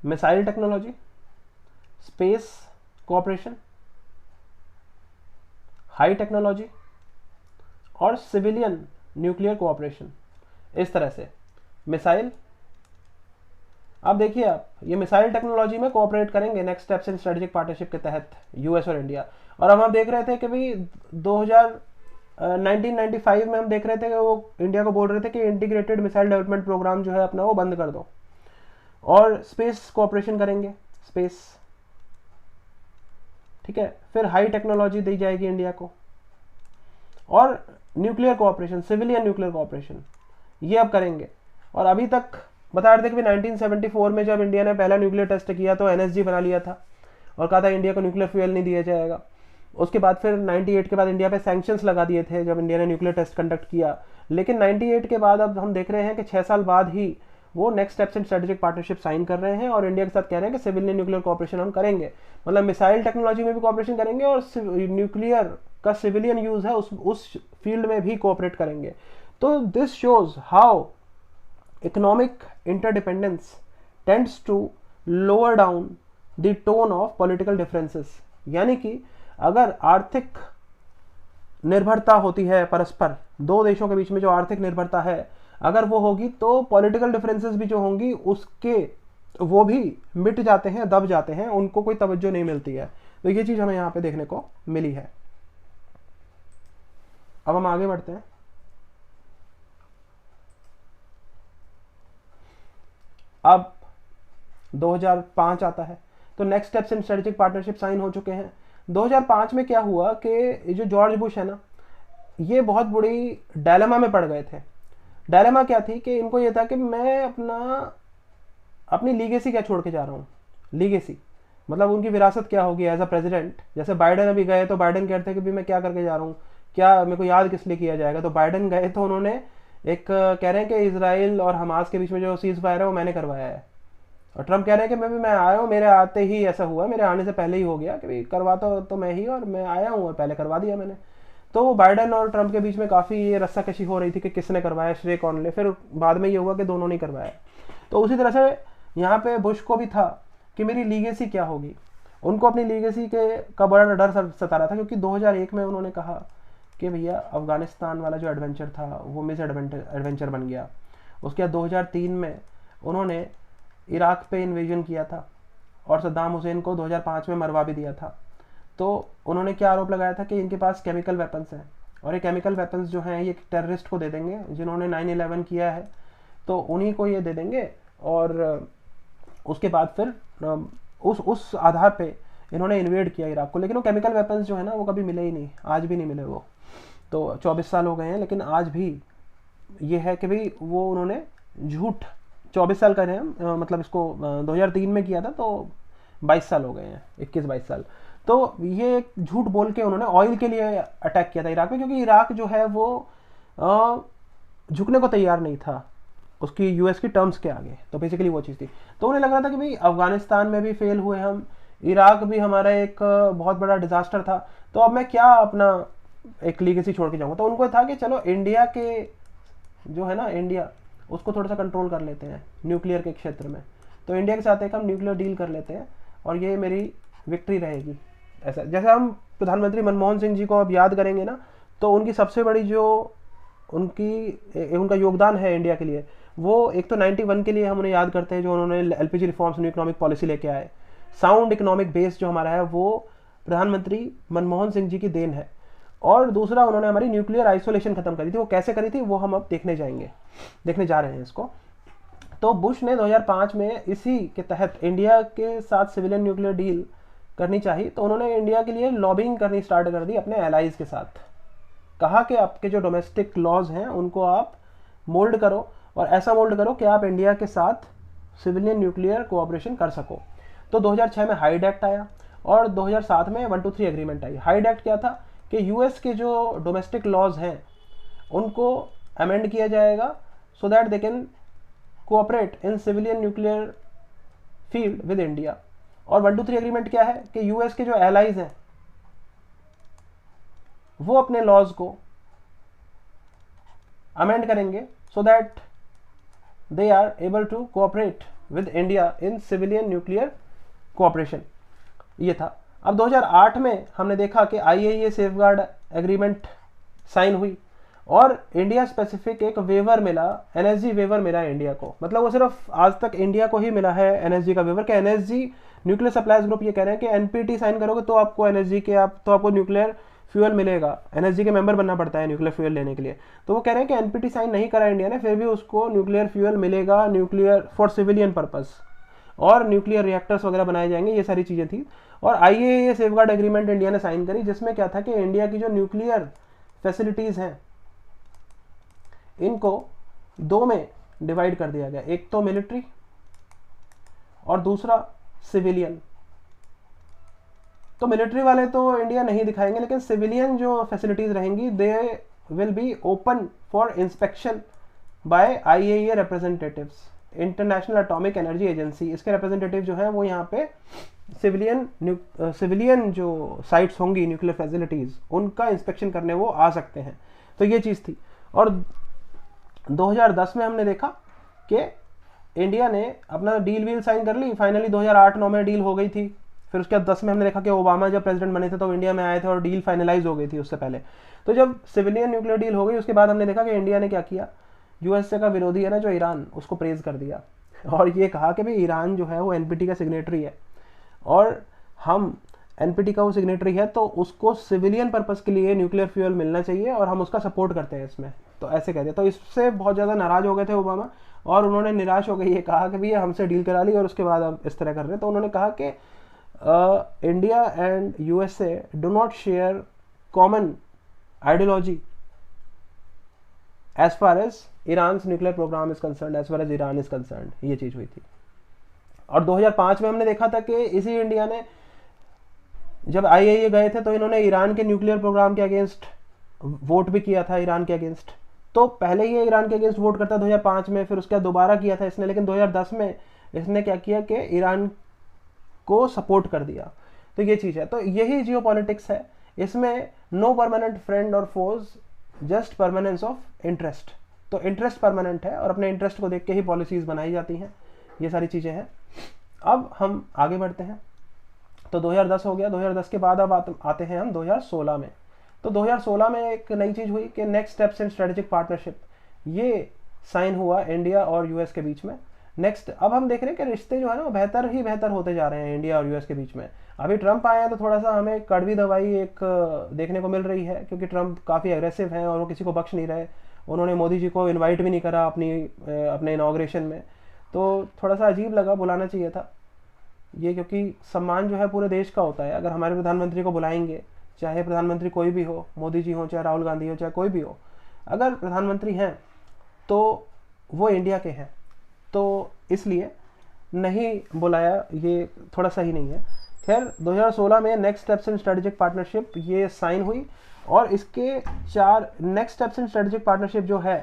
Missile technology, space cooperation, high technology और सिविलियन न्यूक्लियर कोऑपरेशन। इस तरह से मिसाइल, अब देखिए आप ये मिसाइल टेक्नोलॉजी में कोऑपरेट करेंगे next steps in strategic partnership के तहत यूएस और इंडिया। और अब हम देख रहे थे कि भाई 1995 में हम देख रहे थे कि वो इंडिया को बोल रहे थे कि इंटीग्रेटेड मिसाइल डेवलपमेंट प्रोग्राम जो है अपना वो बंद कर दो। और स्पेस कोऑपरेशन करेंगे, स्पेस, ठीक है। फिर हाई टेक्नोलॉजी दी जाएगी इंडिया को, और nuclear cooperation, civilian nuclear cooperation, ये अब करेंगे। और अभी तक बता रहे थे कि 1974 में जब इंडिया ने पहला न्यूक्लियर टेस्ट किया तो एनएसजी बना लिया था और कहा था इंडिया को न्यूक्लियर फ्यूल नहीं दिया जाएगा। उसके बाद फिर 98 के बाद इंडिया पे सैंक्शंस लगा दिए थे जब इंडिया ने न्यूक्लियर टेस्ट कंडक्ट किया। लेकिन 98 के बाद अब हम देख रहे हैं कि 6 साल बाद ही वो next steps in strategic partnership sign कर रहे हैं और इंडिया के साथ कह रहे हैं कि सिविलियन न्यूक्लियर कोऑपरेशन हम करेंगे, मतलब मिसाइल टेक्नोलॉजी में भी कोऑपरेशन करेंगे और न्यूक्लियर का सिविलियन यूज है उस फील्ड में भी कोऑपरेट करेंगे। तो this shows how economic interdependence tends to lower down the tone of political differences. यानी कि अगर आर्थिक निर्भरता होती है परस्पर, दो देशों के बीच में जो आर्थिक निर्भरता है अगर वो होगी तो पॉलिटिकल डिफरेंसेस भी जो होंगी उसके वो भी मिट जाते हैं, दब जाते हैं, उनको कोई तवज्जो नहीं मिलती है। तो ये चीज हमें यहां पे देखने को मिली है। अब हम आगे बढ़ते हैं। अब 2005 आता है तो next steps in strategic partnership sign हो चुके हैं। 2005 में क्या हुआ कि जो जॉर्ज बुश है ना, ये बहुत बड़ी डायलेमा में पड़ गए थे। डायलेमा क्या थी कि इनको ये था कि मैं अपनी लीगेसी क्या छोड़ के जा रहा हूँ। लीगेसी मतलब उनकी विरासत क्या होगी एज अ प्रेसिडेंट। जैसे बाइडेन अभी गए तो बाइडेन कहते हैं कि भी मैं क्या करके जा रहा हूँ, क्या मेरे को याद किस लिए किया जाएगा। तो बाइडेन गए तो उन्होंने एक कह रहे हैं कि इसराइल और हमास के बीच में जो सीज फायर है वो मैंने करवाया है। और ट्रम्प कह रहे हैं कि मैं आया हूँ, मेरे आते ही ऐसा हुआ, मेरे आने से पहले ही हो गया कि करवाता तो मैं ही, और मैं आया हूँ और पहले करवा दिया मैंने। तो बाइडेन और ट्रम्प के बीच में काफ़ी ये रस्साकशी हो रही थी कि किसने करवाया, श्रेय कौन ले। फिर बाद में ये हुआ कि दोनों ने करवाया। तो उसी तरह से यहाँ पे बुश को भी था कि मेरी लीगेसी क्या होगी। उनको अपनी लीगेसी के का बड़ा डर सता रहा था, क्योंकि 2001 में उन्होंने कहा कि भैया अफगानिस्तान वाला जो एडवेंचर था वो मिस एडवेंचर बन गया। उसके बाद 2003 में उन्होंने इराक पे इन्वेजन किया था और सद्दाम हुसैन को 2005 में मरवा भी दिया था। तो उन्होंने क्या आरोप लगाया था कि इनके पास केमिकल वेपन्स हैं और ये केमिकल वेपन्स जो हैं ये टेररिस्ट को दे देंगे, जिन्होंने 9/11 किया है तो उन्हीं को ये दे देंगे। और उसके बाद फिर उस आधार पे इन्होंने इन्वेड किया इराक को। लेकिन वो केमिकल वेपन्स जो है ना वो कभी मिले ही नहीं, आज भी नहीं मिले वो। तो 24 साल हो गए हैं, लेकिन आज भी ये है कि भाई वो उन्होंने झूठ 24 साल कर रहे हैं, मतलब इसको 2003 में किया था तो 22 साल हो गए हैं, 21-22 साल। तो ये एक झूठ बोल के उन्होंने ऑयल के लिए अटैक किया था इराक में, क्योंकि इराक जो है वो झुकने को तैयार नहीं था उसकी यूएस की टर्म्स के आगे। तो बेसिकली वो चीज़ थी। तो उन्हें लग रहा था कि भाई अफगानिस्तान में भी फेल हुए हम, इराक भी हमारा एक बहुत बड़ा डिजास्टर था, तो अब मैं क्या अपना एक लीगेसी छोड़ के जाऊँगा। तो उनको था कि चलो इंडिया के जो है ना, इंडिया उसको थोड़ा सा कंट्रोल कर लेते हैं न्यूक्लियर के क्षेत्र में। तो इंडिया के साथ एक हम न्यूक्लियर डील कर लेते हैं और ये मेरी विक्ट्री रहेगी। ऐसा जैसे हम प्रधानमंत्री मनमोहन सिंह जी को अब याद करेंगे ना, तो उनकी सबसे बड़ी जो उनका योगदान है इंडिया के लिए, वो एक तो 91 के लिए हम उन्हें याद करते हैं जो उन्होंने LPG reforms, new economic policy लेके आए। साउंड इकोनॉमिक बेस जो हमारा है वो प्रधानमंत्री मनमोहन सिंह जी की देन है। और दूसरा, उन्होंने हमारी न्यूक्लियर आइसोलेशन खत्म करी थी। वो कैसे करी थी वो हम अब देखने जा रहे हैं इसको। तो बुश ने 2005 में इसी के तहत इंडिया के साथ सिविलियन न्यूक्लियर डील करनी चाहिए, तो उन्होंने इंडिया के लिए लॉबिंग करनी स्टार्ट कर दी अपने एलाइज के साथ। कहा कि आपके जो डोमेस्टिक लॉज हैं उनको आप मोल्ड करो, और ऐसा मोल्ड करो कि आप इंडिया के साथ सिविलियन न्यूक्लियर कोऑपरेशन कर सको। तो 2006 में हाइड एक्ट आया और 2007 में 123 एग्रीमेंट आई। हाइड एक्ट क्या था कि यूएस के जो डोमेस्टिक लॉज हैं उनको अमेंड किया जाएगा सो that they can cooperate in civilian nuclear field with India. और 123 एग्रीमेंट क्या है कि यूएस के जो एलाइज हैं वो अपने लॉज को अमेंड करेंगे so that they are able to cooperate with India in civilian nuclear cooperation. ये था। अब 2008 में हमने देखा कि आईएईए सेफगार्ड एग्रीमेंट साइन हुई और इंडिया स्पेसिफिक एक वेवर मिला, एनएसजी वेवर मिला इंडिया को। मतलब वो सिर्फ आज तक इंडिया को ही मिला है एनएसजी का वेवर, कि एनएसजी न्यूक्लियर सप्लाईज ग्रुप ये कह रहे हैं कि एनपीटी साइन करोगे तो आपको एनएसजी के आपको न्यूक्लियर फ्यूल मिलेगा। एनएसजी के मेंबर बनना पड़ता है न्यूक्लियर फ्यूल लेने के लिए। तो वो कह रहे हैं कि एनपीटी साइन नहीं करा इंडिया ने, फिर भी उसको न्यूक्लियर फ्यूल मिलेगा, न्यूक्लियर फॉर सिविलियन पर्पस, और न्यूक्लियर रिएक्टर्स वगैरह बनाए जाएंगे। ये सारी चीज़ें थी। और आईएईए सेफगार्ड एग्रीमेंट इंडिया ने साइन करी, जिसमें क्या था कि इंडिया की जो न्यूक्लियर फैसिलिटीज़ हैं इनको दो में डिवाइड कर दिया गया, एक तो मिलिट्री और दूसरा सिविलियन। तो मिलिट्री वाले तो इंडिया नहीं दिखाएंगे, लेकिन सिविलियन जो फैसिलिटीज रहेंगी they will be open for inspection by IAEA representatives, international atomic energy agency. इसके रिप्रेजेंटेटिव जो हैं वो यहाँ पे सिविलियन जो साइट्स होंगी न्यूक्लियर फैसिलिटीज उनका इंस्पेक्शन करने वो आ सकते हैं। तो ये चीज़ थी। और 2010 में हमने देखा कि इंडिया ने अपना डील वील साइन कर ली फाइनली। 2008-9 में डील हो गई थी। फिर उसके बाद 10 में हमने देखा कि ओबामा जब प्रेसिडेंट बने थे तो इंडिया में आए थे और डील फाइनलाइज हो गई थी उससे पहले। तो जब सिविलियन न्यूक्लियर डील हो गई उसके बाद हमने देखा कि इंडिया ने क्या किया, यूएसए का विरोधी है ना जो ईरान, उसको प्रेज कर दिया और ये कहा कि भाई ईरान जो है वो एनपीटी का सिग्नेटरी है और हम एनपीटी का वो सिग्नेटरी है तो उसको सिविलियन पर्पस के लिए न्यूक्लियर फ्यूल मिलना चाहिए और हम उसका सपोर्ट करते हैं इसमें। तो ऐसे कह दिया। तो इससे बहुत ज़्यादा नाराज़ हो गए थे ओबामा और उन्होंने निराश हो गई ये कहा कि भैया हमसे डील करा ली और उसके बाद अब इस तरह कर रहे हैं। तो उन्होंने कहा कि India and USA do not share common ideology as far as Iran nuclear programme is concern, as far as Iran is concern. ये चीज़ हुई थी। और 2005 में हमने देखा था कि इसी इंडिया ने जब आईएईए गए थे तो इन्होंने ईरान के न्यूक्लियर प्रोग्राम के अगेंस्ट वोट भी किया था, ईरान के अगेंस्ट। तो पहले ही ईरान के अगेंस्ट वोट करता 2005 में, फिर उसके बाद दोबारा किया था इसने, लेकिन 2010 में इसने क्या किया कि ईरान को सपोर्ट कर दिया। तो ये चीज़ है। तो यही जियोपॉलिटिक्स है। इसमें नो परमानेंट फ्रेंड और फोज, जस्ट परमानेंस ऑफ इंटरेस्ट। तो इंटरेस्ट परमानेंट है और अपने इंटरेस्ट को देख के ही पॉलिसीज बनाई जाती हैं। ये सारी चीज़ें हैं। अब हम आगे बढ़ते हैं। तो 2010 हो गया। 2010 के बाद अब आते हैं हम 2016 में। तो 2016 में एक नई चीज़ हुई कि next steps in strategic partnership, ये साइन हुआ इंडिया और यूएस के बीच में। नेक्स्ट अब हम देख रहे हैं कि रिश्ते जो है ना वो बेहतर ही बेहतर होते जा रहे हैं इंडिया और यूएस के बीच में। अभी ट्रंप आए हैं तो थोड़ा सा हमें कड़वी दवाई एक देखने को मिल रही है, क्योंकि ट्रंप काफ़ी एग्रेसिव हैं और वो किसी को बख्श नहीं रहे। उन्होंने मोदी जी को इन्वाइट भी नहीं करा अपने इनाग्रेशन में, तो थोड़ा सा अजीब लगा, बुलाना चाहिए था ये, क्योंकि सम्मान जो है पूरे देश का होता है। अगर हमारे प्रधानमंत्री को बुलाएंगे, चाहे प्रधानमंत्री कोई भी हो, मोदी जी हो, चाहे राहुल गांधी हो, चाहे कोई भी हो, अगर प्रधानमंत्री हैं तो वो इंडिया के हैं, तो इसलिए नहीं बुलाया, ये थोड़ा सही नहीं है। खैर 2016 में next steps in strategic partnership ये साइन हुई और इसके 4 next steps in strategic partnership जो है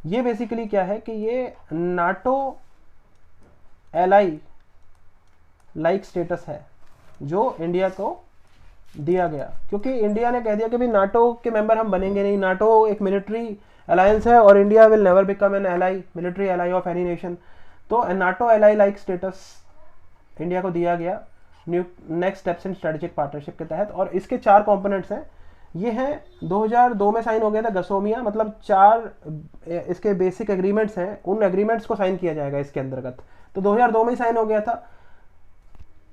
ये बेसिकली क्या है कि ये नाटो एलाई लाइक स्टेटस है जो इंडिया को दिया गया, क्योंकि इंडिया ने कह दिया कि भाई नाटो के मेंबर हम बनेंगे नहीं। नाटो एक मिलिट्री अलायंस है और India will never become an ally, military ally of any nation. तो NATO ally like status India को दिया गया next steps in strategic partnership के तहत। और इसके 4 कंपोनेंट्स हैं। ये हैं 2002 में साइन हो गया था गसोमिया, मतलब 4 इसके बेसिक एग्रीमेंट्स हैं, उन एग्रीमेंट्स को साइन किया जाएगा इसके अंतर्गत। तो 2002 में ही साइन हो गया था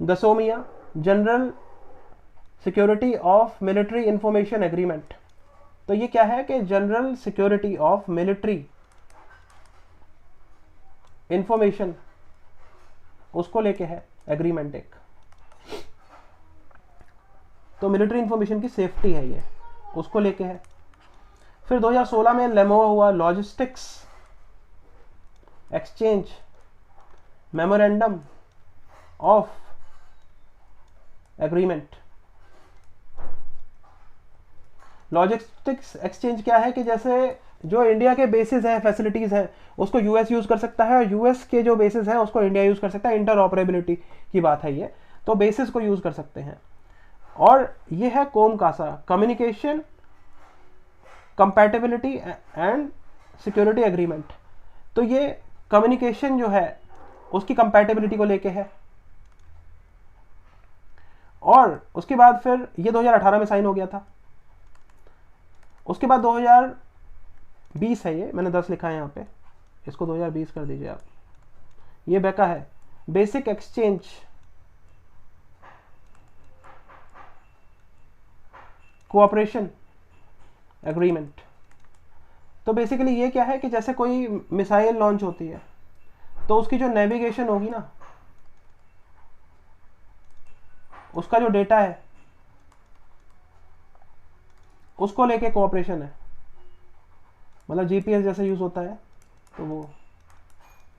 GSOMIA, general security of military information agreement. तो ये क्या है कि general security of military information, उसको लेके है एग्रीमेंट एक। तो मिलिट्री इंफॉर्मेशन की सेफ्टी है ये, उसको लेके है। फिर 2016 में लेमोआ हुआ, logistics exchange memorandum of agreement. Logistics exchange क्या है कि जैसे जो इंडिया के बेसिस हैं, फैसिलिटीज़ हैं, उसको यूएस यूज़ कर सकता है और यूएस के जो बेसिस हैं उसको इंडिया यूज़ कर सकता है। इंटर ऑपरेबिलिटी की बात है ये, तो बेसिस को यूज़ कर सकते हैं। और ये है COMCASA, communication compatibility and security agreement. तो ये कम्युनिकेशन जो है उसकी कंपैटिबिलिटी को लेके है। और उसके बाद फिर ये 2018 में साइन हो गया था। उसके बाद 2020 है, ये मैंने 10 लिखा है यहाँ पे, इसको 2020 कर दीजिए आप। ये बेका है, बेसिक एक्सचेंज कोऑपरेशन एग्रीमेंट। तो बेसिकली ये क्या है कि जैसे कोई मिसाइल लॉन्च होती है तो उसकी जो नेविगेशन होगी ना, उसका जो डेटा है उसको लेके कोऑपरेशन है। मतलब जीपीएस जैसे यूज होता है, तो वो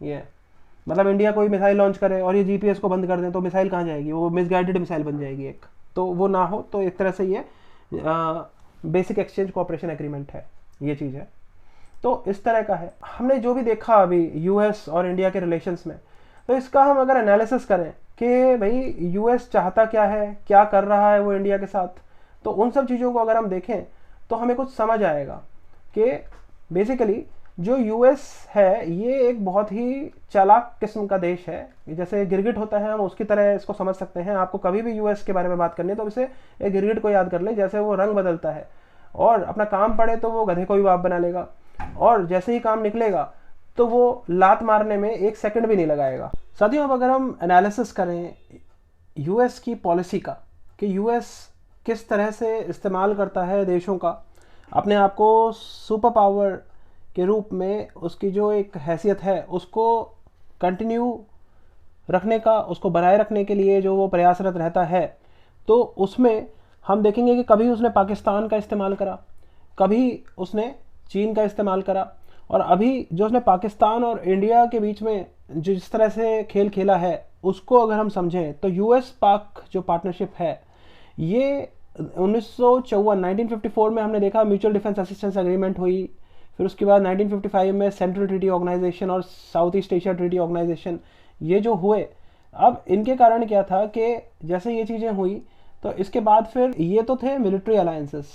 ये मतलब इंडिया कोई मिसाइल लॉन्च करे और ये जीपीएस को बंद कर दें तो मिसाइल कहाँ जाएगी, वो मिसगाइडेड मिसाइल बन जाएगी एक, तो वो ना हो। तो एक तरह से ये बेसिक एक्सचेंज कोऑपरेशन एग्रीमेंट है, ये चीज़ है। तो इस तरह का है। हमने जो भी देखा अभी यूएस और इंडिया के रिलेशंस में, तो इसका हम अगर एनालिसिस करें कि भाई यूएस चाहता क्या है, क्या कर रहा है वो इंडिया के साथ, तो उन सब चीज़ों को अगर हम देखें तो हमें कुछ समझ आएगा कि बेसिकली जो यूएस है ये एक बहुत ही चालाक किस्म का देश है। जैसे गिरगिट होता है, हम उसकी तरह इसको समझ सकते हैं। आपको कभी भी यूएस के बारे में बात करनी है तो इसे एक गिरगिट को याद कर ले, जैसे वो रंग बदलता है और अपना काम पड़े तो वो गधे को भी बाप बना लेगा, और जैसे ही काम निकलेगा तो वो लात मारने में 1 सेकंड भी नहीं लगाएगा। साथियों, अब अगर हम एनालिसिस करें यूएस की पॉलिसी का कि यूएस किस तरह से इस्तेमाल करता है देशों का अपने आप को सुपर पावर के रूप में, उसकी जो एक हैसियत है उसको कंटिन्यू रखने का, उसको बनाए रखने के लिए जो वो प्रयासरत रहता है, तो उसमें हम देखेंगे कि कभी उसने पाकिस्तान का इस्तेमाल करा, कभी उसने चीन का इस्तेमाल करा, और अभी जो उसने पाकिस्तान और इंडिया के बीच में जिस तरह से खेल खेला है उसको अगर हम समझें तो यूएस पाक जो पार्टनरशिप है ये 1954 में हमने देखा म्यूचुअल डिफेंस असिस्टेंस एग्रीमेंट हुई। फिर उसके बाद 1955 में सेंट्रल ट्रीटी ऑर्गेनाइजेशन और south east Asia treaty organisation, ये जो हुए, अब इनके कारण क्या था कि जैसे ये चीज़ें हुई तो इसके बाद फिर ये तो थे मिलिट्री अलायंसेस,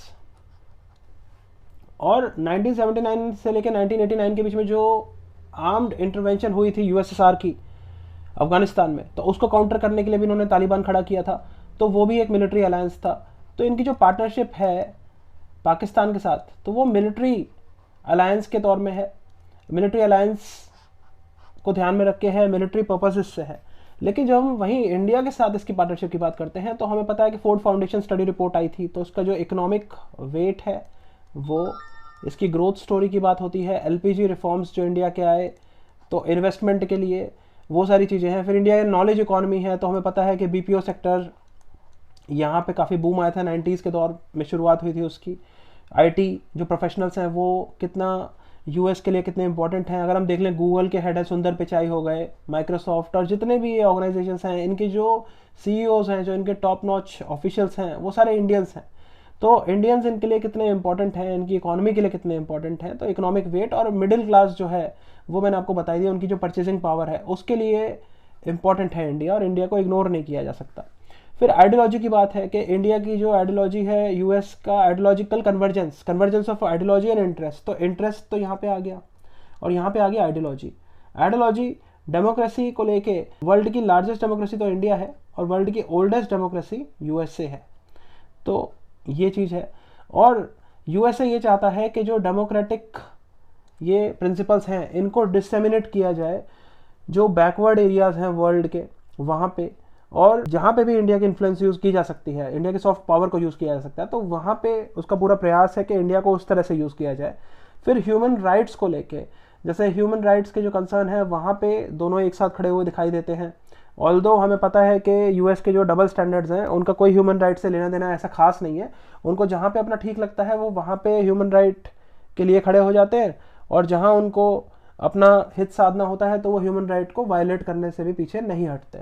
और 1979 से लेकर 1989 के बीच में जो आर्म्ड इंटरवेंशन हुई थी यूएसएसआर की अफगानिस्तान में, तो उसको काउंटर करने के लिए भी इन्होंने तालिबान खड़ा किया था, तो वो भी एक मिलिट्री अलायंस था। तो इनकी जो पार्टनरशिप है पाकिस्तान के साथ, तो वो मिलिट्री अलायंस के तौर में है, मिलिट्री अलायंस को ध्यान में रख के है, मिलिट्री पर्पसेस से है। लेकिन जब हम वहीं इंडिया के साथ इसकी पार्टनरशिप की बात करते हैं तो हमें पता है कि फोर्ड फाउंडेशन स्टडी रिपोर्ट आई थी, तो उसका जो इकोनॉमिक वेट है वो, इसकी ग्रोथ स्टोरी की बात होती है, एलपीजी रिफॉर्म्स जो इंडिया के आए तो इन्वेस्टमेंट के लिए, वो सारी चीज़ें हैं। फिर इंडिया की नॉलेज इकॉनमी है, तो हमें पता है कि बीपीओ सेक्टर यहाँ पे काफ़ी बूम आया था, 90s के दौर में शुरुआत हुई थी उसकी। आईटी जो प्रोफेशनल्स हैं वो कितना यूएस के लिए कितने इंपॉर्टेंट हैं। अगर हम देख लें गूगल के हेड है सुंदर पिचाई हो गए, माइक्रोसॉफ्ट और जितने भी ये ऑर्गेनाइजेशंस हैं, इनके जो सीईओज हैं, जो इनके टॉप नॉच ऑफिशियल्स हैं, वो सारे इंडियंस हैं। तो इंडियंस इनके लिए कितने इंपॉर्टेंट हैं, इनकी इकोनॉमी के लिए कितने इंपॉर्टेंट हैं। तो इकोनॉमिक वेट और मिडिल क्लास जो है वो मैंने आपको बताई दी, उनकी जो परचेजिंग पावर है उसके लिए इंपॉर्टेंट है इंडिया, और इंडिया को इग्नोर नहीं किया जा सकता। फिर आइडियोलॉजी की बात है कि इंडिया की जो आइडियोलॉजी है, यूएस का ideological convergence of ideology and interest. तो इंटरेस्ट तो यहाँ पे आ गया और यहाँ पे आ गया आइडियोलॉजी। आइडियोलॉजी डेमोक्रेसी को लेके, वर्ल्ड की लार्जेस्ट डेमोक्रेसी तो इंडिया है और वर्ल्ड की ओल्डेस्ट डेमोक्रेसी यूएसए है, तो ये चीज़ है। और यूएसए ये चाहता है कि जो डेमोक्रेटिक ये प्रिंसिपल्स हैं इनको डिसेमिनेट किया जाए जो बैकवर्ड एरियाज़ हैं वर्ल्ड के वहाँ पे, और जहाँ पे भी इंडिया की इन्फ्लुएंस यूज़ की जा सकती है, इंडिया के सॉफ्ट पावर को यूज़ किया जा सकता है, तो वहाँ पे उसका पूरा प्रयास है कि इंडिया को उस तरह से यूज़ किया जाए। फिर ह्यूमन राइट्स को लेके, जैसे ह्यूमन राइट्स के जो कंसर्न है वहाँ पे दोनों एक साथ खड़े हुए दिखाई देते हैं। ऑल्दो हमें पता है कि यूएस के जो डबल स्टैंडर्ड्स हैं उनका कोई ह्यूमन राइट से लेना देना ऐसा खास नहीं है, उनको जहाँ पे अपना ठीक लगता है वो वहाँ पे ह्यूमन राइट के लिए खड़े हो जाते हैं, और जहाँ उनको अपना हित साधना होता है तो वो ह्यूमन राइट को वायलेट करने से भी पीछे नहीं हटते।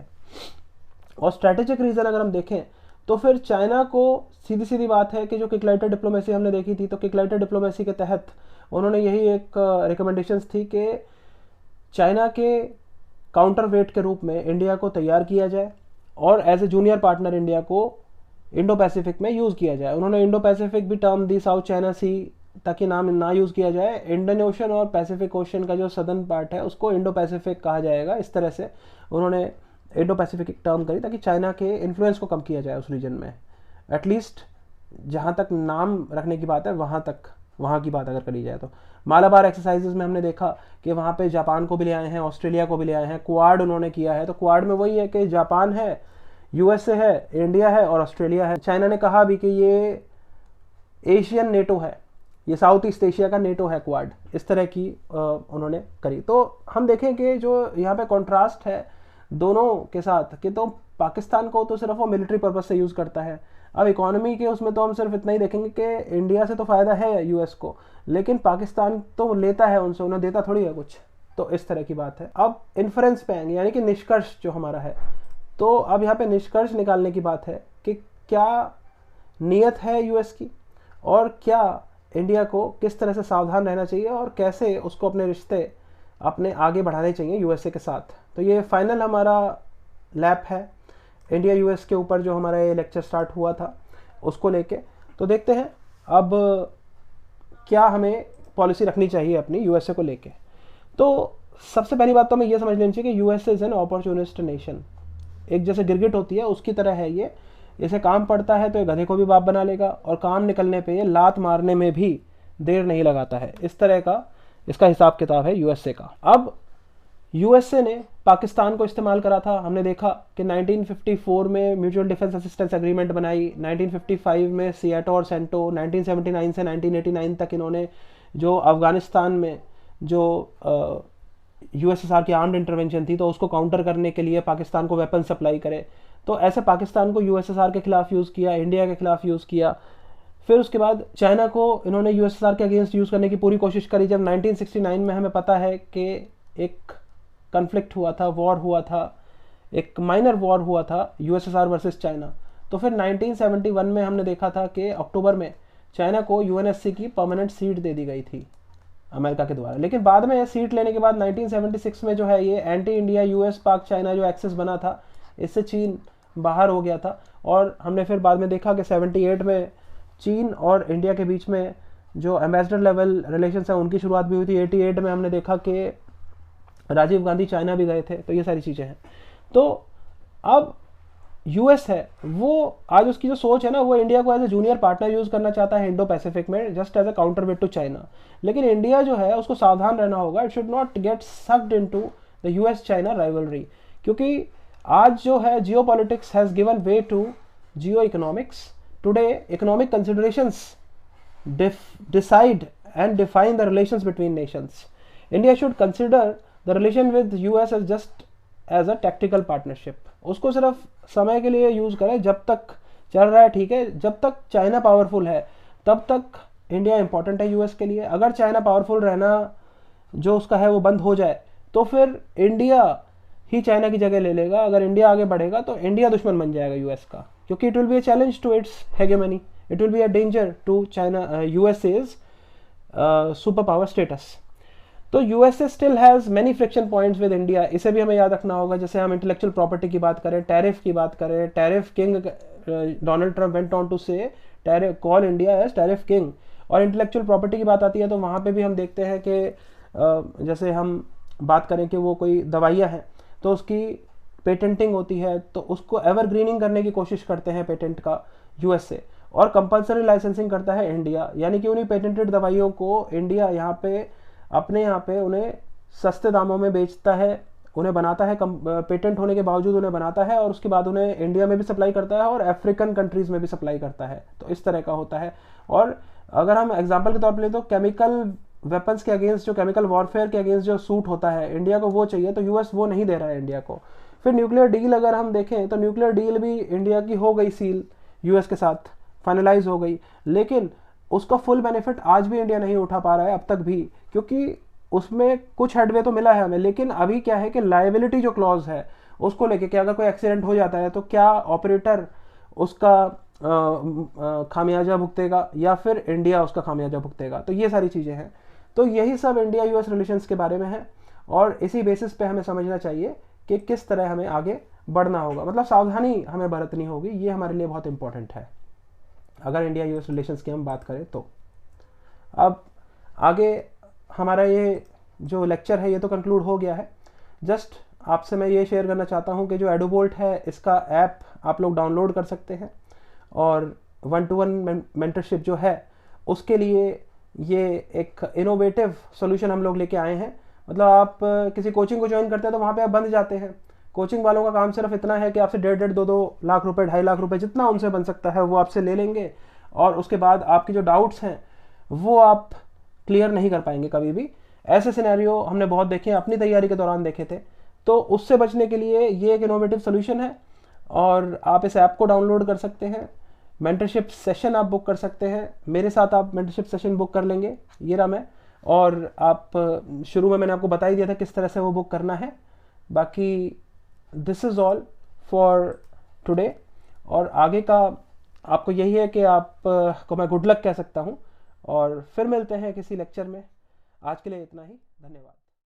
और स्ट्रैटेजिक रीज़न अगर हम देखें तो फिर चाइना को सीधी सीधी बात है कि जो किकलाइटर डिप्लोमेसी हमने देखी थी, तो किकलाइटर डिप्लोमेसी के तहत उन्होंने यही एक रिकमेंडेशंस थी कि चाइना के काउंटर वेट के रूप में इंडिया को तैयार किया जाए और as a junior partner India को इंडो पैसिफिक में यूज़ किया जाए। उन्होंने इंडो पैसिफिक भी टर्म दी, साउथ चाइना सी ताकि नाम ना यूज़ किया जाए, इंडियन ओशन और पैसिफिक ओशन का जो सदर्न पार्ट है उसको इंडो पैसिफिक कहा जाएगा। इस तरह से उन्होंने इंडो पैसिफिक एक टर्म करी ताकि चाइना के इन्फ्लुएंस को कम किया जाए उस रीजन में। एटलीस्ट जहाँ तक नाम रखने की बात है वहाँ की बात अगर करी जाए तो मालाबार एक्सरसाइजेज में हमने देखा कि वहाँ पे जापान को भी ले आए हैं, ऑस्ट्रेलिया को भी ले आए हैं, क्वाड उन्होंने किया है। तो क्वाड में वही है कि जापान है, यूएसए है, इंडिया है और ऑस्ट्रेलिया है। चाइना ने कहा भी कि ये एशियन नेटो है, ये साउथ ईस्ट एशिया का नेटो है क्वाड, इस तरह की उन्होंने करी। तो हम देखें कि जो यहाँ पे कॉन्ट्रास्ट है दोनों के साथ कि तो पाकिस्तान को तो सिर्फ वो मिलिट्री पर्पस से यूज़ करता है। अब इकोनॉमी के उसमें तो हम सिर्फ इतना ही देखेंगे कि इंडिया से तो फ़ायदा है यूएस को, लेकिन पाकिस्तान तो लेता है उनसे, उन्हें देता थोड़ी है कुछ। तो इस तरह की बात है। अब इन्फ्रेंस पे आएंगे, यानी कि निष्कर्ष जो हमारा है। तो अब यहाँ पे निष्कर्ष निकालने की बात है कि क्या नीयत है यूएस की और क्या इंडिया को किस तरह से सावधान रहना चाहिए और कैसे उसको अपने रिश्ते अपने आगे बढ़ाने चाहिए यूएसए के साथ। तो ये फाइनल हमारा लैप है इंडिया यूएस के ऊपर, जो हमारा ये लेक्चर स्टार्ट हुआ था उसको लेके। तो देखते हैं अब क्या हमें पॉलिसी रखनी चाहिए अपनी यूएसए को लेके। तो सबसे पहली बात तो हमें ये समझ लेनी चाहिए कि USA is an opportunist nation. एक जैसे गिरगिट होती है उसकी तरह है ये, इसे काम पड़ता है तो ये गधे को भी बाप बना लेगा और काम निकलने पे ये लात मारने में भी देर नहीं लगाता है। इस तरह का इसका हिसाब किताब है यूएसए का। अब यूएसए ने पाकिस्तान को इस्तेमाल करा था। हमने देखा कि 1954 में म्यूचुअल डिफेंस असिस्टेंस एग्रीमेंट बनाई, 1955 में सियाटो और सेंटो, 1979 से 1989 तक इन्होंने जो अफगानिस्तान में जो यूएसएसआर की आर्म्ड इंटरवेंशन थी तो उसको काउंटर करने के लिए पाकिस्तान को वेपन सप्लाई करे। तो ऐसे पाकिस्तान को यूएसएसआर के खिलाफ यूज़ किया, इंडिया के खिलाफ यूज़ किया। फिर उसके बाद चाइना को इन्होंने यूएसएसआर के अगेंस्ट यूज़ करने की पूरी कोशिश करी। जब 1969 में हमें पता है कि एक कन्फ्लिक्ट हुआ था, वॉर हुआ था, एक माइनर वॉर हुआ था यूएसएसआर वर्सेस चाइना। तो फिर 1971 में हमने देखा था कि अक्टूबर में चाइना को यूएनएससी की परमानेंट सीट दे दी गई थी अमेरिका के द्वारा। लेकिन बाद में सीट लेने के बाद 1976 में जो है ये एंटी इंडिया यूएस पाक चाइना जो एक्सेस बना था, इससे चीन बाहर हो गया था। और हमने फिर बाद में देखा कि 78 में चीन और इंडिया के बीच में जो एम्बेसडर लेवल रिलेशंस है उनकी शुरुआत भी हुई थी। 88 में हमने देखा कि राजीव गांधी चाइना भी गए थे। तो ये सारी चीज़ें हैं। तो अब यूएस है वो आज उसकी जो सोच है ना, वो इंडिया को as a junior partner use करना चाहता है इंडो पैसिफिक में, just as a counterweight to China. लेकिन इंडिया जो है उसको सावधान रहना होगा, it should not get sucked into the US China rivalry, क्योंकि आज जो है geopolitics has given way to Jio economics. Today economic considerations decide and define the relations between nations. India should consider the relation with US as just as a tactical partnership. उसको सिर्फ समय के लिए यूज़ करें, जब तक चल रहा है ठीक है। जब तक चाइना पावरफुल है तब तक इंडिया इंपॉर्टेंट है यूएस के लिए। अगर चाइना पावरफुल रहना जो उसका है वो बंद हो जाए तो फिर इंडिया ही चाइना की जगह ले लेगा। अगर इंडिया आगे बढ़ेगा तो इंडिया दुश्मन बन जाएगा यूएस का, क्योंकि it will be a challenge to its hegemony, it will be a danger to China USA's super power status. तो USA still has many friction points with India, इसे भी हमें याद रखना होगा। जैसे हम इंटेलेक्चुअल प्रॉपर्टी की बात करें, टैरिफ की बात करें, tariff king Donald Trump went on to say call India as tariff king. और इंटेलेक्चुअल प्रॉपर्टी की बात आती है तो वहाँ पे भी हम देखते हैं कि जैसे हम बात करें कि वो कोई दवाइयाँ हैं तो उसकी पेटेंटिंग होती है, तो उसको एवरग्रीनिंग करने की कोशिश करते हैं पेटेंट का यूएसए, और कंपलसरी लाइसेंसिंग करता है इंडिया। यानी कि उन्हीं पेटेंटेड दवाइयों को इंडिया यहाँ पे अपने यहाँ पे उन्हें सस्ते दामों में बेचता है, उन्हें बनाता है, पेटेंट होने के बावजूद उन्हें बनाता है और उसके बाद उन्हें इंडिया में भी सप्लाई करता है और अफ्रीकन कंट्रीज़ में भी सप्लाई करता है। तो इस तरह का होता है। और अगर हम एग्जाम्पल के तौर पर लें तो केमिकल वेपन्स के अगेंस्ट, जो केमिकल वॉरफेयर के अगेंस्ट जो सूट होता है इंडिया को, वो चाहिए, तो यूएस वो नहीं दे रहा है इंडिया को। फिर न्यूक्लियर डील अगर हम देखें तो न्यूक्लियर डील भी इंडिया की हो गई सील, यूएस के साथ फाइनलाइज हो गई, लेकिन उसका फुल बेनिफिट आज भी इंडिया नहीं उठा पा रहा है अब तक भी, क्योंकि उसमें कुछ हेडवे तो मिला है हमें। लेकिन अभी क्या है कि लायबिलिटी जो क्लॉज है उसको लेके कि अगर कोई एक्सीडेंट हो जाता है तो क्या ऑपरेटर उसका खामियाजा भुगतेगा या फिर इंडिया उसका खामियाजा भुगतेगा। तो ये सारी चीज़ें हैं। तो यही सब इंडिया यूएस रिलेशंस के बारे में है और इसी बेसिस पे हमें समझना चाहिए कि किस तरह हमें आगे बढ़ना होगा, मतलब सावधानी हमें बरतनी होगी। ये हमारे लिए बहुत इंपॉर्टेंट है अगर इंडिया यूएस रिलेशंस की हम बात करें तो। अब आगे हमारा ये जो लेक्चर है ये तो कंक्लूड हो गया है। जस्ट आपसे मैं ये शेयर करना चाहता हूँ कि जो एडुबोल्ट है इसका ऐप आप लोग डाउनलोड कर सकते हैं और 1-to-1 मेंटरशिप जो है उसके लिए ये एक इनोवेटिव सॉल्यूशन हम लोग लेके आए हैं। मतलब आप किसी कोचिंग को ज्वाइन करते हैं तो वहाँ पे आप बंध जाते हैं। कोचिंग वालों का काम सिर्फ इतना है कि आपसे 1.5-2 लाख रुपए, 2.5 लाख रुपए, जितना उनसे बन सकता है वो आपसे ले लेंगे और उसके बाद आपके जो डाउट्स हैं वो आप क्लियर नहीं कर पाएंगे कभी भी। ऐसे सिनेरियो हमने बहुत देखे हैं, अपनी तैयारी के दौरान देखे थे। तो उससे बचने के लिए ये एक इनोवेटिव सोल्यूशन है और आप इस ऐप को डाउनलोड कर सकते हैं। मेंटरशिप सेशन आप बुक कर सकते हैं, मेरे साथ आप मेंटरशिप सेशन बुक कर लेंगे, ये रहा मैं। और आप शुरू में मैंने आपको बता ही दिया था किस तरह से वो बुक करना है। बाकी this is all for today. और आगे का आपको यही है कि आप को मैं गुड लक कह सकता हूँ और फिर मिलते हैं किसी लेक्चर में। आज के लिए इतना ही, धन्यवाद।